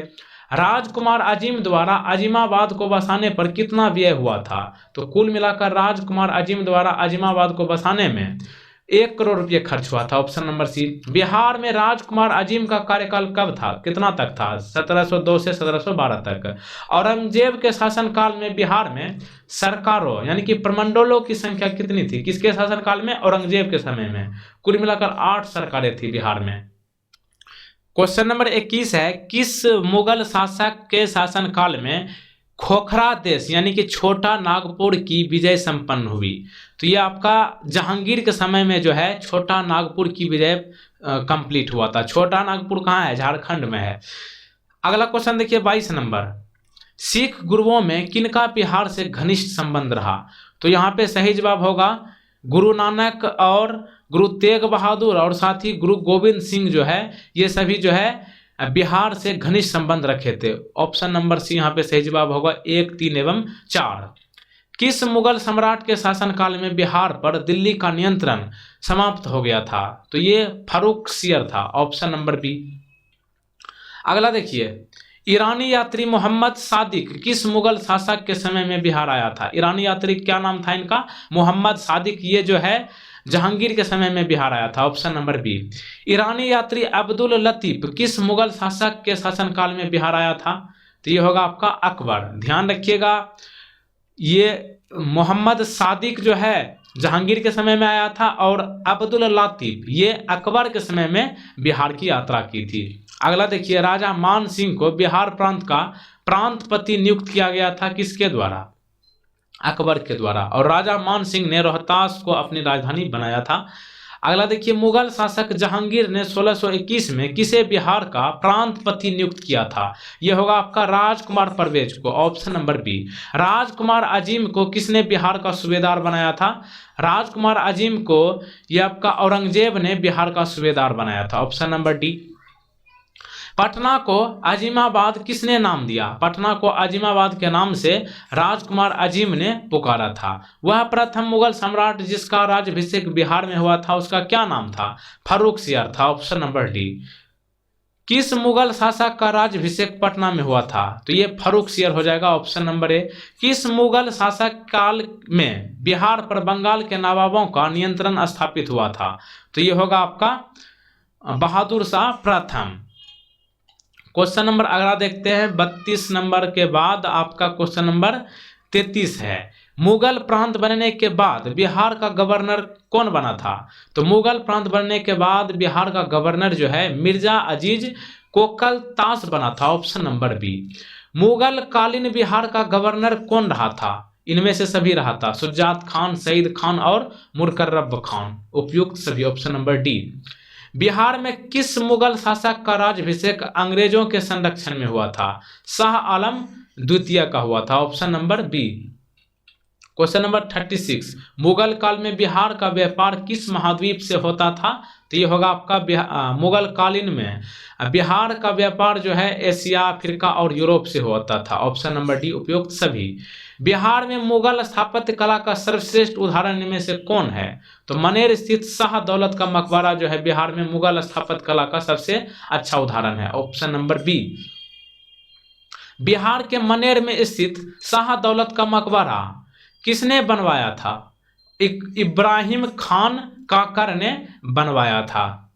[SPEAKER 1] राजकुमार अजीम द्वारा अजीमाबाद को बसाने पर कितना व्यय हुआ था? तो कुल मिलाकर राजकुमार अजीम द्वारा अजीमाबाद को बसाने में 1 करोड़ रुपये खर्च हुआ था। Option number C. बिहार में राजकुमार अजीम का कार्यकाल कब था, कितना तक था? 1702 से 1712 तक। औरंगजेब के शासनकाल में बिहार में सरकारों यानी कि प्रमंडलों की संख्या कितनी थी? किसके शासनकाल में? औरंगजेब के समय में। कुल मिलाकर 8 सरकारें थी बिहार में। क्वेश्चन नंबर 21 है, किस मुगल शासक के शासनकाल में खोखरा देश यानी कि छोटा नागपुर की विजय संपन्न हुई? तो ये आपका जहांगीर के समय में जो है छोटा नागपुर की विजय कंप्लीट हुआ था। छोटा नागपुर कहाँ है? झारखंड में है। अगला क्वेश्चन देखिए 22 नंबर, सिख गुरुओं में किनका बिहार से घनिष्ठ संबंध रहा? तो यहाँ पे सही जवाब होगा गुरु नानक और गुरु तेग बहादुर और साथ ही गुरु गोविंद सिंह जो है ये सभी जो है बिहार से घनिष्ठ संबंध रखे थे। ऑप्शन नंबर सी यहाँ पे सही जवाब होगा 1, 3 एवं 4। किस मुगल सम्राट के शासनकाल में बिहार पर दिल्ली का नियंत्रण समाप्त हो गया था? तो ये फर्रुखसियर था। Option number B. अगला देखिए, ईरानी यात्री मोहम्मद सादिक किस मुगल शासक के समय में बिहार आया था? ईरानी यात्री क्या नाम था इनका? मोहम्मद सादिक। ये जो है जहांगीर के समय में बिहार आया था। Option number B. ईरानी यात्री अब्दुल लतीफ किस मुगल शासक के शासनकाल में बिहार आया था? तो ये होगा आपका अकबर। ध्यान रखिएगा, ये मोहम्मद सादिक जो है जहांगीर के समय में आया था और अब्दुल लतीफ ये अकबर के समय में बिहार की यात्रा की थी। अगला देखिए, राजा मान सिंह को बिहार प्रांत का प्रांतपति नियुक्त किया गया था किसके द्वारा? अकबर के द्वारा। और राजा मान सिंह ने रोहतास को अपनी राजधानी बनाया था। अगला देखिए, मुगल शासक जहांगीर ने 1621 में किसे बिहार का प्रांतपति नियुक्त किया था? यह होगा आपका राजकुमार परवेज को। Option number B. राजकुमार अजीम को किसने बिहार का सूबेदार बनाया था? राजकुमार अजीम को यह आपका औरंगजेब ने बिहार का सूबेदार बनाया था। Option number D. पटना को अजीमाबाद किसने नाम दिया? पटना को अजीमाबाद के नाम से राजकुमार अजीम ने पुकारा था। वह प्रथम मुगल सम्राट जिसका राज्याभिषेक बिहार में हुआ था उसका क्या नाम था? फर्रुखसियर था। Option number D. किस मुगल शासक का राज्याभिषेक पटना में हुआ था? तो ये फर्रुखसियर हो जाएगा। ऑप्शन नंबर ए। किस मुगल शासक काल में बिहार पर बंगाल के नवाबों का नियंत्रण स्थापित हुआ था? तो ये होगा आपका बहादुर शाह प्रथम। क्वेश्चन नंबर अगला देखते हैं 32 नंबर के बाद आपका क्वेश्चन नंबर 33 है। मुगल प्रांत बनने के बाद बिहार का गवर्नर कौन बना था? तो मुगल प्रांत बनने के बाद बिहार का गवर्नर जो है मिर्जा अजीज कोकल ताश बना था, ऑप्शन नंबर बी। मुगल कालीन बिहार का गवर्नर कौन रहा था? इनमें से सभी रहा था, शुजात खान, सईद खान और मुकर्रब खान, उपयुक्त सभी, ऑप्शन नंबर डी। बिहार में किस मुगल शासक का राज्याभिषेक अंग्रेजों के संरक्षण में हुआ था? शाह आलम द्वितीय का हुआ था, option number B. Question number 36, Mughal काल में बिहार का व्यापार किस महाद्वीप से होता था? तो ये होगा आपका मुगल कालीन में बिहार का व्यापार जो है एशिया, अफ्रीका और यूरोप से होता था, ऑप्शन नंबर डी, उपयुक्त सभी। बिहार में मुगल स्थापत्य कला का सर्वश्रेष्ठ उदाहरण इनमें से कौन है? तो मनेर स्थित शाह दौलत का मकबरा जो है बिहार में मुगल स्थापत्य कला का सबसे अच्छा उदाहरण है, ऑप्शन नंबर बी। बिहार के मनेर में स्थित शाह दौलत का मकबरा किसने बनवाया था? इब्राहिम खान काकर ने बनवाया था।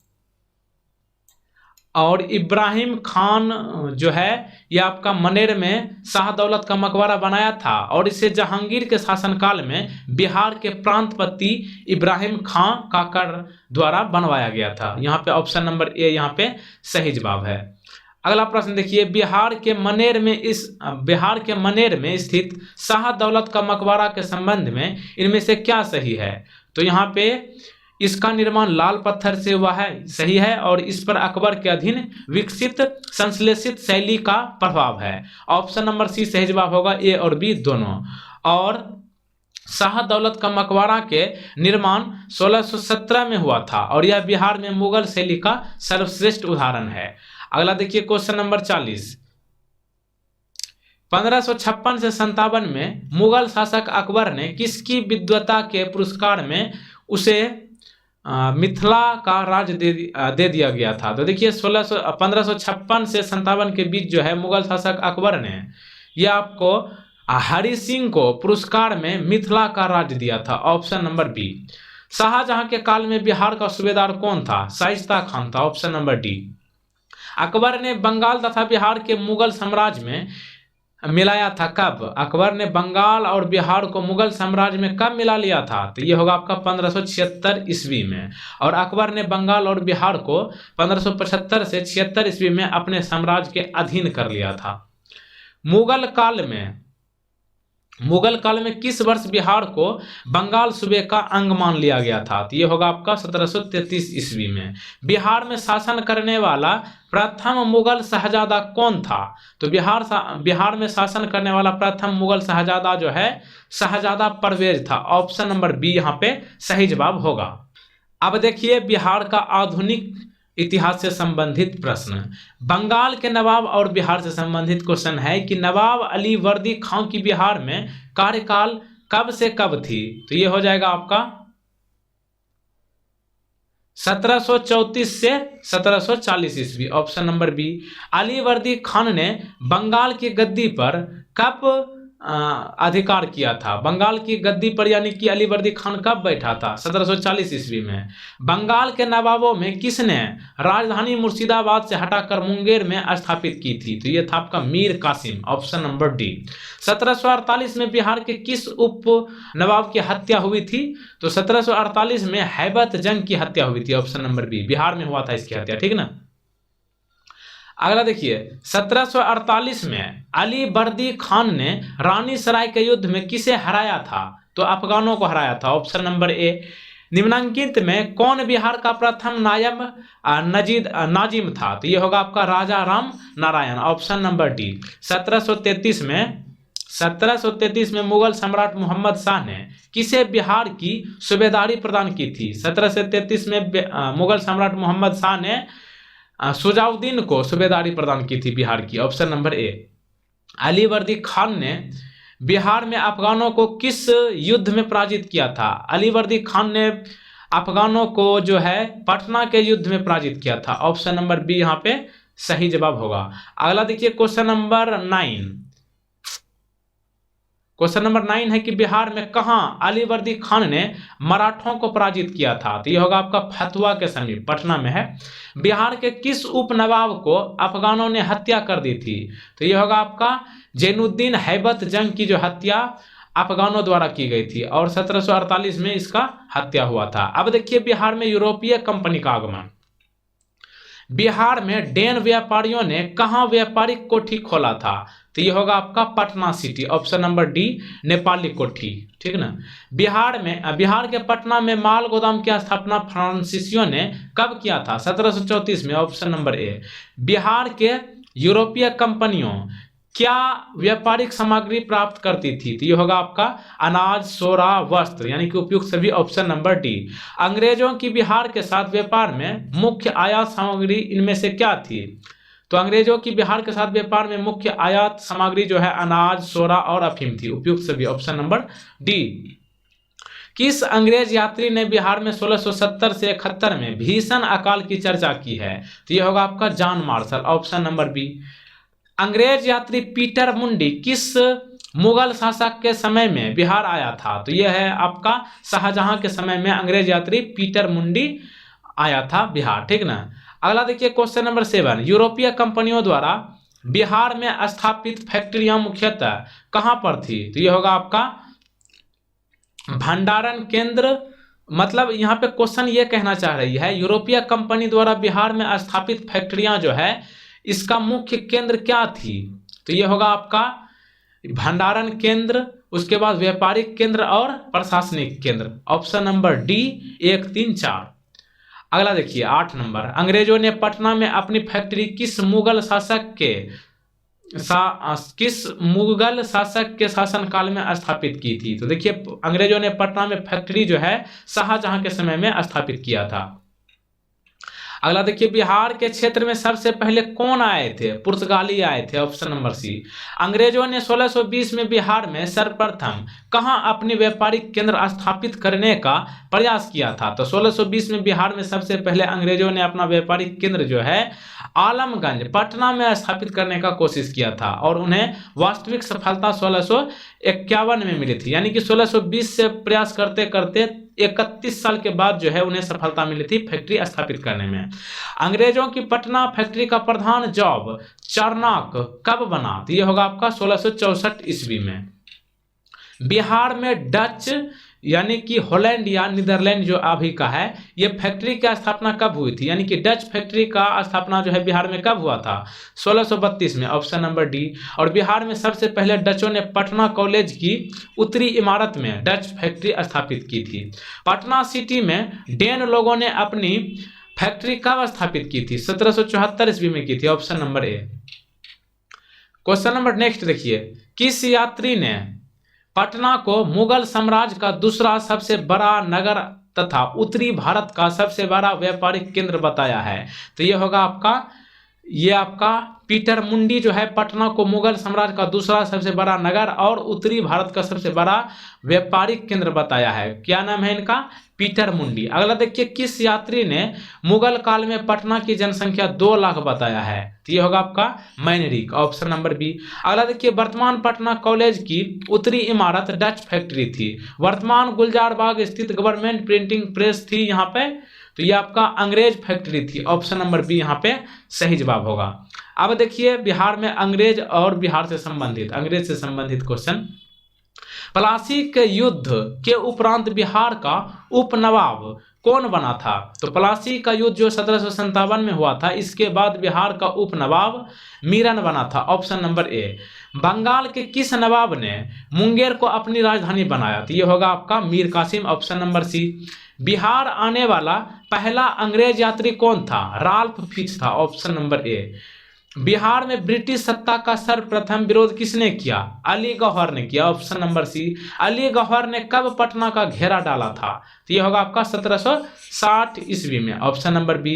[SPEAKER 1] और इब्राहिम खान जो है ये आपका मनेर में शाह दौलत का मकबरा बनाया था और इसे जहांगीर के शासनकाल में बिहार के प्रांतपति इब्राहिम खान काकर द्वारा बनवाया गया था। यहाँ पे ऑप्शन नंबर ए यहाँ पे सही जवाब है। अगला प्रश्न देखिए, बिहार के मनेर में स्थित शाह दौलत का मकबरा के संबंध में इनमें से क्या सही है? तो यहाँ पे इसका निर्माण लाल पत्थर से हुआ है, सही है, और इस पर अकबर के अधीन विकसित संश्लेषित शैली का प्रभाव है, ऑप्शन नंबर सी सही जवाब होगा, ए और बी दोनों। और शाह दौलत का मकबरा के निर्माण 1617 में हुआ था और यह बिहार में मुगल शैली का सर्वश्रेष्ठ उदाहरण है। अगला देखिए क्वेश्चन नंबर 40, 1556 से 57 में मुगल शासक अकबर ने किसकी विद्वता के पुरस्कार में उसे मिथिला का राज्य दे दिया गया था? तो देखिए 1556 से 57 के बीच जो है मुगल शासक अकबर ने यह आपको हरि सिंह को पुरस्कार में मिथिला का राज्य दिया था, ऑप्शन नंबर बी। शाहजहां के काल में बिहार का सूबेदार कौन था? शाइस्ता खान था, ऑप्शन नंबर डी। अकबर ने बंगाल तथा बिहार के मुगल साम्राज्य में मिलाया था कब? अकबर ने बंगाल और बिहार को मुगल साम्राज्य में कब मिला लिया था? तो ये होगा आपका 1576 ईस्वी में। और अकबर ने बंगाल और बिहार को 1575 से 76 ईस्वी में अपने साम्राज्य के अधीन कर लिया था। मुगल काल में किस वर्ष बिहार को बंगाल सूबे का अंग मान लिया गया था? तो ये होगा आपका 1733 ईस्वी में। बिहार में शासन करने वाला प्रथम मुगल शहजादा कौन था? तो बिहार में शासन करने वाला प्रथम मुगल शहजादा जो है शहजादा परवेज था, ऑप्शन नंबर बी यहाँ पे सही जवाब होगा। अब देखिए बिहार का आधुनिक इतिहास से संबंधित प्रश्न। बंगाल के नवाब और बिहार से संबंधित क्वेश्चन है कि नवाब अली वर्दी खां की बिहार में कार्यकाल कब से कब थी? तो ये हो जाएगा आपका 1734 से 1740 ईस्वी, ऑप्शन नंबर बी। अली वर्दी खान ने बंगाल की गद्दी पर कब अधिकार किया था? बंगाल की गद्दी पर यानी कि अली वर्दी खान कब बैठा था? 1740 ईस्वी में। बंगाल के नवाबों में किसने राजधानी मुर्शिदाबाद से हटाकर मुंगेर में स्थापित की थी? तो यह था आपका Mir Qasim, option number D. 1748 में बिहार के किस उप नवाब की हत्या हुई थी? तो 1748 में हैबत जंग की हत्या हुई थी, ऑप्शन नंबर बी। बिहार में हुआ था इसकी हत्या, ठीक ना। अगला देखिए 1748 में अली वर्दी खान ने रानी सराय के युद्ध में किसे हराया था? तो अफगानों को हराया था, ऑप्शन नंबर ए। निम्नलिखित में कौन बिहार का प्रथम नायब नाजिम था? तो ये होगा आपका Raja Ram Narayan, option number D. 1733 में मुगल सम्राट मोहम्मद शाह ने किसे बिहार की सूबेदारी प्रदान की थी? 1733 में मुगल सम्राट मोहम्मद शाह ने सुजाउद्दीन को सूबेदारी प्रदान की थी बिहार की, ऑप्शन नंबर ए। अली वर्दी खान ने बिहार में अफगानों को किस युद्ध में पराजित किया था? अली वर्दी खान ने अफगानों को जो है पटना के युद्ध में पराजित किया था, ऑप्शन नंबर बी यहाँ पे सही जवाब होगा। अगला देखिए क्वेश्चन नंबर 9। क्वेश्चन नंबर 9 है कि बिहार में कहां अलीवर्दी खान ने मराठों को पराजित किया था? तो ये होगा आपका फतुहा के समीप, पटना में है। बिहार के किस उप नवाब को अफगानों ने हत्या कर दी थी? तो ये होगा आपका जैनुद्दीन हैबत जंग की जो हत्या अफगानों द्वारा की गई थी और 1748 में इसका हत्या हुआ था। अब देखिए बिहार में यूरोपीय कंपनी का आगमन। बिहार में डेन व्यापारियों ने कहां व्यापारिक कोठी खोला था? तो ये होगा आपका Patna city, option number D Nepali कोठी, ठीक ना। बिहार के पटना में माल गोदाम की स्थापना फ्रांसीसियों ने कब किया था? 1734 में, ऑप्शन नंबर ए। बिहार के यूरोपीय कंपनियों क्या व्यापारिक सामग्री प्राप्त करती थी? तो ये होगा आपका अनाज, सोरा, वस्त्र, यानी कि उपयुक्त सभी, ऑप्शन नंबर डी। अंग्रेजों की बिहार के साथ व्यापार में मुख्य आयात सामग्री इनमें से क्या थी? तो अंग्रेजों की बिहार के साथ व्यापार में मुख्य आयात सामग्री जो है अनाज, सोरा और अफीम थी, उपयुक्त सभी, ऑप्शन नंबर डी। किस अंग्रेज यात्री ने बिहार में 1670 से 71 में भीषण अकाल की चर्चा की है? तो यह होगा आपका John Marshall, option number B. अंग्रेज यात्री पीटर मुंडी किस मुगल शासक के समय में बिहार आया था? तो यह है आपका शाहजहां के समय में अंग्रेज यात्री पीटर मुंडी आया था बिहार, ठीक ना। अगला देखिए क्वेश्चन नंबर 7, यूरोपीय कंपनियों द्वारा बिहार में स्थापित फैक्ट्रियां मुख्यतः कहां पर थी? तो यह होगा आपका भंडारण केंद्र, मतलब यहाँ पे क्वेश्चन ये कहना चाह रही है यूरोपीय कंपनी द्वारा बिहार में स्थापित फैक्ट्रियां जो है इसका मुख्य केंद्र क्या थी? तो ये होगा आपका भंडारण केंद्र, उसके बाद व्यापारिक केंद्र और प्रशासनिक केंद्र, ऑप्शन नंबर डी 1, 3, 4। अगला देखिए 8 नंबर, अंग्रेजों ने पटना में अपनी फैक्ट्री किस मुगल शासक के शासनकाल में स्थापित की थी? तो देखिए अंग्रेजों ने पटना में फैक्ट्री जो है शाहजहां के समय में स्थापित किया था। अगला देखिए बिहार के क्षेत्र में सबसे पहले कौन आए थे? पुर्तगाली आए थे, ऑप्शन नंबर सी। अंग्रेजों ने 1620 में बिहार में सर्वप्रथम कहां अपनी व्यापारिक केंद्र स्थापित करने का प्रयास किया था? तो 1620 में बिहार में सबसे पहले अंग्रेजों ने अपना व्यापारिक केंद्र जो है आलमगंज, पटना में स्थापित करने का कोशिश किया था और उन्हें वास्तविक सफलता 1651 में मिली थी, यानी कि 1620 से प्रयास करते करते 31 साल के बाद जो है उन्हें सफलता मिली थी फैक्ट्री स्थापित करने में। अंग्रेजों की पटना फैक्ट्री का प्रधान जॉब चार्नक कब बना? तो यह होगा आपका 1664 ईस्वी में। बिहार में डच यानी कि हॉलैंड या नीदरलैंड जो अभी का है, ये फैक्ट्री की स्थापना कब हुई थी? यानी कि डच फैक्ट्री का स्थापना जो है बिहार में कब हुआ था? 1632 में, ऑप्शन नंबर डी। और बिहार में सबसे पहले डचों ने पटना कॉलेज की उत्तरी इमारत में डच फैक्ट्री स्थापित की थी। पटना सिटी में डेन लोगों ने अपनी फैक्ट्री कब स्थापित की थी? 1774 ईस्वी में की थी, ऑप्शन नंबर ए। क्वेश्चन नंबर नेक्स्ट देखिए, किस यात्री ने पटना को मुगल साम्राज्य का दूसरा सबसे बड़ा नगर तथा उत्तरी भारत का सबसे बड़ा व्यापारिक केंद्र बताया है? तो यह होगा आपका पीटर मुंडी जो है पटना को मुगल साम्राज्य का दूसरा सबसे बड़ा नगर और उत्तरी भारत का सबसे बड़ा व्यापारिक केंद्र बताया है। क्या नाम है इनका? पीटर मुंडी। अगला देखिए, किस यात्री ने मुगल काल में पटना की जनसंख्या 2 लाख बताया है? तो ये होगा आपका मैनरिक, ऑप्शन नंबर बी। अगला देखिए, वर्तमान पटना कॉलेज की उत्तरी इमारत डच फैक्ट्री थी। वर्तमान गुलजार बाग स्थित गवर्नमेंट प्रिंटिंग प्रेस थी यहाँ पे, तो ये आपका अंग्रेज फैक्ट्री थी, ऑप्शन नंबर बी यहाँ पे सही जवाब होगा। अब देखिए बिहार में अंग्रेज और अंग्रेज से संबंधित क्वेश्चन। प्लासी के युद्ध के उपरांत बिहार का उपनवाब कौन बना था? तो प्लासी का युद्ध जो 1757 में हुआ था, इसके बाद बिहार का उपनवाब मीरन बना था, ऑप्शन नंबर ए। बंगाल के किस नवाब ने मुंगेर को अपनी राजधानी बनाया? तो ये होगा आपका Mir Qasim, option number C. Bihar आने वाला पहला अंग्रेज यात्री कौन था? राल्फ फिच था, ऑप्शन नंबर ए। बिहार में ब्रिटिश सत्ता का सर्वप्रथम विरोध किसने किया? अली गौहर ने किया, option number C. Ali Gauhar ने कब पटना का घेरा डाला था? तो यह होगा आपका 1760 ईस्वी में, option number B.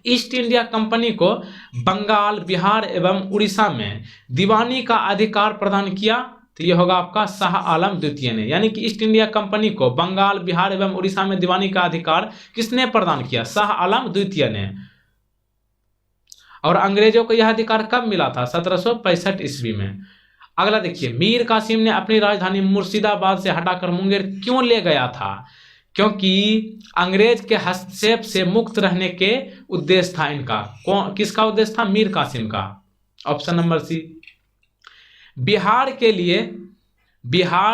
[SPEAKER 1] East India Company को बंगाल, बिहार एवं उड़ीसा में दीवानी का अधिकार प्रदान किया? तो यह होगा आपका शाह आलम द्वितीय ने। यानी कि ईस्ट इंडिया कंपनी को बंगाल, बिहार एवं उड़ीसा में दीवानी का अधिकार किसने प्रदान किया? शाह आलम द्वितीय ने। और अंग्रेजों को यह अधिकार कब मिला था? 1765 ईस्वी में। अगला देखिए, मीर कासिम ने अपनी राजधानी मुर्शिदाबाद से हटाकर मुंगेर क्यों ले गया था? क्योंकि अंग्रेज के हस्तक्षेप से मुक्त रहने के उद्देश्य था इनका। किसका उद्देश्य था? मीर कासिम का। Option number C. बिहार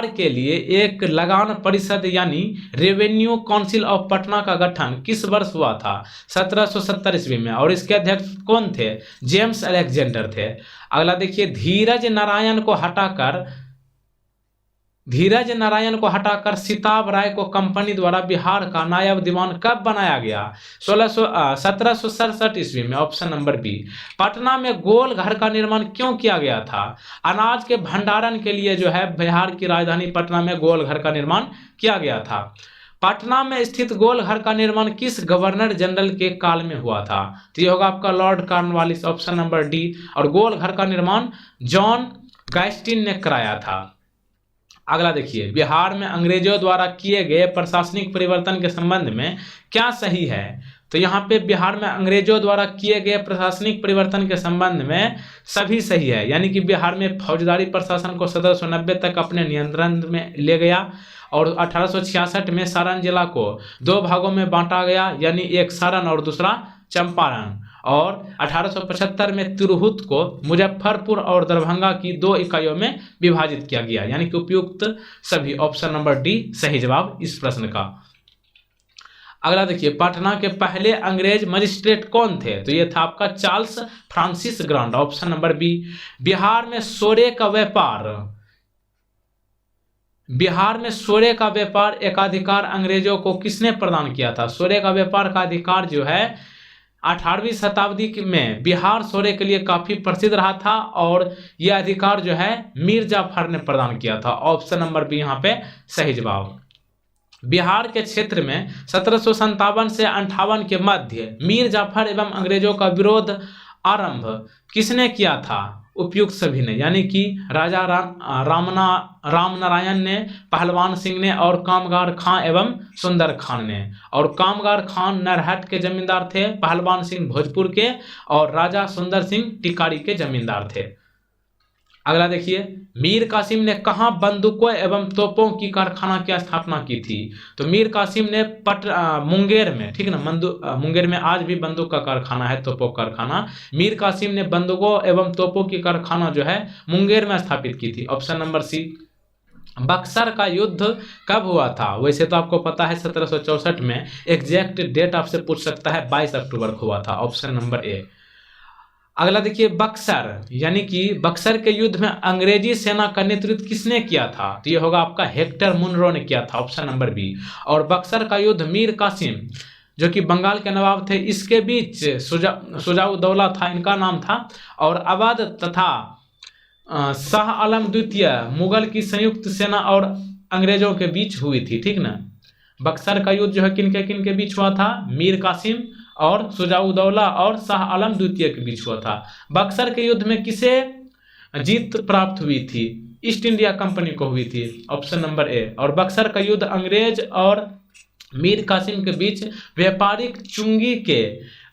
[SPEAKER 1] के लिए एक लगान परिषद यानी रेवेन्यू काउंसिल ऑफ पटना का गठन किस वर्ष हुआ था? 1770 ईस्वी में। और इसके अध्यक्ष कौन थे? जेम्स अलेक्जेंडर थे। अगला देखिए, धीरज नारायण को हटाकर सिताब राय को कंपनी द्वारा बिहार का नायब दीवान कब बनाया गया? 1767 ईस्वी में। Option number B. पटना में गोल घर का निर्माण क्यों किया गया था? अनाज के भंडारण के लिए जो है बिहार की राजधानी पटना में गोल घर का निर्माण किया गया था। पटना में स्थित गोल घर का निर्माण किस गवर्नर जनरल के काल में हुआ था? तो ये होगा आपका Lord Cornwallis. Option number D. और गोल घर का निर्माण जॉन गाइस्टिन ने कराया था। अगला देखिए, बिहार में अंग्रेजों द्वारा किए गए प्रशासनिक परिवर्तन के संबंध में क्या सही है? तो यहाँ पे बिहार में अंग्रेजों द्वारा किए गए प्रशासनिक परिवर्तन के संबंध में सभी सही है, यानी कि बिहार में फौजदारी प्रशासन को 1790 तक अपने नियंत्रण में ले गया और 1866 में सारण जिला को 2 भागों में बांटा गया, यानी एक सारण और दूसरा चंपारण। और 1875 में तिरहुत को मुजफ्फरपुर और दरभंगा की 2 इकाइयों में विभाजित किया गया, यानी कि उपयुक्त सभी। ऑप्शन नंबर डी सही जवाब इस प्रश्न का। अगला देखिए, पटना के पहले अंग्रेज मजिस्ट्रेट कौन थे? तो ये था आपका Charles Francis Grant. Option number B. Bihar में सोरे का व्यापार एकाधिकार अंग्रेजों को किसने प्रदान किया था? सोरे का व्यापार का अधिकार जो है 18वीं शताब्दी में बिहार सोरे के लिए काफी प्रसिद्ध रहा था और यह अधिकार जो है मीर जाफर ने प्रदान किया था। ऑप्शन नंबर बी यहाँ पे सही जवाब। बिहार के क्षेत्र में 1757 से 58 के मध्य मीर जाफर एवं अंग्रेजों का विरोध आरंभ किसने किया था? उपयुक्त सभी ने, यानी कि राजा रामनारायण ने, पहलवान सिंह ने और कामगार खां एवं सुंदर खान ने। और कामगार खान नरहट के जमींदार थे, पहलवान सिंह भोजपुर के और राजा सुंदर सिंह टिकारी के जमींदार थे। अगला देखिए, मीर कासिम ने कहां बंदूकों एवं तोपों की कारखाना की स्थापना की थी? तो मीर कासिम ने मुंगेर में, ठीक ना, मुंगेर में आज भी बंदूक का कारखाना है, तोपों कारखाना। मीर कासिम ने बंदूकों एवं तोपों की कारखाना जो है मुंगेर में स्थापित की थी। ऑप्शन नंबर सी। बक्सर का युद्ध कब हुआ था? वैसे तो आपको पता है 1764 में, एग्जैक्ट डेट आपसे पूछ सकता है, 22 अक्टूबर को हुआ था। ऑप्शन नंबर ए। अगला देखिए, बक्सर, यानी कि बक्सर के युद्ध में अंग्रेजी सेना का नेतृत्व किसने किया था? तो ये होगा आपका हेक्टर मुनरो ने किया था। Option number B. और बक्सर का युद्ध मीर कासिम जो कि बंगाल के नवाब थे, इसके बीच शुजाउद्दौला था इनका नाम था, और अवध तथा शाह आलम द्वितीय मुगल की संयुक्त सेना और अंग्रेजों के बीच हुई थी, ठीक ना। बक्सर का युद्ध जो है किनके बीच हुआ था? मीर कासिम और शुजाउद्दौला और शाह आलम द्वितीय के बीच हुआ था। बक्सर के युद्ध में किसे जीत प्राप्त हुई थी? ईस्ट इंडिया कंपनी को हुई थी। ऑप्शन नंबर ए। और बक्सर का युद्ध अंग्रेज और मीर कासिम के बीच व्यापारिक चुंगी के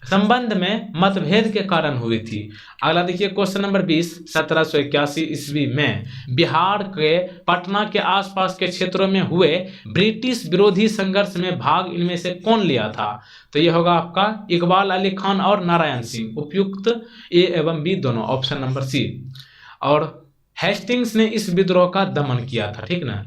[SPEAKER 1] संबंध में मतभेद के कारण हुई थी। अगला देखिए, क्वेश्चन नंबर 20। 1781 ईस्वी में बिहार के पटना के आसपास के क्षेत्रों में हुए ब्रिटिश विरोधी संघर्ष में भाग इनमें से कौन लिया था? तो यह होगा आपका इकबाल अली खान और नारायण सिंह। उपयुक्त ए एवं बी दोनों। Option number C. और हेस्टिंग्स ने इस विद्रोह का दमन किया था, ठीक ना।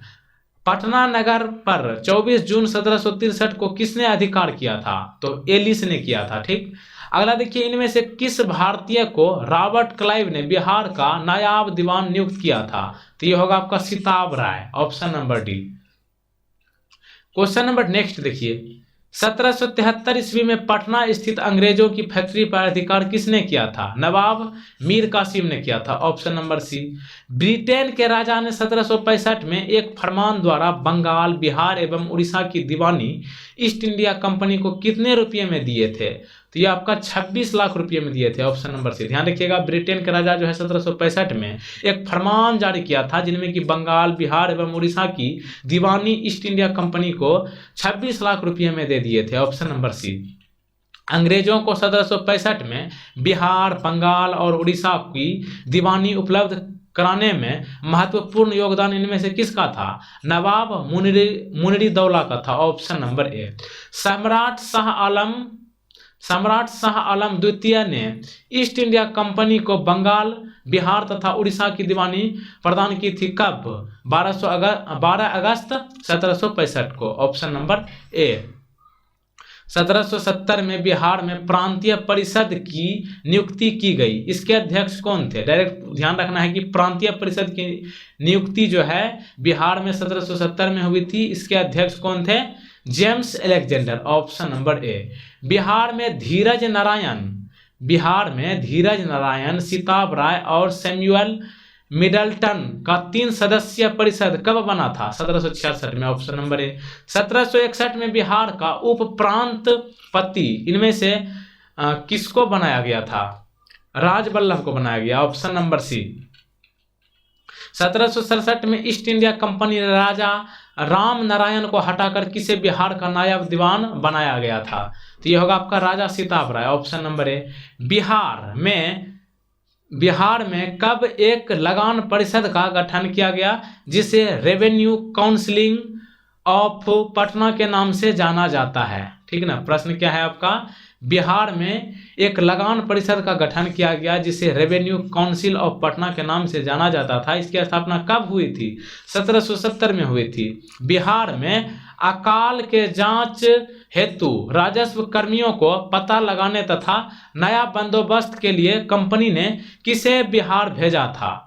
[SPEAKER 1] पटना नगर पर 24 जून 1763 को किसने अधिकार किया था? तो एलिस ने किया था, ठीक। अगला देखिए, इनमें से किस भारतीय को रॉबर्ट क्लाइव ने बिहार का नायाब दीवान नियुक्त किया था? तो यह होगा आपका Sitab Rai. Option number D. Question number next देखिए, 1773 ईस्वी में पटना स्थित अंग्रेजों की फैक्ट्री पर अधिकार किसने किया था? नवाब मीर कासिम ने किया था। ऑप्शन नंबर सी। ब्रिटेन के राजा ने 1765 में एक फरमान द्वारा बंगाल, बिहार एवं उड़ीसा की दीवानी ईस्ट इंडिया कंपनी को कितने रुपये में दिए थे? तो ये आपका 26 लाख रुपये में दिए थे। Option number C. ध्यान रखिएगा, ब्रिटेन के राजा जो है 1765 में एक फरमान जारी किया था जिनमें कि बंगाल, बिहार एवं उड़ीसा की दीवानी ईस्ट इंडिया कंपनी को 26 लाख रुपये में दे दिए थे। Option number C. अंग्रेजों को 1765 में बिहार, बंगाल और उड़ीसा की दीवानी उपलब्ध कराने में महत्वपूर्ण योगदान इनमें से किसका था? नवाब मुनिरी दौला का था। ऑप्शन नंबर ए। सम्राट शाह आलम द्वितीय ने ईस्ट इंडिया कंपनी को बंगाल, बिहार तथा उड़ीसा की दीवानी प्रदान की थी कब? 12 अगस्त 1765 को। ऑप्शन नंबर ए। 1770 में बिहार में प्रांतीय परिषद की नियुक्ति की गई। इसके अध्यक्ष कौन थे? डायरेक्ट ध्यान रखना है कि प्रांतीय परिषद की नियुक्ति जो है बिहार में 1770 में हुई थी। इसके अध्यक्ष कौन थे? James Alexander. Option number A. Bihar में धीरज नारायण, सिताब राय और सैमुअल मिडल्टन का 3 सदस्यीय परिषद कब बना था? 1766 में। ऑप्शन नंबर ए। 1761 में बिहार का उप प्रांतपति इनमें से किसको बनाया गया था? राजवल्लभ को बनाया गया। ऑप्शन नंबर सी। 1767 में ईस्ट इंडिया कंपनी ने राजा राम नारायण को हटाकर किसे बिहार का नायब दीवान बनाया गया था? तो यह होगा आपका Raja Sitab Rai. Option number A. Bihar में कब एक लगान परिषद का गठन किया गया जिसे रेवेन्यू काउंसिल ऑफ पटना के नाम से जाना जाता है? ठीक ना, प्रश्न क्या है आपका? बिहार में एक लगान परिषद का गठन किया गया जिसे रेवेन्यू काउंसिल ऑफ पटना के नाम से जाना जाता था। इसकी स्थापना कब हुई थी? 1770 में हुई थी। बिहार में अकाल के जांच हेतु राजस्व कर्मियों को पता लगाने तथा नया बंदोबस्त के लिए कंपनी ने किसे बिहार भेजा था?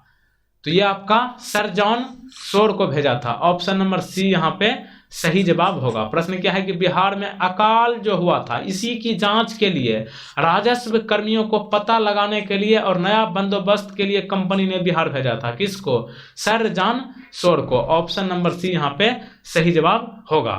[SPEAKER 1] तो यह आपका सर जॉन शोर को भेजा था। ऑप्शन नंबर सी यहाँ पे सही जवाब होगा। प्रश्न क्या है कि बिहार में अकाल जो हुआ था इसी की जांच के लिए राजस्व कर्मियों को पता लगाने के लिए और नया बंदोबस्त के लिए कंपनी ने बिहार भेजा था। किसको? सर जॉन शोर को। ऑप्शन नंबर सी यहाँ पे सही जवाब होगा।